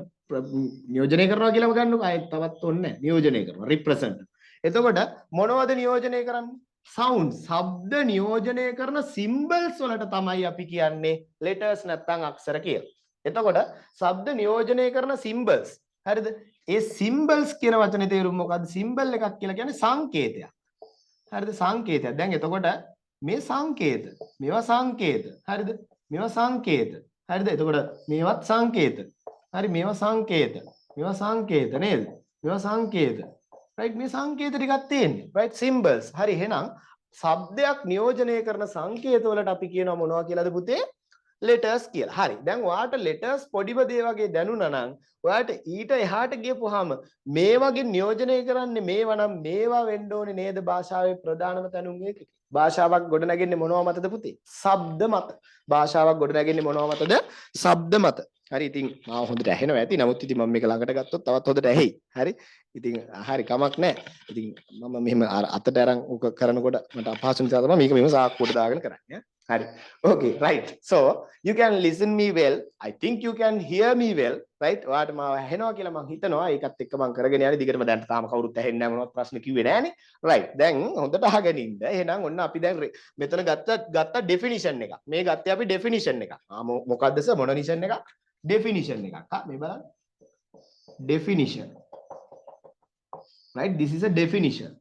නියෝජනය කරනවා කියලාම ගන්නකො. ආයෙත් තවත් ඕනේ නැහැ. නියෝජනය කරනවා. represent. එතකොට මොනවද නියෝජනය කරන්නේ? sound ශබ්ද නියෝජනය කරන symbols වලට තමයි අපි කියන්නේ letters නැත්තම් අක්ෂර කියලා. එතකොට ශබ්ද නියෝජනය කරන symbols හරිද? ඒ symbols කියන වචනේ තේරුම මොකද්ද? symbol එකක් කියලා කියන්නේ සංකේතයක්. හරිද? සංකේතයක්. දැන් එතකොට මේ සංකේත, මේවා සංකේත. හරිද? මේවා සංකේත. හරිද? එතකොට මේවත් සංකේත. හරි මේවා සංකේත. මේවා සංකේත නේද? මේවා සංකේත. right මේ සංකේත ටිකක් තියෙන්නේ. right symbols. හරි එහෙනම් ශබ්දයක් නියෝජනය කරන සංකේත වලට අපි කියනවා මොනවා කියලාද පුතේ? letters කියලා. හරි. දැන් ඔයාට letters පොඩිම දේ වගේ දැනුණා නම් ඔයාට ඊට එහාට ගියපුවාම මේ වගේ නියෝජනය කරන්නේ මේවා නම් මේවා වෙන්න ඕනේ නේද භාෂාවේ ප්‍රධානම තැනුම් එකක. භාෂාවක් ගොඩනගන්නේ මොනවා මතද පුතේ? ශබ්ද මත. භාෂාවක් ගොඩනගන්නේ මොනවා මතද? ශබ්ද මත. හරි ඉතින් මාව හොඳට ඇහෙනවා ඇති. නමුත් ඉතින් මම මේක ළඟට ගත්තොත් තවත් හොඳට ඇහෙයි. හරි. ඉතින් හරි කමක් නැහැ. ඉතින් මම මෙහෙම අතට අරන් උක කරනකොට මට අපහසු නිසා තමයි මේක මෙහෙම සාක්කුවට දාගෙන කරන්නේ. Hari. Okay, right. So you can listen me well. I think you can hear me well, right? ඔයාට මාව ඇහෙනවා කියලා මම හිතනවා. ඒකත් එක්ක මම කරගෙන යන්නේ. දිගටම දැන් තාම කවුරුත් ඇහෙන්නේ නැහැ මොනවත් ප්‍රශ්න කිව්වේ නැහනේ. right. දැන් හොඳට අහගෙන ඉන්න. එහෙනම් ඔන්න අපි දැන් මෙතන ගත්ත definition එකක්. මේ ගත්තේ අපි definition එකක්. මොකද්ද සර්? මොන definition එකක්? definition එකක්. මේ බලන්න. definition. Right? This is a definition.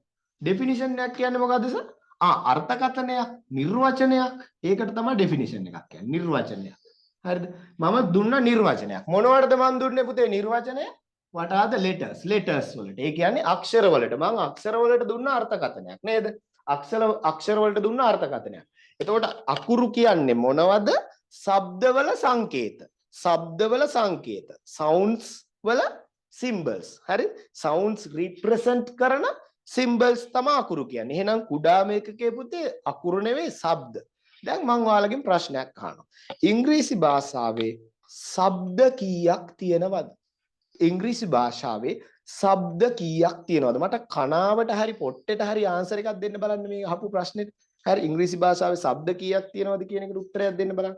definition එකක් කියන්නේ මොකද්ද සර්? අර්ථකථනයක් නිර්වචනයක් ඒකට තමයි ඩෙෆිනිෂන් එකක් කියන්නේ නිර්වචනයක් හරිද මම දුන්න නිර්වචනයක් මොනවටද මම දුන්නේ පුතේ නිර්වචනය what are the letters වලට ඒ කියන්නේ අක්ෂර වලට මම අක්ෂර වලට දුන්න අර්ථකථනයක් නේද අක්ෂර වලට දුන්න අර්ථකථනයක් එතකොට අකුරු කියන්නේ මොනවද ශබ්දවල සංකේත sounds වල symbols හරි sounds represent කරන symbols තමයි අකුරු කියන්නේ. එහෙනම් කුඩාම එකකේ පුතේ අකුරු නෙවෙයි ශබ්ද. දැන් මම ඔයාලගෙන් ප්‍රශ්නයක් අහනවා. ඉංග්‍රීසි භාෂාවේ ශබ්ද කීයක් තියෙනවද? ඉංග්‍රීසි භාෂාවේ ශබ්ද කීයක් තියෙනවද? මට කනාවට හරි පොට්ටෙට හරි ආන්සර් එකක් දෙන්න බලන්න මේ අහපු ප්‍රශ්නෙට. හරි ඉංග්‍රීසි භාෂාවේ ශබ්ද කීයක් තියෙනවද කියන එකට උත්තරයක් දෙන්න බලන්න.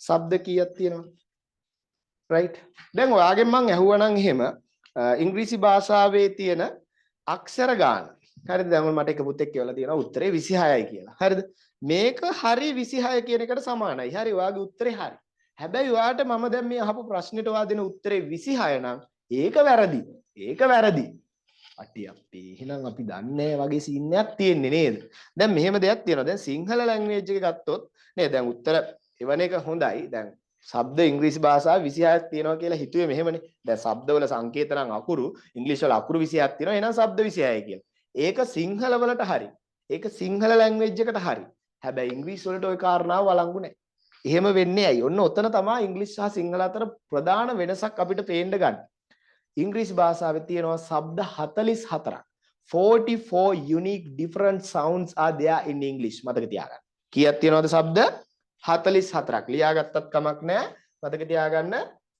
ශබ්ද කීයක් තියෙනවද? right. දැන් ඔයාගෙන් මම ඇහුවා නම් එහෙම ඉංග්‍රීසි භාෂාවේ තියෙන අක්ෂර ගාන හරිද දැන් මට එක පුතෙක් කියලා තියෙනවා උත්තරේ 26යි කියලා හරිද මේක හරි 26 කියන එකට සමානයි හරි ඔයාගේ උත්තරේ හරි හැබැයි ඔයාට මම දැන් මේ අහපු ප්‍රශ්නෙට ඔයා දෙන උත්තරේ 26 නම් ඒක වැරදි අටි අපේ එහෙනම් අපි දන්නේ වගේ සීන් එකක් තියෙන්නේ නේද දැන් මෙහෙම දෙයක් තියෙනවා දැන් සිංහල ලැන්ග්වේජ් එක ගත්තොත් නේද දැන් උත්තර එවන එක හොඳයි දැන් ශබ්ද ඉංග්‍රීසි භාෂාවේ 26ක් තියෙනවා කියලා හිතුවේ මෙහෙමනේ. දැන් ශබ්දවල සංකේත නම් අකුරු ඉංග්‍රීසි වල අකුරු 26ක් තියෙනවා. එහෙනම් ශබ්ද 26යි කියලා. ඒක සිංහල වලට හරි. ඒක සිංහල ලැන්ග්වේජ් එකට හරි. හැබැයි ඉංග්‍රීසි වලට ওই කාරණාව වළංගු නැහැ. එහෙම වෙන්නේ ඇයි? ඔන්න ඔතන තමයි ඉංග්‍රීසි සහ සිංහල අතර ප්‍රධාන වෙනසක් අපිට පේන්න ගන්න. ඉංග්‍රීසි භාෂාවේ තියෙනවා ශබ්ද 44ක්. 44 unique different sounds are there in English. මතක තියාගන්න. කීයක් තියෙනවද ශබ්ද? 44ක් ලියාගත්තත් කමක් නැහැ මතක තියාගන්න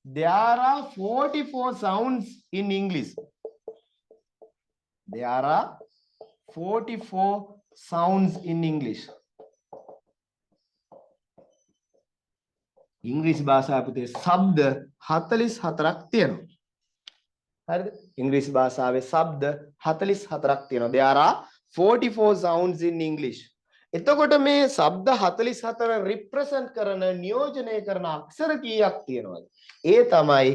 there are 44 sounds in English there are 44 sounds in English ඉංග්‍රීසි භාෂාවේ පුතේ ශබ්ද 44ක් තියෙනවා හරිද ඉංග්‍රීසි භාෂාවේ ශබ්ද 44ක් තියෙනවා there are 44 sounds in English එතකොට මේ ශබ්ද 44 රිප්‍රසන්ට් කරන නියෝජනය කරන අක්ෂර කීයක් තියෙනවද? ඒ තමයි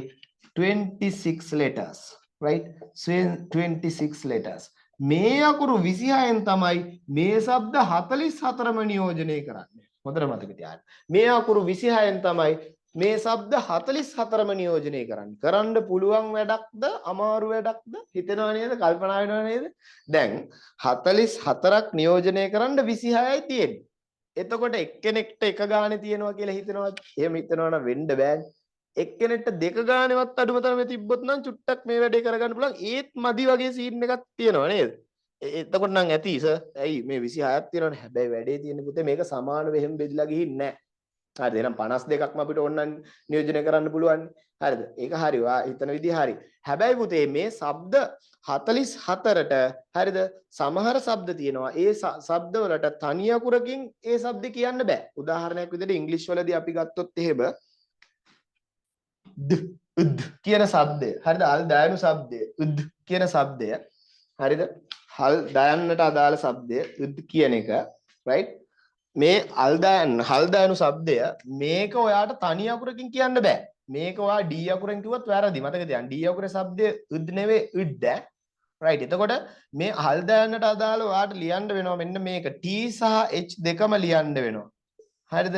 26 letters. right? 26 letters. මේ අකුරු 26න් තමයි මේ ශබ්ද 44ම නියෝජනය කරන්නේ. හොඳට මතක තියාගන්න. මේ අකුරු 26න් තමයි මේ ශබ්ද 44ම නියෝජනය කරන්නේ. කරන්න පුළුවන් වැඩක්ද අමාරු වැඩක්ද හිතෙනව නේද කල්පනා වෙනව නේද? දැන් 44ක් නියෝජනය කරන්න 26යි තියෙන්නේ. එතකොට එක්කෙනෙක්ට එක ගානේ තියෙනවා කියලා හිතනවද? එහෙම හිතනවා නම් වෙන්න බෑනේ. එක්කෙනෙක්ට දෙක ගානේවත් අඩුම තරමේ තිබ්බොත් නම් චුට්ටක් මේ වැඩේ කරගන්න පුළුවන්. ඒත් මදි වගේ සීන් එකක් තියෙනවා නේද? එතකොට නම් ඇති සර්. ඇයි මේ 26ක් තියෙනවනේ. හැබැයි වැඩේ තියෙන්නේ පුතේ මේක සමානව එහෙම බෙදලා ගිහින් නැහැ. හරිද? එහෙනම් 52ක්ම අපිට ඕනනම් නියෝජනය කරන්න පුළුවන්. හරිද? ඒක හරි. ඔයා හිතන විදිහ හරි. හැබැයි පුතේ මේ ශබ්ද 44ට හරිද? සමහර ශබ්ද තියෙනවා. ඒ ශබ්ද වලට තනි අකුරකින් ඒ ශබ්ද කියන්න බෑ. උදාහරණයක් විදිහට ඉංග්‍රීසි වලදී අපි ගත්තොත් එහෙම ද උද් කියන શબ્දය. හරිද? අල් දයනු શબ્දය. උද් කියන શબ્දය. හරිද? හල් දයන්නට අදාළ શબ્දය උද් කියන එක. right? මේ හල් දයනු શબ્දය මේක ඔයාට තනි අකුරකින් කියන්න බෑ. මේක ඔයා D අකුරෙන් කිව්වත් වැරදි. මතක තියාගන්න. D අකුරේ શબ્දය උද් නෙවෙයි උඩ් ඈ. right? එතකොට මේ හල් දයන්නට අදාළ ඔයාට ලියන්න වෙනවා මෙන්න මේක T සහ H දෙකම ලියන්න වෙනවා. හරිද?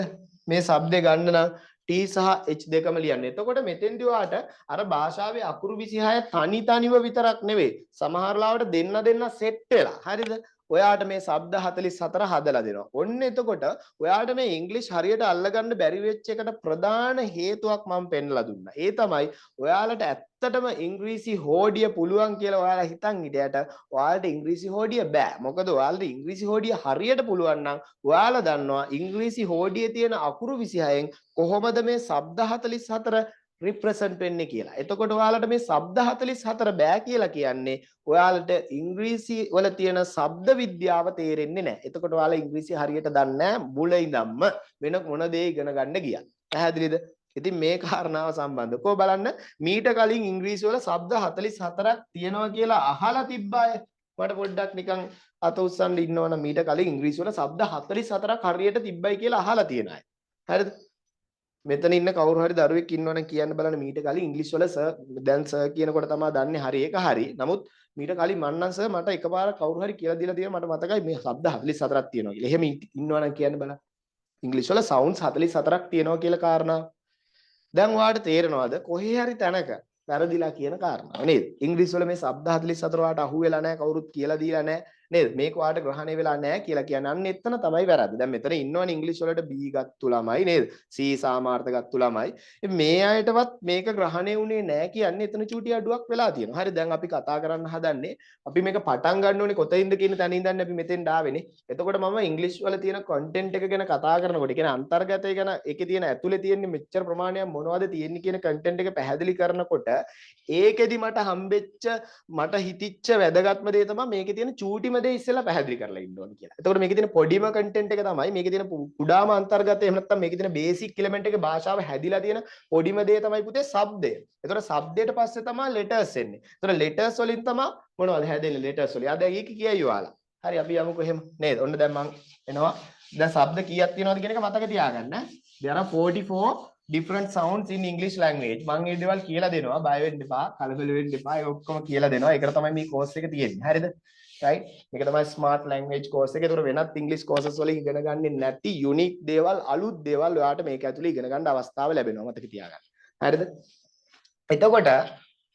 මේ શબ્දේ ගන්න නම් T සහ H දෙකම ලියන්න. එතකොට මෙතෙන්දී ඔයාට අර භාෂාවේ අකුරු 26 තනි තනිව විතරක් නෙවෙයි. සමහර ලාවට දෙන්න සෙට් වෙලා. හරිද? ඔයාට මේ શબ્ද 44 හදලා දෙනවා. ඔන්න එතකොට ඔයාට මේ ඉංග්‍රීසි හරියට අල්ලගන්න බැරි වෙච්ච එකට ප්‍රධාන හේතුවක් මම පෙන්ලා දුන්නා. ඒ තමයි ඔයාලට ඇත්තටම ඉංග්‍රීසි හෝඩිය පුළුවන් කියලා ඔයාලා හිතන් හිටියට ඔයාලට ඉංග්‍රීසි හෝඩිය බෑ. මොකද ඔයාලට ඉංග්‍රීසි හෝඩිය හරියට පුළුවන් නම් ඔයාලා දන්නවා ඉංග්‍රීසි හෝඩියේ තියෙන අකුරු 26න් කොහොමද මේ શબ્ද 44 රිප්‍රසන්ට් වෙන්නේ කියලා. එතකොට ඔයාලට මේ શબ્ද 44 බෑ කියලා කියන්නේ ඔයාලට ඉංග්‍රීසි වල තියෙන શબ્ද විද්‍යාව තේරෙන්නේ නැහැ. එතකොට ඔයාලා ඉංග්‍රීසි හරියට දන්නේ නැහැ මුල ඉඳන්ම වෙන මොන දේ ඉගෙන ගන්න ගියත්. පැහැදිලිද? ඉතින් මේ කාරණාව සම්බන්ධව කොහොම බලන්න මීට කලින් ඉංග්‍රීසි වල શબ્ද 44ක් තියෙනවා කියලා අහලා තිබ්බ අය මට පොඩ්ඩක් නිකන් අත උස්සන්න ඉන්නවනම් මීට කලින් ඉංග්‍රීසි වල શબ્ද 44ක් හරියට තිබ්බයි කියලා අහලා තියෙන අය. හරිද? මෙතන ඉන්න කවුරු හරි දරුවෙක් ඉන්නවනම් කියන්න බලන්න මීට කලින් ඉංග්‍රීසි වල සර් දැන් සර් කියනකොට තමයි දන්නේ හරි ඒක හරි. නමුත් මීට කලින් මන්නම් සර් මට එකපාරක් කවුරු හරි කියලා දීලා තියෙනවා මට මතකයි මේ શબ્ද 44ක් තියෙනවා කියලා. එහෙම ඉන්නවනම් කියන්න බලන්න. ඉංග්‍රීසි වල sounds 44ක් තියෙනවා කියලා කාරණා. දැන් ඔයාලට තේරෙනවද කොහේ හරි තැනක වැරදිලා කියන කාරණාව නේද? ඉංග්‍රීසි වල මේ શબ્ද 44 ඔයාලට අහුවෙලා නැහැ කවුරුත් කියලා දීලා නැහැ. නේද? මේක ඔයාලට ග්‍රහණය වෙලා නැහැ කියලා කියන්නේ අන්න එතන තමයි වැරද්ද. දැන් මෙතන ඉන්නවනේ ඉංග්‍රීසි වලට B ගත්තු ළමයි නේද? C සාමාර්ථ ගත්තු ළමයි. මේ අයටවත් මේක ග්‍රහණය වුණේ නැහැ කියන්නේ එතන චූටි අඩුවක් වෙලා තියෙනවා. හරි දැන් අපි කතා කරන්න හදන්නේ අපි මේක පටන් ගන්න ඕනේ කොතනින්ද කියන තැන ඉඳන් අපි මෙතෙන් ආවෙනේ. එතකොට මම ඉංග්‍රීසි වල තියෙන කන්ටෙන්ට් එක ගැන කතා කරනකොට කියන්නේ අන්තර්ගතය ගැන ඒකේ තියෙන ඇතුලේ තියෙන මෙච්චර ප්‍රමාණයක් මොනවද තියෙන්නේ කියන කන්ටෙන්ට් එක පැහැදිලි කරනකොට ඒකෙදි මට හම්බෙච්ච මට හිතිච්ච වැදගත්ම දේ තමයි මේකේ තියෙන චූටිම දේ ඉස්සෙල්ලා පැහැදිලි කරලා ඉන්න ඕනේ කියලා. එතකොට මේකේ තියෙන පොඩිම කන්ටෙන්ට් එක තමයි මේකේ තියෙන කුඩාම අන්තර්ගතය එහෙම නැත්නම් මේකේ තියෙන බේසික් එලිමන්ට් එකේ භාෂාව හැදිලා තියෙන පොඩිම දේ තමයි පුතේ શબ્දය. එතකොට શબ્දයට පස්සේ තමයි letters එන්නේ. එතකොට letters වලින් තමයි මොනවද හැදෙන්නේ letters වලින්. ආ දැන් ඒක කියයි ඔයාලා. හරි අපි යමුකෝ එහෙම නේද? ඔන්න දැන් මම එනවා. දැන් શબ્ද කීයක් තියෙනවද කියන එක මතක තියාගන්න. there are 44 different sounds in English language. මම මේ දේවල් කියලා දෙනවා. බය වෙන්න එපා. කලබල වෙන්න එපා. ඒක ඔක්කොම කියලා දෙනවා. ඒකට තමයි මේ course එක තියෙන්නේ. හරිද? right? මේක තමයි smart language course එක. ඒතර වෙනත් English courses වලින් ඉගෙන ගන්නේ නැති unique දේවල්, අලුත් දේවල් ඔයාට මේක ඇතුලේ ඉගෙන ගන්න අවස්ථාව ලැබෙනවා. මතක තියාගන්න. හරිද? එතකොට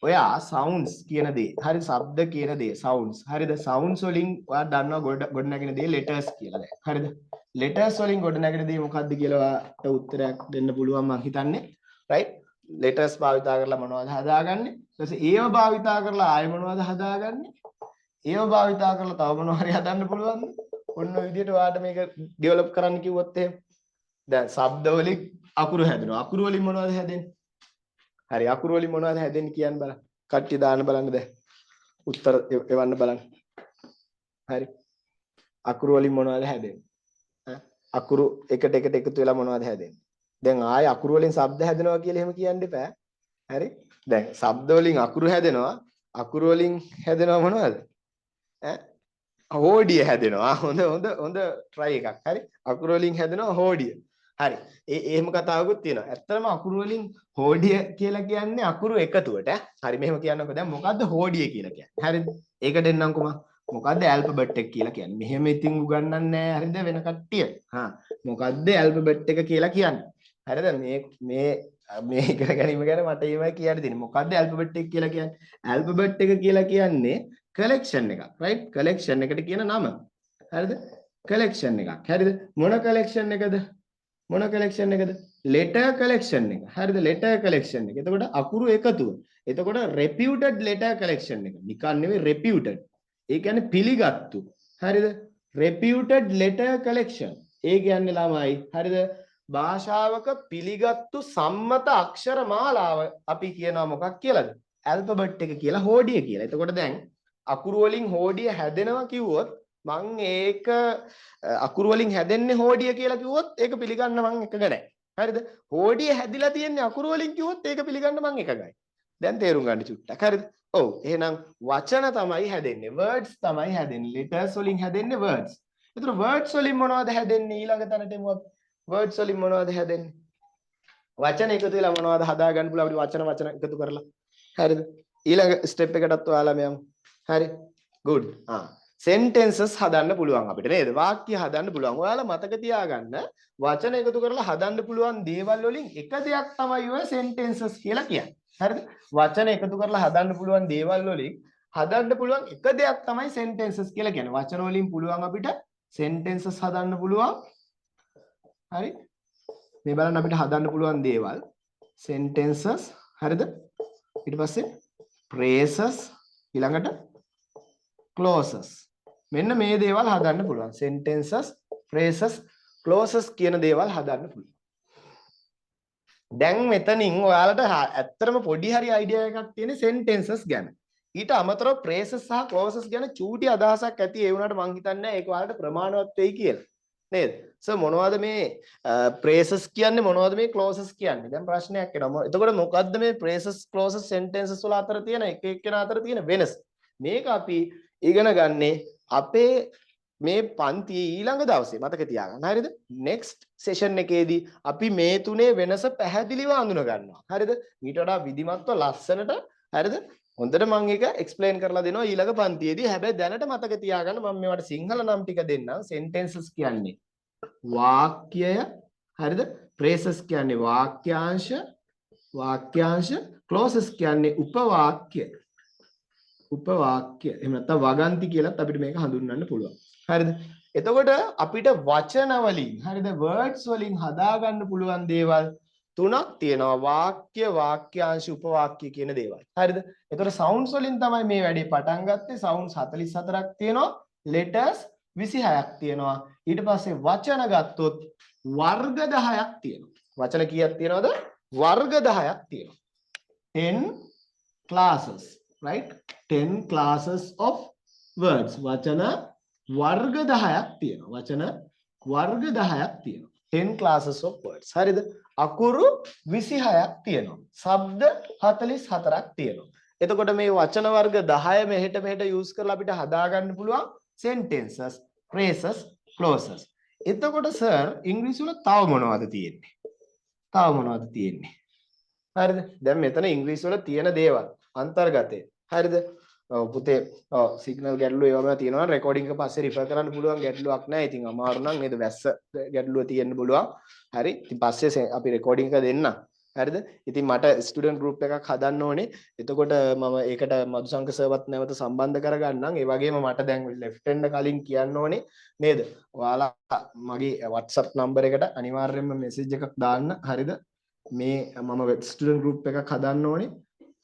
ඔයා sounds කියන දේ, හරි ශබ්ද කියන දේ, sounds. හරිද? sounds වලින් ඔයා දන්නවා ගොඩනැගෙන දේ letters කියලා දැන්. හරිද? letters වලින් ගොඩනැගෙන දේ මොකක්ද කියලා ඔයාට උත්තරයක් දෙන්න පුළුවන් මම හිතන්නේ. right? letters භාවිතා කරලා මොනවද හදාගන්නේ? ඊට පස්සේ ඒව භාවිතා කරලා ආයෙ මොනවද හදාගන්නේ? ඒව භාවිතා කරලා තව මොනවා හරි හදන්න පුළුවන්ද? ඔන්න ඔය විදිහට ඔයාට මේක ඩෙවලොප් කරන්න කිව්වොත් එහෙම. දැන් ශබ්ද වලින් අකුරු හැදෙනවා. අකුරු වලින් මොනවද හැදෙන්නේ? හරි අකුරු වලින් මොනවද හැදෙන්නේ කියන්න බලන්න. කට්ටිය දාන්න බලන්න දැන්. උත්තර එවන්න බලන්න. හරි. අකුරු වලින් මොනවද හැදෙන්නේ? අකුරු එකට එකතු වෙලා මොනවද හැදෙන්නේ? දැන් ආයේ අකුරු වලින් ශබ්ද හැදෙනවා කියලා එහෙම කියන්න එපා. හරි? දැන් ශබ්ද වලින් අකුරු හැදෙනවා. අකුරු වලින් හැදෙනවා මොනවද? හෝඩිය හැදෙනවා. හොඳ try එකක්. හරි? අකුරු වලින් හැදෙනවා හෝඩිය. හරි. එහෙම කතාවකුත් තියෙනවා. ඇත්තටම අකුරු වලින් හෝඩිය කියලා කියන්නේ අකුරු එකතුවට. හරි මෙහෙම කියන්නකෝ. දැන් මොකද්ද හෝඩිය කියලා කියන්නේ? හරිද? ඒකට එන්නම්කෝ මම. මොකද්ද ඇල්ෆබෙට් එක කියලා කියන්නේ? මෙහෙම ඉතින් උගන්වන්නේ නැහැ. හරිද වෙන කට්ටිය? මොකද්ද ඇල්ෆබෙට් එක කියලා කියන්නේ? හරිද? මේ ඉගෙන ගැනීම ගැන මට ඒවයි කියන්න දෙන්නේ. මොකද්ද ඇල්ෆබෙට් එක කියලා කියන්නේ? ඇල්ෆබෙට් එක කියලා කියන්නේ collection එකක්. right? collection එකට කියන නම. හරිද? collection එකක්. හරිද? මොන collection එකද? මොන collection එකද? letter collection එක. හරිද? letter collection එක. එතකොට අකුරු එකතුව. එතකොට reputed letter collection එක. නිකන් නෙවෙයි reputed. ඒ කියන්නේ පිළිගත්තු. හරිද? reputed letter collection. ඒ කියන්නේ ළමයි. හරිද? භාෂාවක පිළිගත්තු සම්මත අක්ෂර මාලාව අපි කියනවා මොකක් කියලාද? ඇල්ෆබෙට් එක කියලා හෝඩිය කියලා. එතකොට දැන් අකුරු වලින් හෝඩිය හැදෙනවා කිව්වොත් මං ඒක අකුරු වලින් හැදෙන්නේ හෝඩිය කියලා කිව්වොත් ඒක පිළිගන්න මං එකග නැහැ. හරිද? හෝඩිය හැදිලා තියෙන්නේ අකුරු වලින් කිව්වොත් ඒක පිළිගන්න මං එකගයි. දැන් තේරුම් ගන්න චුට්ටක්. හරිද? ඔව්. එහෙනම් වචන තමයි හැදෙන්නේ. words තමයි හැදෙන්නේ. letters වලින් හැදෙන්නේ words. ඒතර words වලින් මොනවද හැදෙන්නේ? ඊළඟ තැනට එමු අපි. words වලින් මොනවද හැදෙන්නේ? වචන එකතු වෙලා මොනවද හදා ගන්න පුළුවන් අපිට වචන එකතු කරලා. හරිද? ඊළඟ ස්ටෙප් එකටත් ඔයාලා මෙයන්. හරි. good. sentences හදන්න පුළුවන් අපිට නේද? වාක්‍ය හදන්න පුළුවන්. ඔයාලා මතක තියාගන්න වචන එකතු කරලා හදන්න පුළුවන් දේවල් වලින් එක දෙයක් තමයි ඔය sentences කියලා කියන්නේ. හරිද? වචන එකතු කරලා හදන්න පුළුවන් දේවල් වලින් හදන්න පුළුවන් එක දෙයක් තමයි sentences කියලා කියන්නේ. වචන වලින් පුළුවන් අපිට sentences හදන්න පුළුවන්. හරි? මේ බලන්න අපිට හදන්න පුළුවන් දේවල් sentences හරිද? ඊට පස්සේ phrases ඊළඟට clauses. මෙන්න මේ දේවල් හදන්න පුළුවන්. sentences, phrases, clauses කියන දේවල් හදන්න පුළුවන්. දැන් මෙතනින් ඔයාලට ඇත්තටම පොඩි හරි අයිඩියා එකක් තියෙන sentences ගැන. ඊට අමතරව phrases සහ clauses ගැන චූටි අදහසක් ඇති. ඒ වුණාට මං හිතන්නේ ඒක ඔයාලට ප්‍රමාණවත් වෙයි කියලා. නේද? සර් මොනවද මේ phrases කියන්නේ මොනවද මේ clauses කියන්නේ? දැන් ප්‍රශ්නයක් එනවා. එතකොට මොකද්ද මේ phrases, clauses, sentences වල අතර තියෙන එක එක්කෙනා අතර තියෙන වෙනස? මේක අපි ඉගෙන ගන්නේ අපේ මේ පන්තියේ ඊළඟ දවසේ මතක තියාගන්න. හරිද? next session එකේදී අපි මේ තුනේ වෙනස පැහැදිලිව අඳුන ගන්නවා. හරිද? ඊට වඩා විධිමත්ව ලස්සනට හරිද? හොඳට මම ඒක explain කරලා දෙනවා ඊළඟ පන්තියේදී. හැබැයි දැනට මතක තියාගන්න මම මේවට සිංහල නම් ටික දෙන්නම්. sentences කියන්නේ වාක්‍යය. හරිද? phrases කියන්නේ වාක්‍යාංශ, clauses කියන්නේ උපවාක්‍ය. එහෙම නැත්නම් වගන්ති කියලාත් අපිට මේක හඳුන්වන්න පුළුවන්. හරිද? එතකොට අපිට වචන වලින් හරිද words වලින් හදා ගන්න පුළුවන් දේවල් තුනක් තියෙනවා. වාක්‍ය, වාක්‍යාංශ, උපවාක්‍ය කියන දේවල්. හරිද? එතකොට sounds වලින් තමයි මේ වැඩේ පටන් ගත්තේ. sounds 44ක් තියෙනවා. letters 26ක් තියෙනවා. ඊට පස්සේ වචන ගත්තොත් වර්ග 10ක් තියෙනවා. වචන කීයක් තියෙනවද? වර්ග 10ක් තියෙනවා. 10 classes, right? 10 classes of words. වචන වර්ග 10ක් තියෙනවා. වචන වර්ග 10ක් තියෙනවා. 10 classes of words. හරිද? අකුරු 26ක් තියෙනවා. ශබ්ද 44ක් තියෙනවා. එතකොට මේ වචන වර්ග 10 මෙහෙට යූස් කරලා අපිට හදා ගන්න පුළුවන් sentences, phrases, clauses. එතකොට සර් ඉංග්‍රීසි වල තව මොනවද තියෙන්නේ? හරිද? දැන් මෙතන ඉංග්‍රීසි වල තියෙන දේවල් අන්තර්ගතය. හරිද? පුතේ සිග්නල් ගැටලුව ඒවම තියෙනවා. රෙකෝඩින් එක පස්සේ රිෆර් කරන්න පුළුවන් ගැටලුවක් නැහැ. ඉතින් අමාරු නම් නේද වැස්ස ගැටලුව තියෙන්න පුළුවන්. හරි. ඉතින් පස්සේ අපි රෙකෝඩින් එක දෙන්නම්. හරිද? ඉතින් මට ස්ටුඩන්ට් ගෲප් එකක් හදන්න ඕනේ. එතකොට මම ඒකට මදුසංක සර්වත් නැවත සම්බන්ධ කරගන්නම්. ඒ වගේම මට දැන් ලෙෆ්ට් එන්න කලින් කියන්න ඕනේ නේද? ඔයාලා මගේ WhatsApp නම්බර් එකට අනිවාර්යයෙන්ම මෙසේජ් එකක් දාන්න. හරිද? මේ මම ස්ටුඩන්ට් ගෲප් එකක් හදන්න ඕනේ.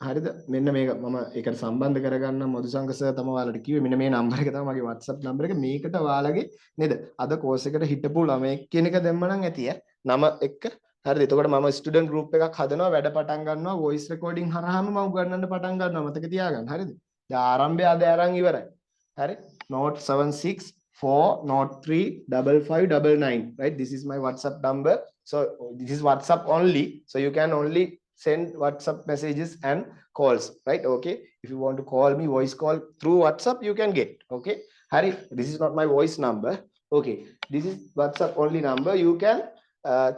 හරිද? මෙන්න මේක මම ඒකට සම්බන්ධ කරගන්න මදුසංක සර් තමයි ඔයාලට කිව්වේ. මෙන්න මේ නම්බර් එක තමයි මගේ WhatsApp නම්බර් එක. මේකට ඔයාලගේ නේද? අද කෝස් එකට හිටපු ළමයෙක් කියන එක දැම්මනම් ඇති ඈ. නම එක්ක හරිද? එතකොට මම ස්ටුඩන්ට් ගෲප් එකක් හදනවා, වැඩ පටන් ගන්නවා, වොයිස් රෙකෝඩින් හරහාම මම උගන්වන්න පටන් ගන්නවා. මතක තියාගන්න. හරිද? දැන් ආරම්භය අද ආරං ඉවරයි. හරි? note 7640355599, right? This is my WhatsApp number. So this is WhatsApp only. So you can only send WhatsApp messages and calls, right? Okay, if you want to call me voice call through WhatsApp you can get. Okay, Hari, this is not my voice number. Okay, this is WhatsApp only number. You can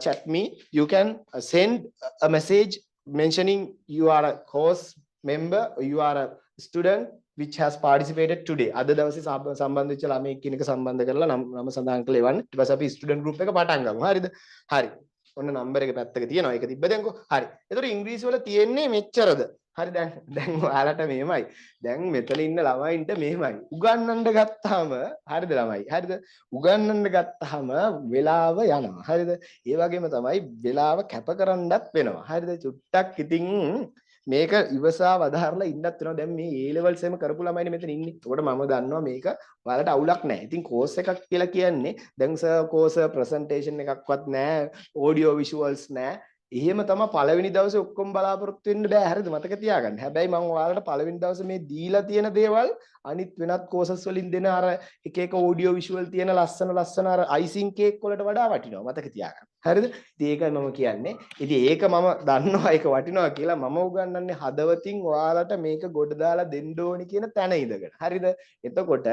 chat me. You can send a message mentioning you are a course member or you are a student which has participated today. අද දවසේ සම්බන්ධ වෙච්ච ළමයෙක් කියන එක සම්බන්ධ කරලා නම සඳහන් කරලා එවන්න. ඊට පස්සේ අපි ස්ටුඩන්ට් ගෲප් එක පටන් ගමු. හරිද? හරි. ඔන්න නම්බර් එක පැත්තක තියෙනවා. ඒක තිබ්බදෙන්කෝ. හරි. ඒතකොට ඉංග්‍රීසි වල තියෙන්නේ මෙච්චරද? හරි දැන් ඔයාලට මෙහෙමයි. දැන් මෙතන ඉන්න ළමයින්ට මෙහෙමයි. උගන්නන්න ගත්තාම හරිද ළමයි? හරිද? උගන්නන්න ගත්තාම වෙලාව යනවා. හරිද? ඒ වගේම තමයි වෙලාව කැප කරන්නත් වෙනවා. හරිද? චුට්ටක් ඉතින් මේක ඉවසා වදාරලා ඉන්නත් වෙනවා. දැන් මේ A levels එකම කරපු ළමයිනේ මෙතන ඉන්නේ. ඒකට මම දන්නවා මේක ඔයාලට අවුලක් නැහැ. ඉතින් කෝස් එකක් කියලා කියන්නේ දැන් සර් කෝස් ප්‍රසන්ටේෂන් එකක්වත් නැහැ, ඔඩියෝ විෂුවල්ස් නැහැ. එහෙම තමයි පළවෙනි දවසේ ඔක්කොම බලාපොරොත්තු වෙන්න බෑ. හරිද? මතක තියාගන්න. හැබැයි මම ඔයාලට පළවෙනි දවසේ මේ දීලා තියෙන දේවල් අනිත් වෙනත් කෝසස් වලින් දෙන අර එක එක ඔඩියෝ විෂුවල් තියෙන ලස්සන අර අයිසිං කේක් වලට වඩා වටිනවා. මතක තියාගන්න. හරිද? ඉතින් ඒකයි මම කියන්නේ. ඉතින් ඒක මම දන්නවා ඒක වටිනවා කියලා. මම උගන්වන්නේ හදවතින් ඔයාලට මේක ගොඩ දාලා දෙන්න ඕනි කියන තැන ඉඳගෙන. හරිද? එතකොට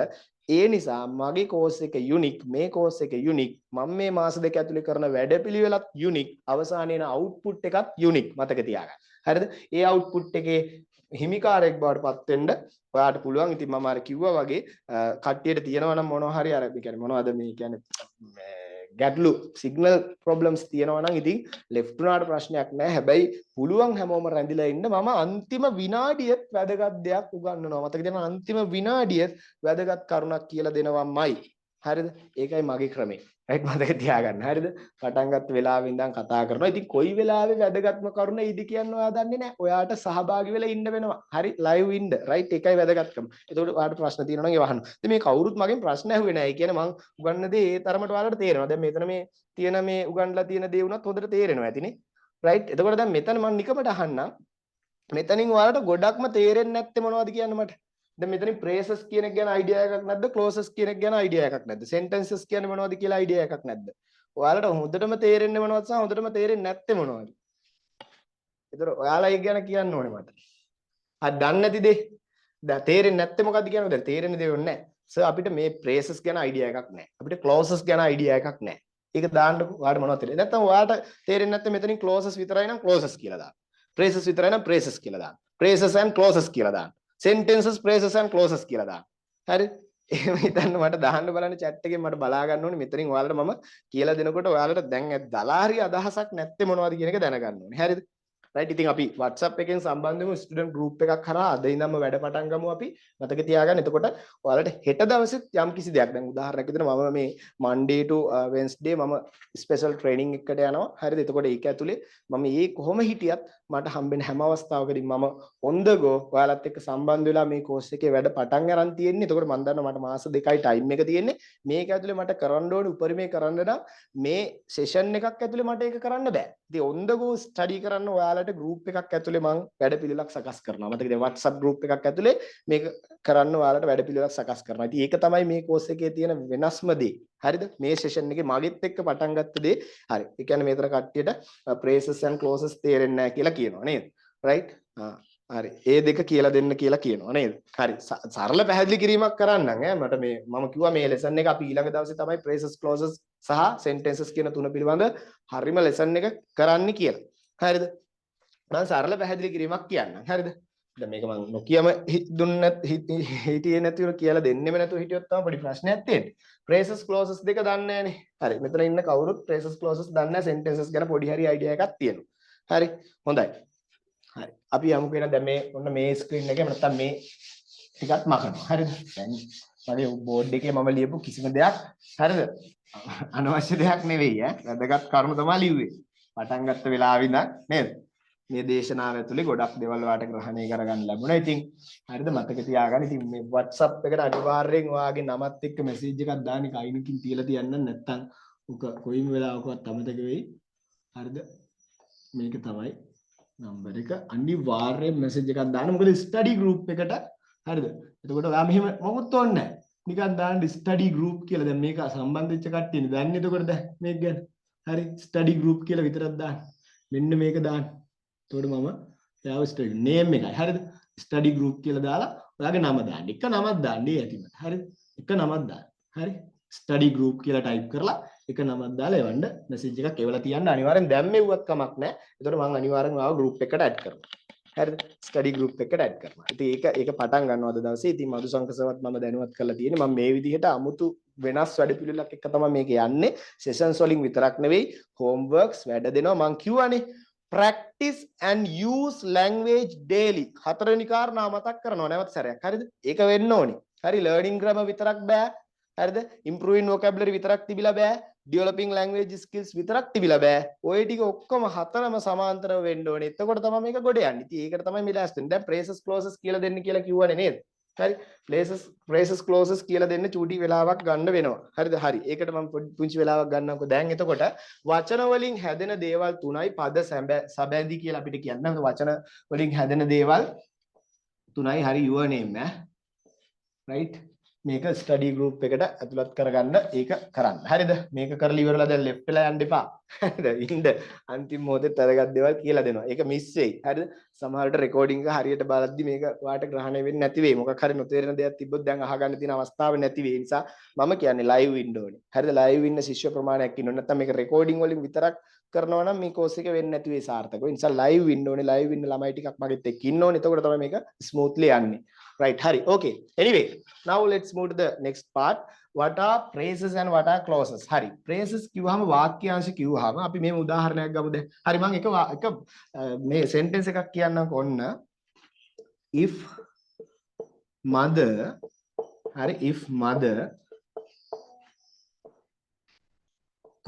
ඒ නිසා මගේ කෝස් එක යුනික්, මේ කෝස් එක යුනික්, මම මේ මාස දෙක ඇතුලේ කරන වැඩපිළිවෙලත් යුනික්, අවසානයේ එන අවුට්පුට් එකත් යුනික්. මතක තියාගන්න. හරිද? ඒ අවුට්පුට් එකේ හිමිකාරයෙක් බවට පත් වෙන්න ඔයාලට පුළුවන්. ඉතින් මම අර කිව්වා වගේ කට්ටියට තියෙනවා නම් මොනවා හරි අර කියන්නේ මොනවද මේ කියන්නේ ගැටලු සිග්නල් ප්‍රොබ්ලම්ස් තියෙනවා නම් ඉතින් ලෙෆ්ට් උනාට ප්‍රශ්නයක් නැහැ. හැබැයි පුළුවන් හැමෝම රැඳිලා ඉන්න. මම අන්තිම විනාඩියෙත් වැදගත් දෙයක් උගන්වනවා. මතක තියාගන්න අන්තිම විනාඩියෙත් වැදගත් කරුණක් කියලා දෙනවමයි. හරිද? ඒකයි මගේ ක්‍රමය. රයිට් මතක තියාගන්න. හරිද? පටන් ගත්ත වෙලාවෙ ඉඳන් කතා කරනවා. ඉතින් කොයි වෙලාවෙ වැදගත්ම කරුණ ඉදි කියන්න ඔයා දන්නේ නැහැ. ඔයාට සහභාගී වෙලා ඉන්න වෙනවා. හරි ලයිව් ඉන්න. රයිට් ඒකයි වැදගත්කම. එතකොට ඔයාට ප්‍රශ්න තියෙනවා නම් ඒව අහන්න. ඉතින් මේ කවුරුත් මගෙන් ප්‍රශ්න ඇහුවේ නැහැ. ඒ කියන්නේ මම උගන්වන දේ ඒ තරමට ඔයාලට තේරෙනවා. දැන් මෙතන මේ තියෙන මේ උගන්ලා තියෙන දේ උනත් හොඳට තේරෙනවා ඇතිනේ. රයිට්. එතකොට දැන් මෙතන මම නිකමට අහන්නම්. මෙතනින් ඔයාලට ගොඩක්ම තේරෙන්නේ නැත්තේ මොනවද කියන්න මට? දැන් මෙතනින් phrases කියන එක ගැන අයිඩියා එකක් නැද්ද? clauses කියන එක ගැන අයිඩියා එකක් නැද්ද? sentences කියන්නේ මොනවද කියලා අයිඩියා එකක් නැද්ද? ඔයාලට හොඳටම තේරෙන්නේ මොනවද සහ හොඳටම තේරෙන්නේ නැත්තේ මොනවද? ඒතර ඔයාලා ඒක ගැන කියන්න ඕනේ මට. හරි දන්නේ නැති දේ. දැන් තේරෙන්නේ නැත්තේ මොකද්ද කියන්නේ? දැන් තේරෙන දේ වෙන්නේ නැහැ. සර් අපිට මේ phrases ගැන අයිඩියා එකක් නැහැ. අපිට clauses ගැන අයිඩියා එකක් නැහැ. ඒක දාන්නකො ඔයාලට මොනවද තේරෙන්නේ? නැත්නම් ඔයාලට තේරෙන්නේ නැත්නම් මෙතනින් clauses විතරයි නම් clauses කියලා දාන්න. phrases විතරයි නම් phrases කියලා දාන්න. phrases and clauses කියලා දාන්න. sentences phrases and clauses කියලා දාන්න. හරි? එහෙම හිතන්න මට දාන්න බලන්න chat එකෙන් මට බලා ගන්න ඕනේ. මෙතනින් ඔයාලට මම කියලා දෙනකොට ඔයාලට දැන් දලා හරි අදහසක් නැත්තේ මොනවද කියන එක දැනගන්න ඕනේ. හරිද? රයිට් ඉතින් අපි WhatsApp එකෙන් සම්බන්ධ වෙමු ස්ටුඩන්ට් ගෲප් එකක් කරා අද ඉඳන්ම වැඩ පටන් ගමු අපි. මතක තියාගන්න. එතකොට ඔයාලට හෙට දවසෙත් යම් කිසි දෙයක් දැන් උදාහරණයක් විදිහට මම මේ Monday to Wednesday මම ස්පෙෂල් ට්‍රේනින් එකකට යනවා. හරිද? එතකොට ඒක ඇතුලේ මම මේ කොහොම හිටියත් මට හම්බෙන හැම අවස්ථාවකදී මම on the go ඔයාලත් එක්ක සම්බන්ධ වෙලා මේ කෝස් එකේ වැඩ පටන් ගන්න තියෙන්නේ. එතකොට මම දන්නවා මට මාස 2යි ටයිම් එක තියෙන්නේ. මේක ඇතුලේ මට කරන්න ඕනේ උපරිමේ කරන්න නම් මේ සෙෂන් එකක් ඇතුලේ මට ඒක කරන්න බෑ. ඉතින් on the go ස්ටඩි කරන්න ඔයාලට ගෲප් එකක් ඇතුලේ මම වැඩපිළිවෙලක් සකස් කරනවා. මතකද WhatsApp ගෲප් එකක් ඇතුලේ මේක කරන්න ඔයාලට වැඩපිළිවෙලක් සකස් කරනවා. ඉතින් ඒක තමයි මේ කෝස් එකේ තියෙන වෙනස්ම දේ. හරිද? මේ සෙෂන් එකේ මගෙත් එක්ක පටන් ගත්ත දේ. හරි. ඒ කියන්නේ මේතර කට්ටියට phrases and clauses තේරෙන්නේ නැහැ කියලා කියනවා නේද? right? හරි. ඒ දෙක කියලා දෙන්න කියලා කියනවා නේද? හරි. සරල පැහැදිලි කිරීමක් කරන්නම් ඈ. මට මේ මම කිව්වා මේ ලෙසන් එක අපි ඊළඟ දවසේ තමයි phrases clauses සහ sentences කියන තුන පිළිබඳ හරිම ලෙසන් එක කරන්න කියලා. හරිද? මම සරල පැහැදිලි කිරීමක් කියන්නම්. හරිද? දැන් මේක මම නොකියම හිටියේ නැතිව කියලා දෙන්නෙම නැතුව හිටියොත් තමයි පොඩි ප්‍රශ්නයක් තියෙන්නේ. phrases clauses දෙක දන්නේ නැහනේ. හරි. මෙතන ඉන්න කවුරුත් phrases clauses දන්නේ නැහැ. sentences ගැන පොඩි හරි idea එකක් තියෙනවා. හරි. හොඳයි. හරි. අපි යමු කියන දැන් මේ ඔන්න මේ ස්ක්‍රීන් එකේ නැත්තම් මේ ටිකක් මකනවා. හරිද? දැන් මගේ බෝඩ් එකේ මම ලියපු කිසිම දෙයක් හරිද? අනවශ්‍ය දෙයක් නෙවෙයි ඈ. වැදගත් කරුණු තමයි ලිව්වේ. පටන් ගත්ත වෙලාවෙ ඉඳන් නේද? මේ දේශනාව ඇතුලේ ගොඩක් දේවල් ඔයාලට ග්‍රහණය කරගන්න ලැබුණා. ඉතින් හරිද මතක තියාගන්න. ඉතින් මේ WhatsApp එකට අනිවාර්යෙන් ඔයාගේ නමත් එක්ක මැසේජ් එකක් දාන්න කයින්කින් තියලා තියන්න නැත්නම් උක කොයිම වෙලාවකවත් අමතක වෙයි. හරිද? මේක තමයි නම්බර එක. අනිවාර්යෙන් මැසේජ් එකක් දාන්න. මොකද ස්ටඩි ගෲප් එකට හරිද? එතකොට ඔයා මෙහෙම මොකුත් ඕනේ නැහැ. නිකන් දාන්න ස්ටඩි ගෲප් කියලා. දැන් මේක සම්බන්ධ වෙච්ච කට්ටියනේ දන්නේ. එතකොට දැන් මේක ගැන. හරි ස්ටඩි ගෲප් කියලා විතරක් දාන්න. මෙන්න මේක දාන්න. එතකොට මම ඔයාව ස්ටඩි නේම් එකයි. හරිද? ස්ටඩි ගෲප් කියලා දාලා ඔයාගේ නම දාන්න. එක නමක් දාන්න ඇතිමත්. හරිද? එක නමක් දාන්න. හරි? ස්ටඩි ගෲප් කියලා ටයිප් කරලා එක නමක් දාලා එවන්න මැසේජ් එකක් එවලා තියන්න. අනිවාර්යෙන් දැන් මෙව්වත් කමක් නැහැ. එතකොට මම අනිවාර්යෙන් ඔයාව ගෲප් එකකට ඇඩ් කරනවා. හරිද? ස්ටඩි ගෲප් එකකට ඇඩ් කරනවා. ඉතින් ඒක පටන් ගන්නවා අද දවසේ. ඉතින් මధుසංකසවත් මම දැනුවත් කරලා තියෙන්නේ. මම මේ විදිහට අමුතු වෙනස් වැඩපිළිවෙලක් එක්ක තමයි මේක යන්නේ. සෙෂන්ස් වලින් විතරක් නෙවෙයි homeworks වැඩ දෙනවා. මම කියවනේ practice and use language daily. හතරවෙනි කාරණා මතක් කරනවා නැවත සැරයක්. හරිද? ඒක වෙන්න ඕනේ. හරි learning grammar විතරක් බෑ. හරිද? improving vocabulary විතරක් තිබිලා බෑ. developing language skills විතරක් තිබිලා බෑ. ඔය ටික ඔක්කොම හතරම සමාන්තරව වෙන්න ඕනේ. එතකොට තමයි මේක ගොඩ යන්නේ. ඉතින් ඒකට තමයි මේ ලෑස්ති වෙන්නේ. දැන් phrases clauses කියලා දෙන්න කියලා කිව්වනේ නේද? හරි. phrases clauses කියලා දෙන්න චූටි වෙලාවක් ගන්න වෙනවා. හරිද? හරි. ඒකට මම පුංචි වෙලාවක් ගන්නම්කෝ. දැන් එතකොට වචන වලින් හැදෙන දේවල් තුනයි පද සැබැඳි කියලා අපිට කියන්නේ. වචන වලින් හැදෙන දේවල් තුනයි. හරි, your name right. මේක ස්ටඩි ගෲප් එකට ඇතුළත් කරගන්න ඒක කරන්න. හරිද? මේක කරලා ඉවරලා දැන් ලෙෆ්ට් වෙලා යන්න එපා. හරිද? ඉන්න අන්තිම මොහොතේ තරගත් දේවල් කියලා දෙනවා. ඒක මිස් වෙයි. හරිද? සමහරවිට රෙකෝඩින් එක හරියට බලද්දි මේක ඔයාලට ග්‍රහණය වෙන්නේ නැති වෙයි. මොකක් හරි නොතේරෙන දෙයක් තිබ්බොත් දැන් අහගන්න තියෙන අවස්ථාව නැති වෙයි. ඒ නිසා මම කියන්නේ ලයිව් ඉන්න ඕනේ. හරිද? ලයිව් ඉන්න ශිෂ්‍ය ප්‍රමාණයක් ඉන්න ඕනේ. නැත්නම් මේක රෙකෝඩින් වලින් විතරක් කරනවා නම් මේ කෝස් එක වෙන්නේ නැති වෙයි සාර්ථකව. ඒ නිසා ලයිව් ඉන්න ඕනේ. ලයිව් ඉන්න ළමයි ටිකක් මගෙත් එක්ක ඉන්න ඕනේ. එතකොට තමයි මේක ස්මූත්ලි යන්නේ. Right, Hari. Okay. Anyway, now let's move to the next part. What are phrases and what are clauses? Hari. Phrases කිව්වහම වාක්‍යාංශ කිව්වහම අපි මේ උදාහරණයක් ගමු දැන්. හරි, මම එක මේ sentence එකක් කියන්නම්කො ඔන්න. If mother, හරි, if mother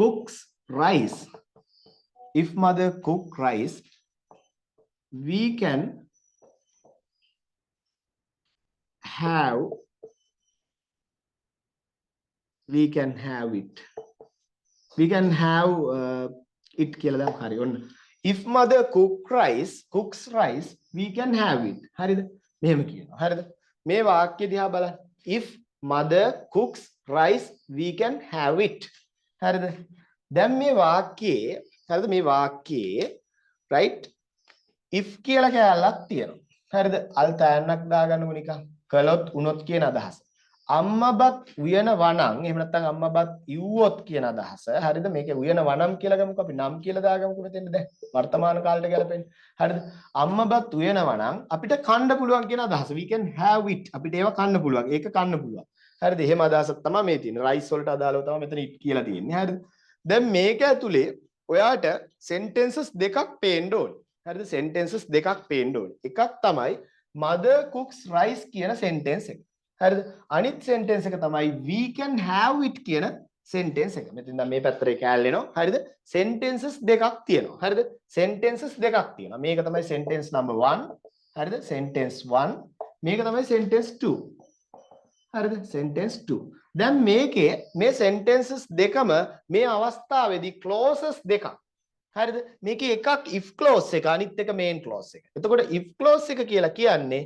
cooks rice. If mother cook rice, we can have it. We can have it කියලා දාමු. හරි, ඔන්න. If mother cooks rice, we can have it. හරිද? මෙහෙම කියනවා. හරිද? මේ වාක්‍ය දිහා බලන්න. If mother cooks rice, we can have it. හරිද? දැන් මේ වාක්‍යයේ, හරිද? මේ වාක්‍යයේ right if කියලා කැලලක් තියෙනවා. හරිද? අල් තෑන්නක් දාගන්නකො නිකන්. කළොත් උනොත් කියන අදහස. අම්මබත් උයනවා නම්, එහෙම නැත්නම් අම්මබත් ඉව්වොත් කියන අදහස. හරිද? මේකේ උයනවා නම් කියලා ගමුකෝ, අපි නම් කියලා දාගමුකෝ මෙතෙන්ද දැන්. වර්තමාන කාලයට ගැලපෙන්නේ. හරිද? අම්මබත් උයනවා නම් අපිට කන්න පුළුවන් කියන අදහස. We can have it. අපිට ඒව කන්න පුළුවන්. ඒක කන්න පුළුවන්. හරිද? එහෙම අදහසක් තමයි මේ තියෙන්නේ. රයිස් වලට අදාළව තමයි මෙතන it කියලා තියෙන්නේ. හරිද? දැන් මේක ඇතුලේ ඔයාට sentences දෙකක් පේන්න ඕනේ. හරිද? sentences දෙකක් පේන්න ඕනේ. එකක් තමයි mother cooks rice කියන sentence එක. හරිද? අනිත් sentence එක තමයි we can have it කියන sentence එක. මෙතෙන් දැන් මේ පැත්තට කැලල එනවා. හරිද? sentences දෙකක් තියෙනවා. හරිද? sentences දෙකක් තියෙනවා. මේක තමයි sentence number 1. හරිද? sentence 1. මේක තමයි sentence 2. හරිද? sentence 2. දැන් මේකේ මේ sentences දෙකම මේ අවස්ථාවේදී clauses දෙකක්. හරිද? මේකේ එකක් if clause එක, අනිත් එක main clause එක. එතකොට if clause එක කියලා කියන්නේ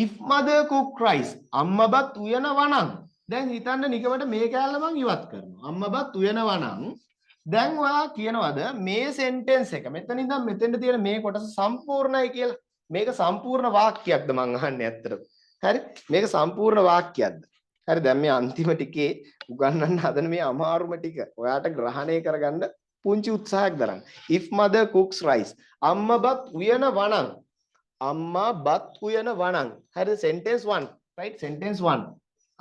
if mother cook rice, අම්මබත් උයනවා නම්. දැන් හිතන්න නිකමට මේ කැලල මං ඉවත් කරනවා. අම්මබත් උයනවා නම් දැන් ඔයා කියනවාද මේ sentence එක මෙතන ඉඳන් මෙතෙන්ට තියෙන මේ කොටස සම්පූර්ණයි කියලා? මේක සම්පූර්ණ වාක්‍යයක්ද මං අහන්නේ ඇත්තටම? හරි? මේක සම්පූර්ණ වාක්‍යයක්ද? හරි, දැන් මේ අන්තිම ටිකේ උගන්වන්න හදන මේ අමාරුම ටික ඔයාට ග්‍රහණය කරගන්න පුංචි උත්සාහයක් දරන්න. If mother cooks rice, අම්මබත් උයනවා නම්. අම්මාබත් උයනවා නම්. හරිද? sentence 1. right? sentence 1.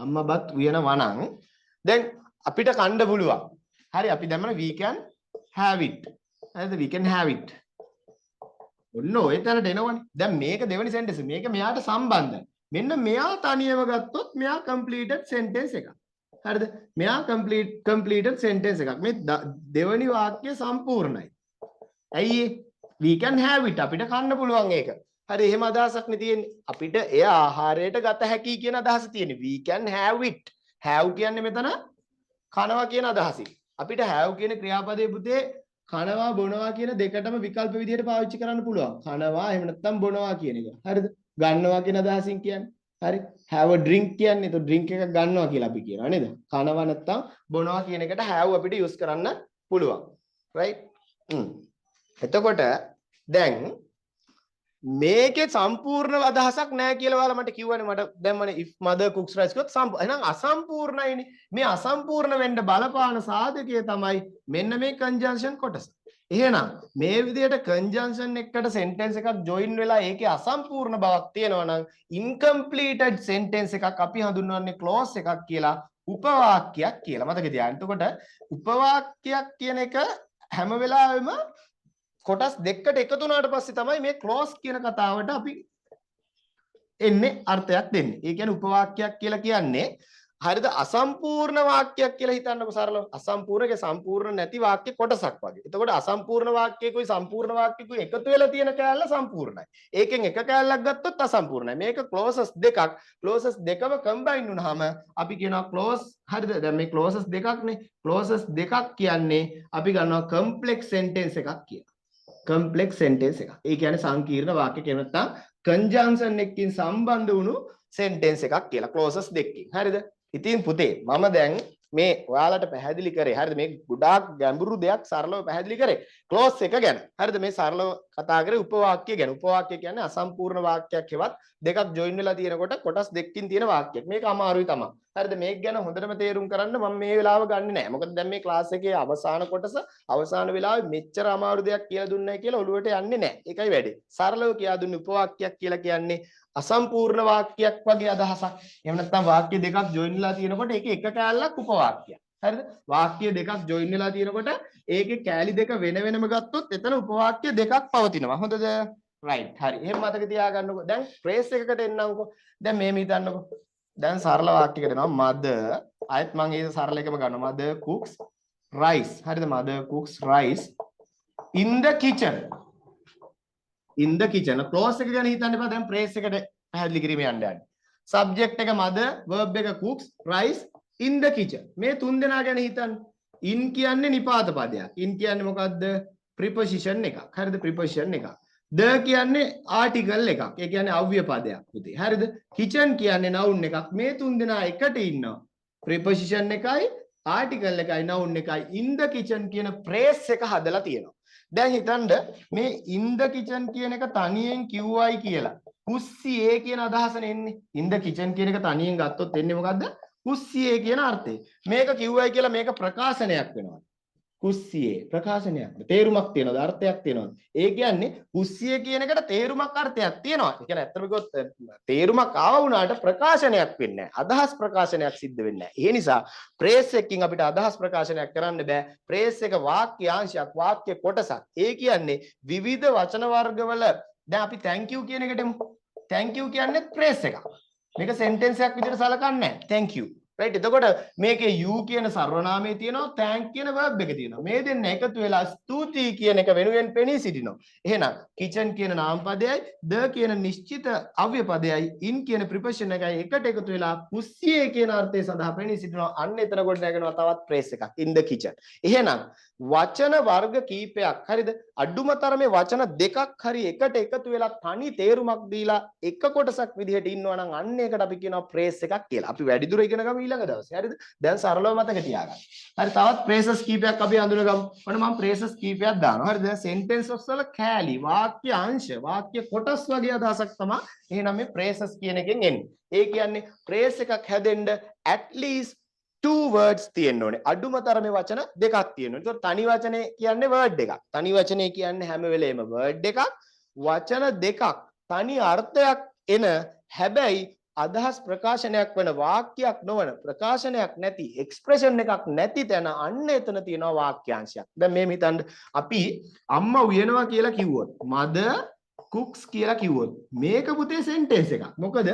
අම්මබත් උයනවා නම් දැන් අපිට කන්න පුළුවන්. හරි, අපි දැම්මම we can have it. හරිද? we can have it. ඔන්න ඔය තැනට එනවනේ. දැන් මේක දෙවෙනි sentence. මේක මෙයාට සම්බන්ධයි. මෙන්න මෙයා තනියම ගත්තොත් මෙයා completed sentence එකක්. හරිද? මෙයා completed sentence එකක්. මේ දෙවෙනි වාක්‍යය සම්පූර්ණයි. ඇයි ඒ? we can have it. අපිට කන්න පුළුවන් ඒක. හරි, එහෙම අදහසක් නේ තියෙන්නේ. අපිට එය ආහාරයට ගත හැකි කියන අදහස තියෙන්නේ. we can have it. have කියන්නේ මෙතන කනවා කියන අදහසින්. අපිට have කියන ක්‍රියාපදයේ පුතේ කනවා බොනවා කියන දෙකටම විකල්ප විදිහට පාවිච්චි කරන්න පුළුවන්. කනවා එහෙම නැත්නම් බොනවා කියන එක. හරිද? ගන්නවා කියන අදහසින් කියන්නේ. හරි, have a drink කියන්නේ તો drink එකක් ගන්නවා කියලා අපි කියනවා නේද? කනවා නැත්නම් බොනවා කියන එකට have අපිට use කරන්න පුළුවන්. right? එතකොට දැන් මේකේ සම්පූර්ණ අදහසක් නැහැ කියලා ඔයාලා මට කිව්වනේ. මට දැන් මම if mother cooks rice කිව්වොත් එහෙනම් අසම්පූර්ණයිනේ. මේ අසම්පූර්ණ වෙන්න බලපාන සාධකය තමයි මෙන්න මේ conjunction කොටස. එහෙනම් මේ විදිහට conjunction එකකට sentence එකක් join වෙලා ඒකේ අසම්පූර්ණ බවක් තියෙනවා නම් incompleted sentence එකක් අපි හඳුන්වන්නේ clause එකක් කියලා, උපවාක්‍යයක් කියලා. මතක තියාගන්න. එතකොට උපවාක්‍යයක් කියන එක හැම වෙලාවෙම කොටස් දෙකකට එකතු වුණාට පස්සේ තමයි මේ clause කියන කතාවට අපි එන්නේ අර්ථයක් දෙන්නේ. ඒ කියන්නේ උපවාක්‍යයක් කියලා කියන්නේ හරිද? අසම්පූර්ණ වාක්‍යයක් කියලා හිතන්නකො සරලව. අසම්පූර්ණක සම්පූර්ණ නැති වාක්‍ය කොටසක් වගේ. එතකොට අසම්පූර්ණ වාක්‍යයකුයි සම්පූර්ණ වාක්‍යයකුයි එකතු වෙලා තියෙන කෑල්ල සම්පූර්ණයි. ඒකෙන් එක කෑල්ලක් ගත්තොත් අසම්පූර්ණයි. මේක clauses දෙකක්. clauses දෙකම combine වුණාම අපි කියනවා clause හරිද? දැන් මේ clauses දෙකක්නේ. clauses දෙකක් කියන්නේ අපි ගන්නවා complex sentence එකක් කියලා. complex sentence එකක්. ඒ කියන්නේ සංකීර්ණ වාක්‍ය කියන නැත්නම් conjunction එකකින් සම්බන්ධ වුණු sentence එකක් කියලා. clauses දෙකකින්. හරිද? ඉතින් පුතේ මම දැන් මේ ඔයාලට පැහැදිලි කරේ හරිද මේ ගොඩාක් ගැඹුරු දෙයක් සරලව පැහැදිලි කරේ ක්ලෝස් එක ගැන හරිද මේ සරලව කතා කරේ උපවාක්‍ය ගැන උපවාක්‍ය කියන්නේ අසම්පූර්ණ වාක්‍යයක් හෙවත් දෙකක් ජොයින් වෙලා තියෙනකොට කොටස් දෙකකින් තියෙන වාක්‍යයක් මේක අමාරුයි තමයි හරිද මේක ගැන හොඳටම තේරුම් කරන්න මම මේ වෙලාව ගන්නෙ නෑ මොකද දැන් මේ ක්ලාස් එකේ අවසාන කොටස අවසාන වෙලාවේ මෙච්චර අමාරු දෙයක් කියලා දුන්නයි කියලා ඔළුවට යන්නේ නෑ ඒකයි වැඩේ සරලව කියා දුන්නේ උපවාක්‍යයක් කියලා කියන්නේ අසම්පූර්ණ වාක්‍යයක් වගේ අදහසක්. එහෙම නැත්නම් වාක්‍ය දෙකක් ජොයින් වෙලා තියෙනකොට ඒකේ එක කෑල්ලක් උපවාක්‍යයක්. හරිද? වාක්‍ය දෙකක් ජොයින් වෙලා තියෙනකොට ඒකේ කෑලි දෙක වෙන වෙනම ගත්තොත් එතන උපවාක්‍ය දෙකක් පවතිනවා. හොඳද? රයිට්. හරි. එහෙම මතක තියාගන්නකො. දැන් ෆ්‍රේස් එකකට එන්නම්කො. දැන් මේම හිතන්නකො. දැන් සරල වාක්‍යයකට එනවා mother. ආයෙත් මම ඒක සරල එකම ගන්නවා. mother cooks rice. හරිද? mother cooks rice in the kitchen. in the kitchen clause එක ගැන හිතන්න එපා දැන් phrase එකට පැහැදිලි කිරීම යන්න යන්නේ subject එක mother verb එක cooks rice in the kitchen මේ තුන් දෙනා ගැන හිතන්න in කියන්නේ නිපාත පදයක් in කියන්නේ මොකද්ද preposition එකක් හරිද preposition එකක් the කියන්නේ article එකක් ඒ කියන්නේ අව්‍ය පදයක් පුතේ හරිද kitchen කියන්නේ noun එකක් මේ තුන් දෙනා එකට ඉන්නවා preposition එකයි article එකයි noun එකයි in the kitchen කියන phrase එක හදලා තියෙනවා දැන් හිතන්න මේ in the kitchen කියන එක තනියෙන් QI කියලා. කුස්සියේ කියන අදහසනේ එන්නේ. in the kitchen කියන එක තනියෙන් ගත්තොත් එන්නේ මොකද්ද? කුස්සියේ කියන අර්ථය. මේක QI කියලා මේක ප්‍රකාශනයක් වෙනවා. කුස්සියේ ප්‍රකාශනයක්. තේරුමක් තියෙනවද? අර්ථයක් තියෙනවද? ඒ කියන්නේ කුස්සියේ කියන එකට තේරුමක් අර්ථයක් තියෙනවා. ඒ කියන්නේ ඇත්තම කිව්වොත් තේරුමක් ආව වුණාට ප්‍රකාශනයක් වෙන්නේ නැහැ. අදහස් ප්‍රකාශනයක් සිද්ධ වෙන්නේ නැහැ. ඒ නිසා ප්‍රේස් එකකින් අපිට අදහස් ප්‍රකාශනයක් කරන්න බෑ. ප්‍රේස් එක වාක්‍යාංශයක්, වාක්‍ය කොටසක්. ඒ කියන්නේ විවිධ වචන වර්ගවල දැන් අපි thank you කියන එකට එමු. thank you කියන්නේ ප්‍රේස් එකක්. මේක sentence එකක් විදිහට සලකන්නේ නැහැ. thank you. right එතකොට මේකේ you කියන සර්වනාමයේ තියෙනවා thank කියන verb එක තියෙනවා මේ දෙන්න එකතු වෙලා ස්තුතියි කියන එක වෙනුවෙන් පෙනී සිටිනවා එහෙනම් kitchen කියන නාම පදයයි the කියන නිශ්චිත අව්‍ය පදයයි in කියන preposition එකයි එකට එකතු වෙලා කුස්සියේ කියන අර්ථය සඳහා පෙනී සිටිනවා අන්න එතන කොට නැගෙනවා තවත් phrase එකක් in the kitchen එහෙනම් වචන වර්ග කීපයක් හරිද අඩුම තරමේ වචන දෙකක් හරි එකට එකතු වෙලා තනි තේරුමක් දීලා එක කොටසක් විදිහට ඉන්නවා නම් අන්න ඒකට අපි කියනවා phrase එකක් කියලා අපි වැඩිදුර ඉගෙන ගමු ඊළඟ දවසේ හරිද දැන් සරලව මතක තියාගන්න හරි තවත් phrases කීපයක් අපි අඳුනගමු ඔන්න මම phrases කීපයක් දානවා හරිද දැන් sentences වල කෑලි වාක්‍ය අංශ වාක්‍ය කොටස් වගේ අදහසක් තමයි එහෙනම් මේ phrases කියන එකෙන් එන්නේ ඒ කියන්නේ phrase එකක් හැදෙන්න at least two words තියෙන්න ඕනේ අඩුම තරමේ වචන දෙකක් තියෙන්න ඕනේ ඒතකොට තනි වචනේ කියන්නේ word එකක් තනි වචනේ කියන්නේ හැම වෙලේම word එකක් වචන දෙකක් තනි අර්ථයක් එන හැබැයි අදහස් ප්‍රකාශනයක් වෙන වාක්‍යයක් නොවන ප්‍රකාශනයක් නැති එක්ස්ප්‍රෙෂන් එකක් නැති තැන අන්න එතන තියෙනවා වාක්‍යාංශයක් දැන් මේ හිතන්න අපි අම්මා උයනවා කියලා කිව්වොත් mother cooks කියලා කිව්වොත් මේක පුතේ sentence එකක් මොකද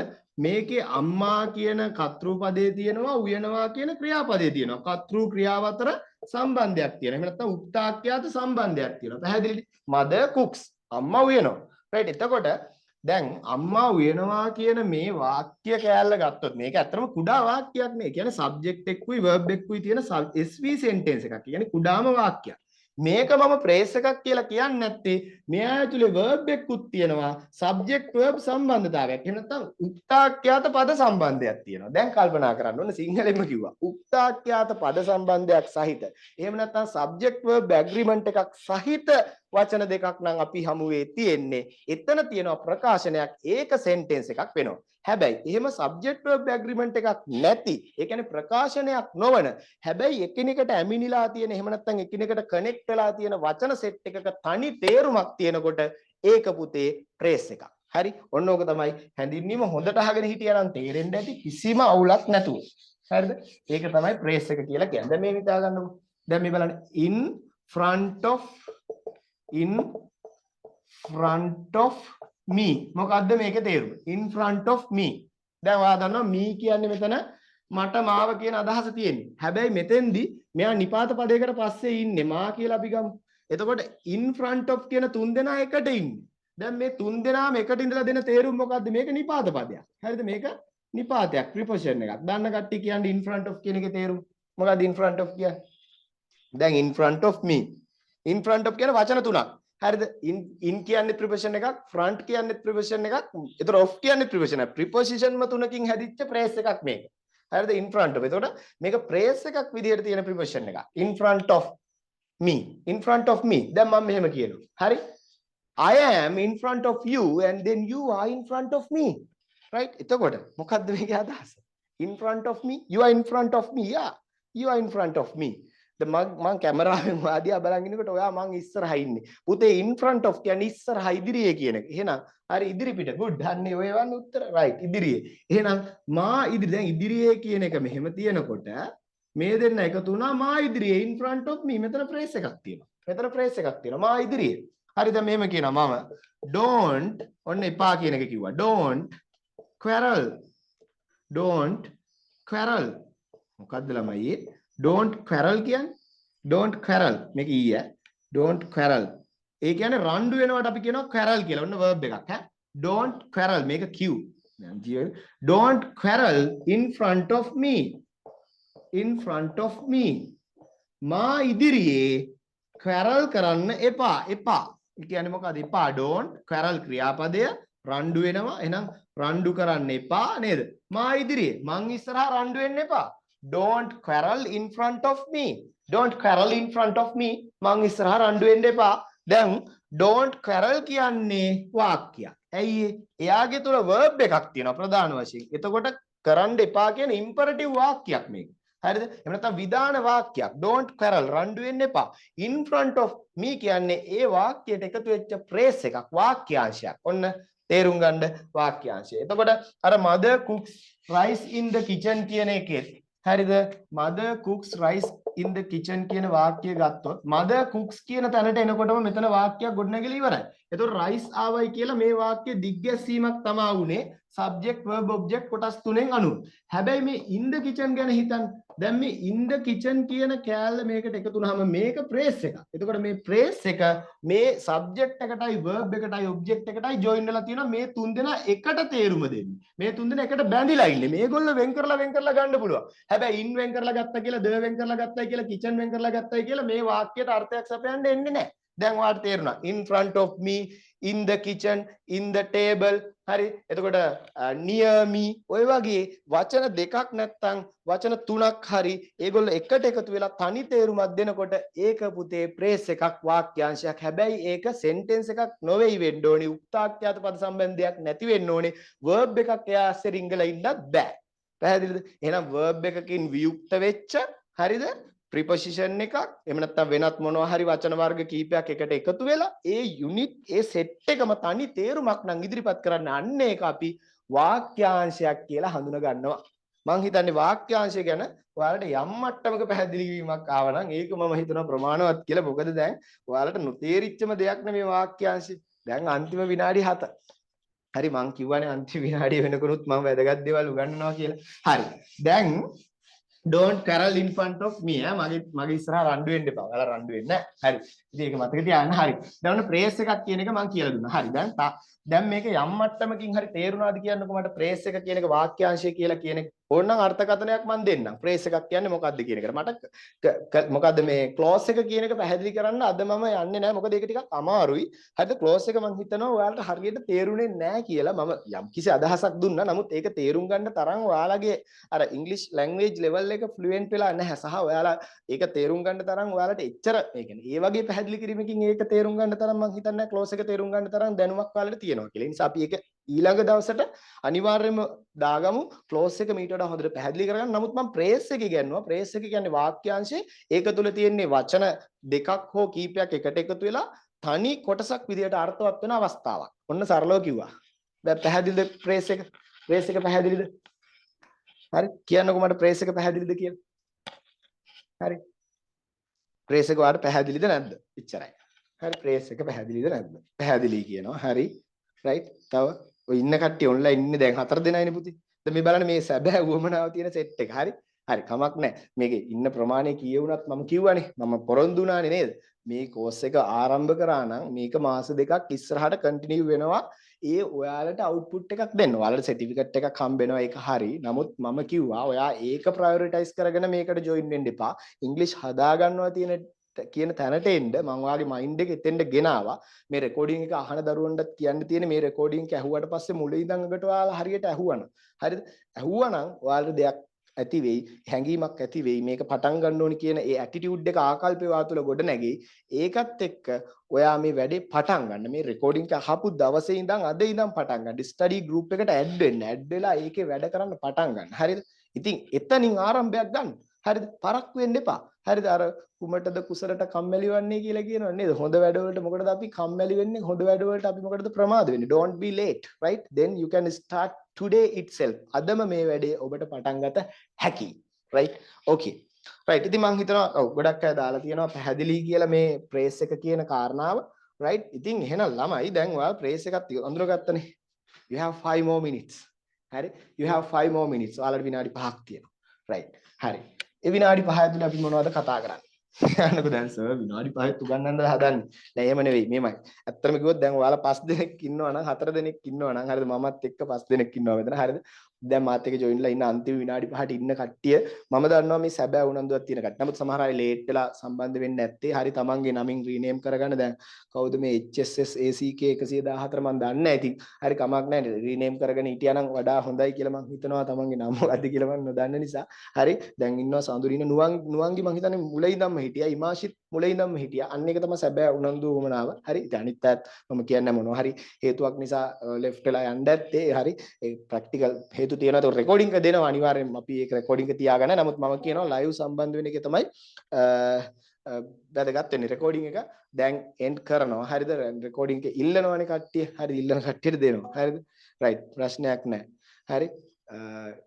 මේකේ අම්මා කියන කර්තෘ පදේ තියෙනවා උයනවා කියන ක්‍රියාපදේ තියෙනවා කර්තෘ ක්‍රියාව අතර සම්බන්ධයක් තියෙනවා එහෙම නැත්නම් උක්තාක්‍යාත සම්බන්ධයක් තියෙනවා පැහැදිලිද mother cooks අම්මා උයනවා right එතකොට දැන් අම්මා උයනවා කියන මේ වාක්‍ය කෑල්ල ගත්තොත් මේක ඇත්තටම කුඩා වාක්‍යයක් නේ. ඒ කියන්නේ subject එක්කුයි verb එක්කුයි තියෙන SV sentence එකක්. ඒ කියන්නේ කුඩාම වාක්‍යයක්. මේක මම phrase එකක් කියලා කියන්නේ නැත්තේ මෙයා ඇතුලේ verb එකකුත් තියෙනවා subject verb සම්බන්ධතාවයක්. එහෙම නැත්නම් උක්තාක්‍යාත පද සම්බන්ධයක් තියෙනවා. දැන් කල්පනා කරන්න ඕන සිංහලෙන්ම කිව්වා. උක්තාක්‍යාත පද සම්බන්ධයක් සහිත. එහෙම නැත්නම් subject verb agreement එකක් සහිත වචන දෙකක් නම් අපි හමුවේ තියෙන්නේ. එතන තියෙනවා ප්‍රකාශනයක් ඒක sentence එකක් වෙනවා. හැබැයි එහෙම subject verb agreement එකක් නැති ඒ කියන්නේ ප්‍රකාශනයක් නොවන හැබැයි එකිනෙකට ඇමිනිලා තියෙන එහෙම නැත්නම් එකිනෙකට කනෙක්ට් වෙලා තියෙන වචන සෙට් එකක තනි තේරුමක් තියෙනකොට ඒක පුතේ phrase එකක්. හරි? ඔන්න ඕක තමයි හැඳින්වීම හොඳට අහගෙන හිටියා නම් තේරෙන්න ඇති කිසිම අවුලක් නැතුව. හරිද? ඒක තමයි phrase එක කියලා කියන්නේ. දැන් මේ හිතා ගන්නකො. දැන් මේ බලන්න in front of me මොකද්ද මේකේ තේරුම in front of me දැන් ඔයා දන්නවා me කියන්නේ මෙතන මට මාව කියන අදහස තියෙන්නේ. හැබැයි මෙතෙන්දි මෙයා නිපාත පදයකට පස්සේ ඉන්නේ මා කියලා අපි ගමු. එතකොට in front of කියන තුන් දෙනා එකට ඉන්නේ. දැන් මේ තුන් දෙනාම එකට ඉඳලා දෙන තේරුම මොකද්ද? මේක නිපාත පදයක්. හරිද? මේක නිපාතයක් ප්‍රිපොසිෂන් එකක්. දන්න කට්ටිය කියන්නේ in front of කියන එකේ තේරුම. මොකද්ද in front of කියන්නේ? දැන් in front of me. in front of කියන වචන තුනක්. හරිද? in කියන්නේ ප්‍රිපොසිෂන් එකක්, front කියන්නේ ප්‍රිපොසිෂන් එකක්, ඒතර of කියන්නේ ප්‍රිපොසිෂන් එකක්. ප්‍රිපොසිෂන් ම තුනකින් හැදිච්ච ෆ්‍රේස් එකක් මේක. හරිද? in front of. එතකොට මේක ෆ්‍රේස් එකක් විදිහට තියෙන ප්‍රිපොසිෂන් එකක්. in front of me. in front of me. දැන් මම මෙහෙම කියනවා. හරි? I am in front of you and then you are in front of me. Right? එතකොට මොකද්ද මේකේ අදහස? in front of me. You are in front of me. Yeah. You are in front of me. මං කැමරාවෙන් වාදියා බලන් ඉන්නකොට ඔයා මං ඉස්සරහා ඉන්නේ. පුතේ in front of කියන්නේ ඉස්සරහා ඉදිරියේ කියන එක. එහෙනම් හරි ඉදිරි පිට. good. අන්නේ ඔය වන්න උත්තර. right. ඉදිරියේ. එහෙනම් මා ඉදිරි දැන් ඉදිරියේ කියන එක මෙහෙම තියෙනකොට මේ දෙන්න එකතු වුණා මා ඉදිරියේ in front of me. මෙතන phrase එකක් තියෙනවා. මෙතන phrase එකක් තියෙනවා. මා ඉදිරියේ. හරි දැන් මෙහෙම කියනවා මම don't ඔන්න එපා කියන එක කිව්වා. don't quarrel. don't quarrel. මොකද්ද ළමයි? don't quarrel කියන්නේ don't quarrel මේක ඊය don't quarrel ඒ කියන්නේ රණ්ඩු වෙනවට අපි කියනවා quarrel කියලා. ඔන්න verb එකක් ඈ. don't quarrel මේක Q. don't quarrel in front of me. in front of me. මා ඉදිරියේ quarrel කරන්න එපා. එපා. ඒ කියන්නේ මොකද? එපා. don't quarrel ක්‍රියාපදය රණ්ඩු වෙනවා. එහෙනම් රණ්ඩු කරන්න එපා නේද? මා ඉදිරියේ මං ඉස්සරහා රණ්ඩු වෙන්න එපා. don't quarrel in front of me. don't quarrel in front of me. මං ඉස්සරහා රණ්ඩු වෙන්න එපා. දැන් don't quarrel කියන්නේ වාක්‍යයක්. ඇයි එයාගේ තුල verb එකක් තියෙනවා ප්‍රධාන වශයෙන්. එතකොට කරන්න එපා කියන imperative වාක්‍යයක් මේක. හරිද? එහෙම නැත්නම් විධාන වාක්‍යයක්. don't quarrel රණ්ඩු වෙන්න එපා. in front of me කියන්නේ ඒ වාක්‍යයට එකතු වෙච්ච phrase එකක්, වාක්‍යාංශයක්. ඔන්න තේරුම් ගන්න වාක්‍යාංශය. එතකොට අර mother cooks rice in the kitchen කියන එකේ හරිද? mother cooks rice in the kitchen කියන වාක්‍යය ගත්තොත් mother cooks කියන තැනට එනකොටම මෙතන වාක්‍යයක් ගොඩනැගිලා ඉවරයි. එතකොට rice ආවයි කියලා මේ වාක්‍ය දිග්ගැස්සීමක් තමයි වුනේ subject verb object කොටස් තුනෙන් අනුව. හැබැයි මේ in the kitchen ගැන හිතන්න. දැන් මේ in the kitchen කියන කෑල්ල මේකට එකතු වුනහම මේක phrase එකක්. එතකොට මේ phrase එක මේ subject එකටයි verb එකටයි object එකටයි join වෙලා තියෙනවා. මේ තුන් දෙනා එකට තේරුම දෙන්නේ. මේ තුන් දෙනා එකට බැඳිලා ඉන්නේ. මේගොල්ලෝ වෙන් කරලා ගන්න පුළුවන්. හැබැයි in වෙන් කරලා ගත්තා කියලා the වෙන් කරලා ගත්තයි කියලා kitchen වෙන් කරලා ගත්තයි කියලා මේ වාක්‍යයට අර්ථයක් සපයන්න එන්නේ නැහැ. දැන් ඔයාලට තේරුණා in front of me, in the kitchen, in the table. හරි එතකොට near me ඔය වගේ වචන දෙකක් නැත්තම් වචන තුනක් හරි ඒගොල්ලෝ එකට එකතු වෙලා තනි තේරුමක් දෙනකොට ඒක පුතේ phrase එකක්, වාක්‍යාංශයක්. හැබැයි ඒක sentence එකක් නොවේයි වෙන්න ඕනේ. උක්තාක්‍යාත පද සම්බන්ධයක් නැති වෙන්න ඕනේ. verb එකක් එයා ඇස්සේ රිංගලා ඉන්නත් බෑ. පැහැදිලිද? එහෙනම් verb එකකින් වියුක්ත වෙච්ච හරිද? preposition එකක් එහෙම නැත්නම් වෙනත් මොනවා හරි වචන වර්ග කීපයක් එකට එකතු වෙලා ඒ යුනිට් ඒ සෙට් එකම තනි තේරුමක් නම් ඉදිරිපත් කරන්න අන්න ඒක අපි වාක්‍යාංශයක් කියලා හඳුනා ගන්නවා. මම හිතන්නේ වාක්‍යාංශය ගැන ඔයාලට යම් මට්ටමක පැහැදිලි වීමක් ආව නම් ඒක මම හිතනවා ප්‍රමාණවත් කියලා. මොකද දැන් ඔයාලට නොතේරිච්චම දෙයක් නෙමේ වාක්‍යාංශය. දැන් අන්තිම විනාඩි 7. හරි මං කිව්වනේ අන්තිම විනාඩිය වෙනකොනුත් මම වැදගත් දේවල් උගන්වනවා කියලා. හරි. දැන් don't quarrel in front of me. මගේ ඉස්සරහා රණ්ඩු වෙන්න එපා. ඔයාලා රණ්ඩු වෙන්නේ නැහැ. හරි. ඉතින් ඒක මතක තියාගන්න. හරි. දැන් ඔන්න phrase එකක් කියන එක මම කියලා දුන්නා. හරි. දැන් මේක යම් මට්ටමකින් හරි තේරුණාද කියන්නකෝ මට phrase එක කියන එක වාක්‍යාංශය කියලා කියන එක. ඕනනම් අර්ථකථනයක් මම දෙන්නම්. phrase එකක් කියන්නේ මොකක්ද කියන එකට. මට මොකද්ද මේ clause එක කියන එක පැහැදිලි කරන්න අද මම යන්නේ නැහැ. මොකද ඒක ටිකක් අමාරුයි. හරිද? clause එක මම හිතනවා ඔයාලට හරියට තේරුනේ නැහැ කියලා මම යම් කිසි අදහසක් දුන්නා. නමුත් ඒක තේරුම් ගන්න තරම් ඔයාලගේ අර English language level එක fluent වෙලා නැහැ. සහ ඔයාලා ඒක තේරුම් ගන්න තරම් ඔයාලට එච්චර ඒ කියන්නේ ඒ වගේ පැහැදිලි කිරීමකින් ඒක තේරුම් ගන්න තරම් මම හිතන්නේ clause එක තේරුම් ගන්න තරම් දැනුමක් ඔයාලට තියෙනවා කියලා. ඒ නිසා අපි ඒක ඊළඟ දවසට අනිවාර්යයෙන්ම දාගමු. clause එක මීට වඩා හොඳට පැහැදිලි කරගන්න. නමුත් මම phrase එක ඉගෙනුවා. phrase එක කියන්නේ වාක්‍යාංශේ. ඒක තුල තියෙන්නේ වචන දෙකක් හෝ කීපයක් එකට එකතු වෙලා තනි කොටසක් විදියට අර්ථවත් වෙන අවස්ථාවක්. ඔන්න සරලව කිව්වා. දැන් පැහැදිලිද phrase එක? phrase එක පැහැදිලිද? හරි. කියන්නකෝ මට phrase එක පැහැදිලිද කියලා. හරි. phrase එක ඔයාලට පැහැදිලිද නැද්ද? එච්චරයි. හරි. phrase එක පැහැදිලිද නැද්ද? පැහැදිලි කියනවා. හරි. right. තව ඔය ඉන්න කට්ටිය ඔන්ලයින් ඉන්නේ දැන් 4 දෙනයිනේ පුතේ. දැන් මේ බලන්න මේ සැබෑ උවමනාව තියෙන සෙට් එක. හරි. හරි කමක් නැහැ. මේකේ ඉන්න ප්‍රමාණය කීය වුණත් මම කිව්වනේ. මම පොරොන්දු වුණානේ නේද? මේ කෝස් එක ආරම්භ කරා නම් මේක මාස දෙකක් ඉස්සරහට කන්ටිනියු වෙනවා. ඒ ඔයාලට අවුට්පුට් එකක් දෙන්න. ඔයාලට සර්ටිෆිකේට් එකක් හම්බ වෙනවා ඒක හරි. නමුත් මම කිව්වා ඔයා ඒක ප්‍රයොරිටයිස් කරගෙන මේකට ජොයින් වෙන්න එපා. ඉංග්‍රීසි හදා ගන්නවා කියන තැනට එන්න මම ඔයාගේ මයින්ඩ් එක එතෙන්ට ගෙනාවා. මේ රෙකෝඩින් එක අහන දරුවන්ටත් කියන්න තියෙන මේ රෙකෝඩින් එක ඇහුවට පස්සේ මුල ඉඳන් අගට ඔයාලා හරියට ඇහුවනම්. හරිද? ඇහුවනම් ඔයාලට දෙයක් ඇති වෙයි, හැඟීමක් ඇති වෙයි. මේක පටන් ගන්න ඕනි කියන ඒ ඇටිටියුඩ් එක ආකල්පේ වා තුළ ගොඩ නැගෙයි. ඒකත් එක්ක ඔයා මේ වැඩේ පටන් ගන්න. මේ රෙකෝඩින් එක අහපු දවසේ ඉඳන් අද ඉඳන් පටන් ගන්න. ස්ටඩි ගෲප් එකට ඇඩ් වෙන්න. ඇඩ් වෙලා ඒකේ වැඩ කරන්න පටන් ගන්න. හරිද? ඉතින් එතනින් ආරම්භයක් ගන්න. හරිද? පරක් වෙන්න එපා. හරිද? අර කුමටද කුසලට කම්මැලි වන්නේ කියලා කියනවා නේද? හොඳ වැඩවලට මොකටද අපි කම්මැලි වෙන්නේ? හොඳ වැඩවලට අපි මොකටද ප්‍රමාද වෙන්නේ? Don't be late, right? Then you can start today itself. අදම මේ වැඩේ ඔබට පටන් ගත හැකියි. right? okay. right. ඉතින් මම හිතනවා ඔව් ගොඩක් අය දාලා තියෙනවා පැහැදිලි කියලා මේ ප්‍රේස් එක කියන කාරණාව. right? ඉතින් එහෙනම් ළමයි දැන් ඔයාලා ප්‍රේස් එකක් අඳුරගත්තනේ. You have 5 more minutes. හරි? You have 5 more minutes. ඔයාලට විනාඩි 5ක් තියෙනවා. right? හරි. ඒ විනාඩි 5 ඇතුළේ අපි මොනවද කතා කරන්නේ? යන්නකෝ දැන් සර් විනාඩි 5ක් උගන්වන්නද හදන්නේ. නෑ එහෙම නෙවෙයි මේමයි. ඇත්තටම කිව්වොත් දැන් ඔයාලා 5 දෙනෙක් ඉන්නවා නම් 4 දෙනෙක් ඉන්නවා නම් හරිද මමත් එක්ක 5 දෙනෙක් ඉන්නවා මෙතන හරිද? දැන් මාත් එක්ක ජොයින්ලා ඉන්න අන්තිම විනාඩි 5ට ඉන්න කට්ටිය මම දන්නවා මේ සැබෑ උනන්දුවක් තියෙන කට්ටිය. නමුත් සමහර අය ලේට් වෙලා සම්බන්ධ වෙන්නේ නැත්තේ. හරි තමන්ගේ නමින් රීනේම් කරගන්න දැන් කවුද මේ HSS ACK 114 මම දන්නේ නැහැ. ඉතින් හරි කමක් නැහැ රීනේම් කරගෙන හිටියා නම් වඩා හොඳයි කියලා මම හිතනවා තමන්ගේ නම මොකද්ද කියලා මම නොදන්න නිසා. හරි දැන් ඉන්නවා සඳුරින නුවන්ගේ මම හිතන්නේ මුල ඉඳන්ම හිටියා. ඉමාෂිත් මුල ඉඳන්ම හිටියා. අන්න ඒක තමයි සැබෑ උනන්දු වමනාව. හරි ඉතින් අනිත් පැත්ත මම කියන්නේ මොනවා හරි හේතුවක් නිසා ලෙෆ්ට් වෙලා යන්න ඇත්තේ. හරි ඒ ප්‍රැක්ටිකල් හේතු තියෙනවා. ඒක රෙකෝඩින් එක දෙනවා අනිවාර්යෙන්ම අපි ඒක රෙකෝඩින් එක තියාගන්න. නමුත් මම කියනවා ලයිව් සම්බන්ධ වෙන එක තමයි වැදගත් වෙන්නේ. රෙකෝඩින් එක දැන් එන්ඩ් කරනවා. හරිද? රෙකෝඩින් එක ඉල්ලනවානේ කට්ටිය. හරි ඉල්ලන කට්ටියට දෙනවා. හරිද? රයිට් ප්‍රශ්නයක් නැහැ. හරි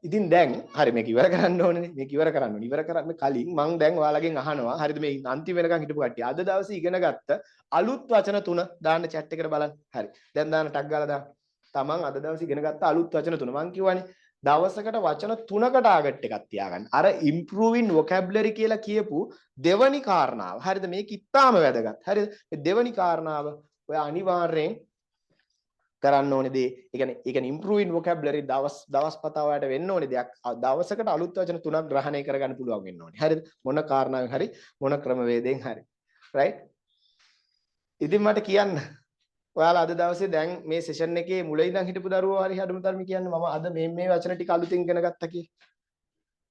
ඉතින් දැන් හරි මේක ඉවර කරන්න ඕනේ. මේක ඉවර කරන්න ඕනේ. ඉවර කරන්න කලින් මම දැන් ඔයාලගෙන් අහනවා. හරිද මේ අන්තිම වෙනකන් හිටපු කට්ටිය. අද දවසේ ඉගෙන ගත්ත අලුත් වචන 3 දාන්න chat එකට බලන්න. හරි. දැන් දාන්න ටග් ගාලා දාන්න. තමන් අද දවසේ ඉගෙන ගත්ත අලුත් වචන 3 මම කියවනේ දවසකට වචන 3කට ටාගට් එකක් තියාගන්න. අර improving vocabulary කියලා කියපු දෙවනි කාරණාව. හරිද? මේක ඉතාම වැදගත්. හරිද? මේ දෙවනි කාරණාව ඔය අනිවාර්යෙන් කරන්න ඕනේ දේ. ඒ කියන්නේ improving vocabulary දවස් පතා ඔයාලට වෙන්න ඕනේ දෙයක්. දවසකට අලුත් වචන 3ක් ග්‍රහණය කරගන්න පුළුවන් වෙන්න ඕනේ. හරිද? මොන කාරණාවෙන් හරි මොන ක්‍රමවේදයෙන් හරි. right? ඉතින් මට කියන්න ඔයාලා අද දවසේ දැන් මේ සෙෂන් එකේ මුල ඉඳන් හිටපු දරුවෝ හරි හඩුම තරම කියන්නේ මම අද මේ වචන ටික අලුතින් ඉගෙන ගත්තා කියලා.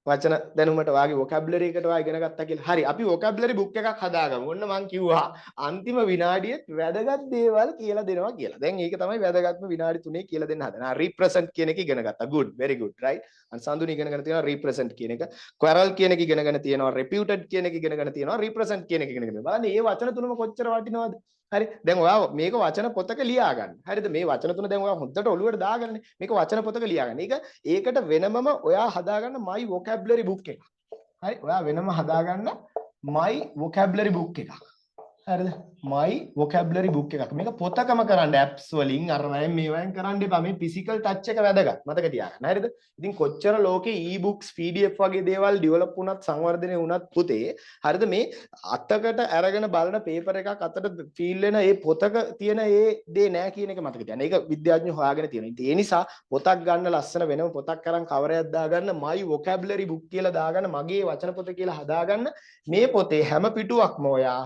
වචන දැනුමට වාගේ vocabulary එකට වා ඉගෙන ගත්තා කියලා. හරි අපි vocabulary book එකක් හදාගමු. ඔන්න මං කිව්වා අන්තිම විනාඩියේ වැදගත් දේවල් කියලා දෙනවා කියලා. දැන් ඒක තමයි වැදගත්ම විනාඩි 3 කියලා දෙන්න හදන. represent කියන එක ඉගෙන ගත්තා. good very good right. අන්සඳුනි ඉගෙනගෙන තියෙනවා represent කියන එක. quarrel කියන එක ඉගෙනගෙන තියෙනවා. reputed කියන එක ඉගෙනගෙන තියෙනවා. represent කියන එක ඉගෙනගෙන. බලන්න මේ වචන තුනම කොච්චර වටිනවද? හරි දැන් ඔයා මේක වචන පොතක ලියා ගන්න. හරිද? මේ වචන තුන දැන් ඔයා හොඳට ඔලුවට දාගන්නනේ. මේක වචන පොතක ලියා ගන්න. ඒකට වෙනමම ඔයා හදාගන්න my vocabulary book එක. හරි? ඔයා වෙනම හදාගන්න my vocabulary book එකක්. හරිද? my vocabulary book එකක්. මේක පොතකම කරන්න apps වලින් අර මේවෙන් කරන්න එපා. මේ physical touch එක වැදගත්. මතක තියාගන්න. හරිද? ඉතින් කොච්චර ලෝකේ e-books PDF වගේ දේවල් develop වුණත් සංවර්ධනය වුණත් පුතේ හරිද මේ අතකට අරගෙන බලන paper එකක් අතට feel වෙන ඒ පොතක තියෙන ඒ දේ නෑ කියන එක මතක තියාගන්න. ඒක විද්‍යාඥයෝ හොයාගෙන තියෙනවා. ඉතින් ඒ නිසා පොතක් ගන්න ලස්සන වෙනම පොතක් අරන් cover එකක් දාගන්න my vocabulary book කියලා දාගන්න මගේ වචන පොත කියලා හදාගන්න මේ පොතේ හැම පිටුවක්ම ඔයා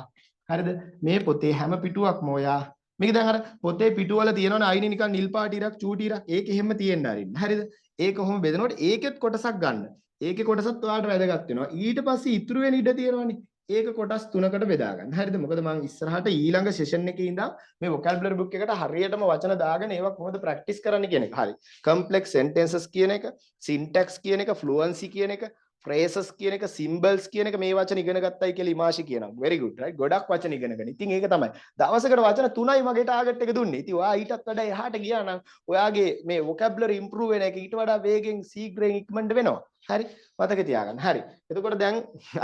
හරිද මේ පොතේ හැම පිටුවක්ම ඔයා මේක දැන් අර පොතේ පිටුවල තියෙනවනේ අයිනේ නිකන් නිල් පාට ඉරක් චූටි ඉරක් ඒක එහෙම තියෙන්න ආරින්න හරිද ඒක කොහොම බෙදනකොට ඒකෙත් කොටසක් ගන්න ඒකේ කොටසත් ඔයාලට වැදගත් වෙනවා ඊට පස්සේ ඉතුරු වෙන ඉඩ තියෙනවනේ ඒක කොටස් තුනකට බෙදා ගන්න හරිද මොකද මම ඉස්සරහට ඊළඟ සෙෂන් එකේ ඉඳන් මේ vocabulary book එකට හරියටම වචන දාගෙන ඒවා කොහොමද ප්‍රැක්ටිස් කරන්න කියන එක හරි complex sentences කියන එක syntax කියන එක fluency කියන එක phrases කියන එක symbols කියන එක මේ වචන ඉගෙන ගත්තයි කියලා ඉමාෂි කියනවා very good right ගොඩක් වචන ඉගෙනගෙන ඉතින් ඒක තමයි දවසකට වචන 3යි මගේ ටාගට් එක දුන්නේ ඉතින් ඔයා ඊටත් වඩා එහාට ගියා නම් ඔයාගේ මේ vocabulary improve වෙන එක ඊට වඩා වේගෙන් ශීඝ්‍රයෙන් ඉක්මනට වෙනවා හරි මතක තියාගන්න. හරි. එතකොට දැන්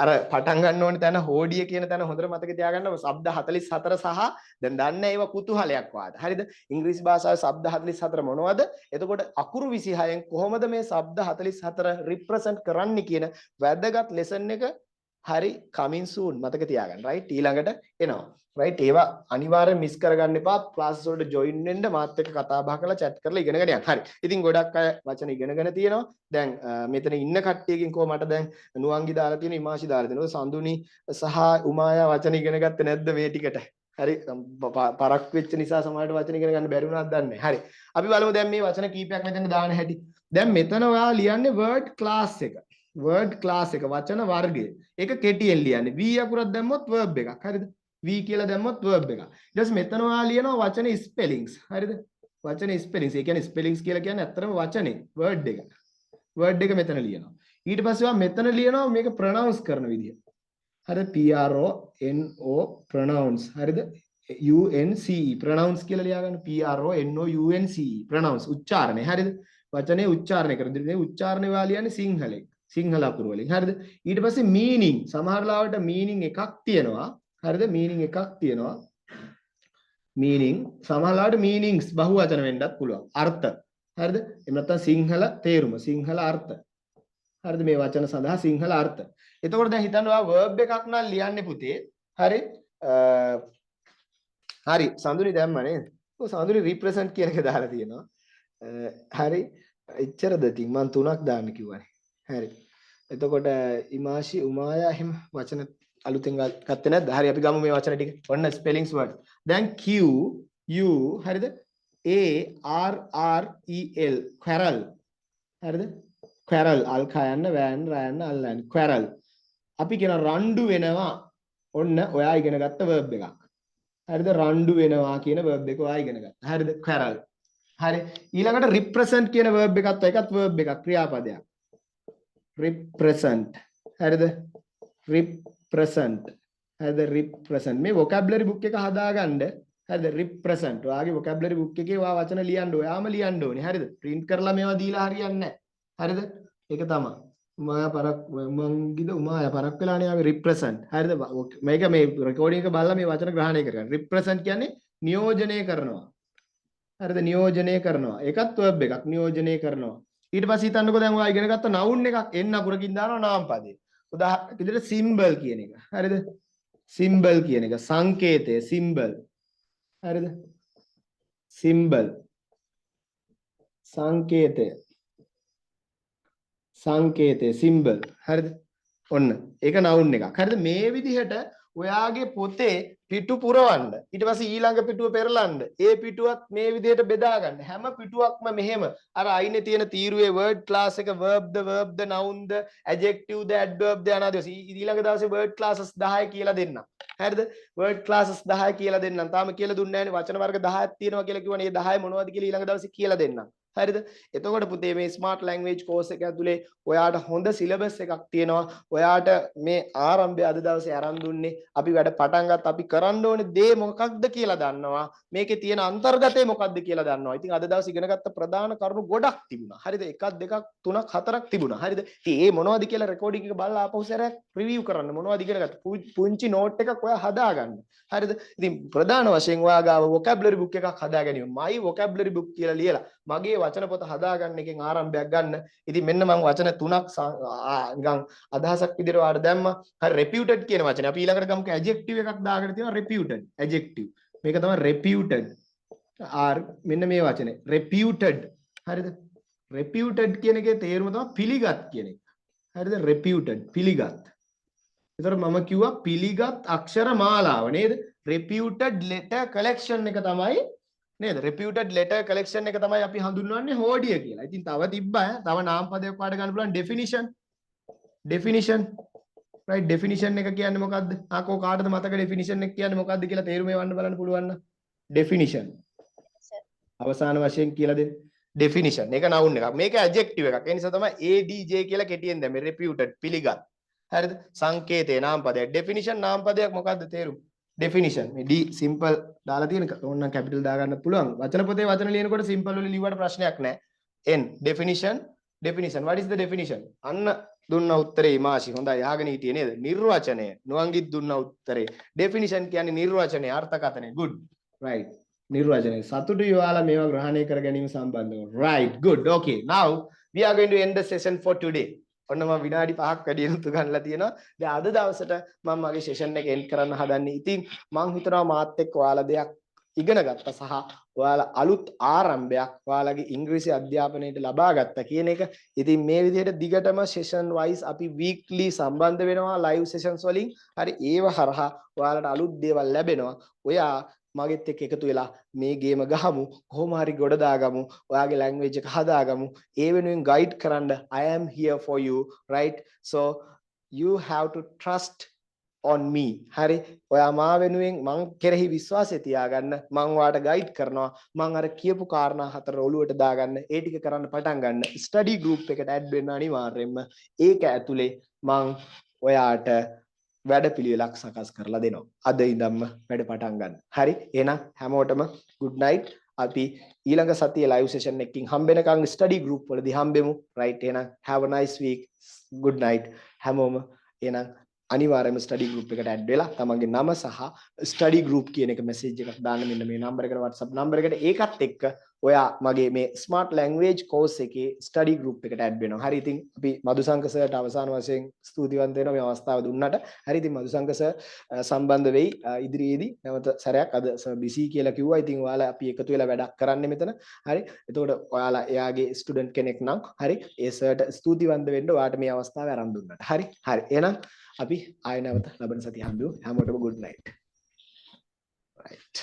අර පටන් ගන්න ඕනේ තැන හෝඩිය කියන තැන හොඳට මතක තියාගන්න. શબ્ද 44 සහ දැන් දන්නේ ඒවා කුතුහලයක් වාද. හරිද? ඉංග්‍රීසි භාෂාවේ શબ્ද 44 මොනවද? එතකොට අකුරු 26න් කොහොමද මේ શબ્ද 44 රිප්‍රසන්ට් කරන්නේ කියන වැදගත් ලෙසන් එක හරි coming soon මතක තියාගන්න. right? ඊළඟට එනවා. right? ඒවා අනිවාර්යෙන් මිස් කරගන්න එපා. ක්ලාස් වලට join වෙන්න මාත් එක්ක කතා බහ කරලා chat කරලා ඉගෙනගෙන යන්න. හරි. ඉතින් ගොඩක් අය වචන ඉගෙනගෙන තියෙනවා. දැන් මෙතන ඉන්න කට්ටියකින් කොහොම මට දැන් නුවන්ගි දාලා තියෙනවා, ඉමාෂි දාලා තියෙනවා. සඳුනි සහ උමායා වචන ඉගෙන ගත්තේ නැද්ද මේ ටිකට? හරි. පරක් වෙච්ච නිසා සමහරට වචන ඉගෙන ගන්න බැරි වුණාද දන්නේ. හරි. අපි බලමු දැන් මේ වචන කීපයක් මෙතන දාන හැටි. දැන් මෙතන ඔයා ලියන්නේ word class එක. word class එක වචන වර්ගය. ඒක කෙටියෙන් ලියන්නේ. v අකුරක් දැම්මොත් verb එකක්. හරිද? v කියලා දැම්මොත් verb එකක්. ඊට පස්සේ මෙතන ඔයා ලියනවා වචන spellings. හරිද? වචන spellings. ඒ කියන්නේ spellings කියලා කියන්නේ ඇත්තටම වචනේ word එක. word එක මෙතන ලියනවා. ඊට පස්සේ ඔයා මෙතන ලියනවා මේක pronounce කරන විදිය. හරිද? p r o n o pronounce. හරිද? u n c e pronounce කියලා ලියාගන්න. p r o n o u n c e pronounce උච්චාරණය. හරිද? වචනේ උච්චාරණය කරන දේ උච්චාරණය ඔයා ලියන්නේ සිංහලෙන්. සිංහල අකුරු වලින්. හරිද? ඊට පස්සේ meaning සමහර ලාවට meaning එකක් තියෙනවා. හරිද? meaning එකක් තියෙනවා. meaning සමහර ලාවට meanings බහුවචන වෙන්නත් පුළුවන්. අර්ථ. හරිද? එහෙම නැත්නම් සිංහල තේරුම, සිංහල අර්ථ. හරිද? මේ වචන සඳහා සිංහල අර්ථ. එතකොට දැන් හිතන්න ඔයා verb එකක් නම් ලියන්නේ පුතේ. හරි? හරි. සඳුනි දැම්ම නේද? ඔය සඳුනි represent කියන එක දාලා තියෙනවා. හරි. එච්චරද ඉතින් මම 3ක් දාන්න කිව්වනේ. හරි. එතකොට ඉමාෂි උමායා එහෙම වචන අලුතෙන් ගත්තේ නැද්ද? හරි අපි ගමු මේ වචන ටික. ඔන්න spellings word. දැන් Q U හරිද? A R R E L quarrel. හරිද? quarrel අල් කයන්න වෑන් රයන්න අල්ලන්න quarrel. අපි කියන රණ්ඩු වෙනවා. ඔන්න ඔයා ඉගෙන ගත්ත verb එකක්. හරිද? රණ්ඩු වෙනවා කියන verb එක ඔයා ඉගෙන ගත්තා. හරිද? quarrel. හරි. ඊළඟට represent කියන verb එකත් ඒකත් verb එකක් ක්‍රියාපදයක්. represent. හරිද? represent. හරිද? represent. මේ vocabulary book එක හදාගන්න. හරිද? represent. ඔයාගේ vocabulary book එකේ ඔයා වචන ලියන්න ඔයාම ලියන්න ඕනේ. හරිද? print කරලා මේවා දීලා හරියන්නේ නැහැ. හරිද? ඒක තමයි. උමායා පරක් මංගිද උමායා පරක් වෙලානේ ආවේ represent. හරිද? මේක මේ recording එක බලලා මේ වචන ග්‍රහණය කරගන්න. represent කියන්නේ නියෝජනය කරනවා. හරිද? නියෝජනය කරනවා. ඒකත් verb එකක්. නියෝජනය කරනවා. ඊට පස්සේ හිතන්නකෝ දැන් ඔයා ඉගෙන ගත්ත noun එකක් n අකුරකින් දානවා නාම පදේ. උදාහරණයක් විදිහට symbol කියන එක. හරිද? symbol කියන එක සංකේතය symbol. හරිද? symbol සංකේතය. සංකේතය symbol. හරිද? ඔන්න. ඒක noun එකක්. හරිද? මේ විදිහට ඔයාගේ පොතේ පිටු පුරවන්න. ඊට පස්සේ ඊළඟ පිටුව පෙරලන්න. ඒ පිටුවත් මේ විදිහට බෙදා ගන්න. හැම පිටුවක්ම මෙහෙම අර අයිනේ තියෙන තීරුවේ word class එක verb the noun the adjective the adverb the අනාදී ඊළඟ දවසේ word classes 10 කියලා දෙන්නම්. හරිද? word classes 10 කියලා දෙන්නම්. තාම කියලා දුන්නේ නැහැනේ. වචන වර්ග 10ක් තියෙනවා කියලා කිව්වනේ. ඒ 10 මොනවද කියලා ඊළඟ දවසේ කියලා දෙන්නම්. හරිද? එතකොට පුතේ මේ smart language course එක ඇතුලේ ඔයාට හොඳ syllabus එකක් තියෙනවා. ඔයාට මේ ආරම්භය අද දවසේ ආරම්භ දුන්නේ අපි වැඩ පටන් ගත්ත අපි කරන්න ඕනේ දේ මොකක්ද කියලා දන්නවා. මේකේ තියෙන අන්තර්ගතය මොකක්ද කියලා දන්නවා. ඉතින් අද දවසේ ඉගෙන ගත්ත ප්‍රධාන කරුණු ගොඩක් තිබුණා. හරිද? එකක් දෙකක් තුනක් හතරක් තිබුණා. හරිද? ඉතින් ඒ මොනවද කියලා recording එක බලලා ආපහු සැරයක් review කරන්න. මොනවද ඉගෙන ගත්ත? පුංචි note එකක් ඔයා හදාගන්න. හරිද? ඉතින් ප්‍රධාන වශයෙන් ඔයා ගාව vocabulary book එකක් හදා ගැනීම. my vocabulary book කියලා ලියලා මගේ වචන පොත හදාගන්න එකෙන් ආරම්භයක් ගන්න. ඉතින් මෙන්න මම වචන තුනක් නිකන් අදහසක් විදිහට ඔයාලට දැම්මා. හරි reputed කියන වචනේ. අපි ඊළඟට ගමුකෝ adjective එකක් දාගෙන තියෙනවා reputed. adjective. මේක තමයි reputed. මෙන්න මේ වචනේ reputed. හරිද? reputed කියන එකේ තේරුම තමයි පිළිගත් කියන එක. හරිද? reputed පිළිගත්. ඒතර මම කිව්වා පිළිගත් අක්ෂර මාලාව නේද? reputed letter collection එක තමයි නේද? reputed letter collection එක තමයි අපි හඳුන්වන්නේ හෝඩිය කියලා. ඉතින් තව තිබ්බා තව නාම පදයක් පාඩ ගන්න පුළුවන් definition. definition. right definition එක කියන්නේ මොකද්ද? ආකෝ කාටද මතක definition එක කියන්නේ මොකද්ද කියලා තේරුම එවන්න බලන්න පුළුවන් නම්. definition. අවසාන වශයෙන් කියලා දෙන්න. definition. ඒක noun එකක්. මේක adjective එකක්. ඒ නිසා තමයි adj කියලා කෙටියෙන් දැම්මේ reputed පිළිගත්. හරිද? සංකේතේ නාම පදයක්. definition නාම පදයක් මොකද්ද තේරුම? definition මේ d simple දාලා තියෙන ඕනනම් capital දා ගන්න පුළුවන්. වචන පොතේ වචන ලියනකොට simple වලින් ලියුවට ප්‍රශ්නයක් නැහැ. n definition definition. What is the definition? අන්න දුන්න උත්තරේ මාෂි. හොඳයි අහගෙන හිටියේ නේද? නිර්වචනය. නුවන්ගිත් දුන්න උත්තරේ. definition කියන්නේ නිර්වචනය, අර්ථකථනය. good. right. නිර්වචනය. සතුටුයි ඔයාලා මේවා ග්‍රහණය කර ගැනීම සම්බන්ධව. right. good. okay. now we are going to end the session for today. ඔන්න මම විනාඩි 5ක් වැඩි යුතු ගන්නලා තියෙනවා. දැන් අද දවසට මම මගේ සෙෂන් එක එන්ඩ් කරන්න හදන්නේ. ඉතින් මම හිතනවා මාත් එක්ක ඔයාලා දෙයක් ඉගෙන ගත්තා සහ ඔයාලා අලුත් ආරම්භයක් ඔයාලගේ ඉංග්‍රීසි අධ්‍යාපනයට ලබා ගත්තා කියන එක. ඉතින් මේ විදිහට දිගටම session wise අපි weekly සම්බන්ධ වෙනවා live sessions වලින්. හරි ඒව හරහා ඔයාලට අලුත් දේවල් ලැබෙනවා. ඔයා මගෙත් එක්ක එකතු වෙලා මේ ගේම ගහමු, කොහොම හරි ගොඩ දාගමු, ඔයාගේ language එක හදාගමු. ඒ වෙනුවෙන් guide කරන්න I am here for you, right? So you have to trust on me. හරි ඔයා මා වෙනුවෙන් මං කෙරෙහි විශ්වාසය තියාගන්න. මං ඔයාට ගයිඩ් කරනවා. මං අර කියපු කාරණා හතර ඔළුවට දාගන්න. ඒ ටික කරන්න පටන් ගන්න. ස්ටඩි ගෲප් එකට ඇඩ් වෙන්න අනිවාර්යයෙන්ම. ඒක ඇතුලේ මං ඔයාට වැඩපිළිවෙලක් සකස් කරලා දෙනවා. අද ඉඳන්ම වැඩ පටන් ගන්න. හරි එහෙනම් හැමෝටම good night. අපි ඊළඟ සතියේ live session එකකින් හම්බෙනකන් ස්ටඩි ගෲප් වලදී හම්බෙමු. right එහෙනම් have a nice week. good night. හැමෝම එහෙනම් අනිවාර්යයෙන්ම ස්ටඩි ගෲප් එකට ඇඩ් වෙලා තමන්ගේ නම සහ ස්ටඩි ගෲප් කියන එක මැසේජ් එකක් දාන්න මෙන්න මේ නම්බර එකට WhatsApp නම්බර එකට. ඒකත් එක්ක ඔයා මගේ මේ ස්මාර්ට් ලැන්ග්වේජ් කෝස් එකේ ස්ටඩි ගෲප් එකට ඇඩ් වෙනවා. හරි ඉතින් අපි මදුසංක සර්ට අවසාන වශයෙන් ස්තුතිවන්ත වෙනවා මේ අවස්ථාව දුන්නට. හරි ඉතින් මදුසංක සර් සම්බන්ධ වෙයි ඉදිරියේදී නැවත සැරයක්. අද සර් බිසි කියලා කිව්වා. ඉතින් ඔයාලා අපි එකතු වෙලා වැඩක් කරන්නේ මෙතන. හරි එතකොට ඔයාලා එයාගේ ස්ටුඩන්ට් කෙනෙක් නම් හරි ඒ සර්ට ස්තුතිවන්ත වෙන්න ඔයාට මේ අවස්ථාව ආරම්භ දුන්නාට. හරි එහෙනම් අපි ආයෙ නැවත ලබන සතිය හම්බෙමු. හැමෝටම good night. right.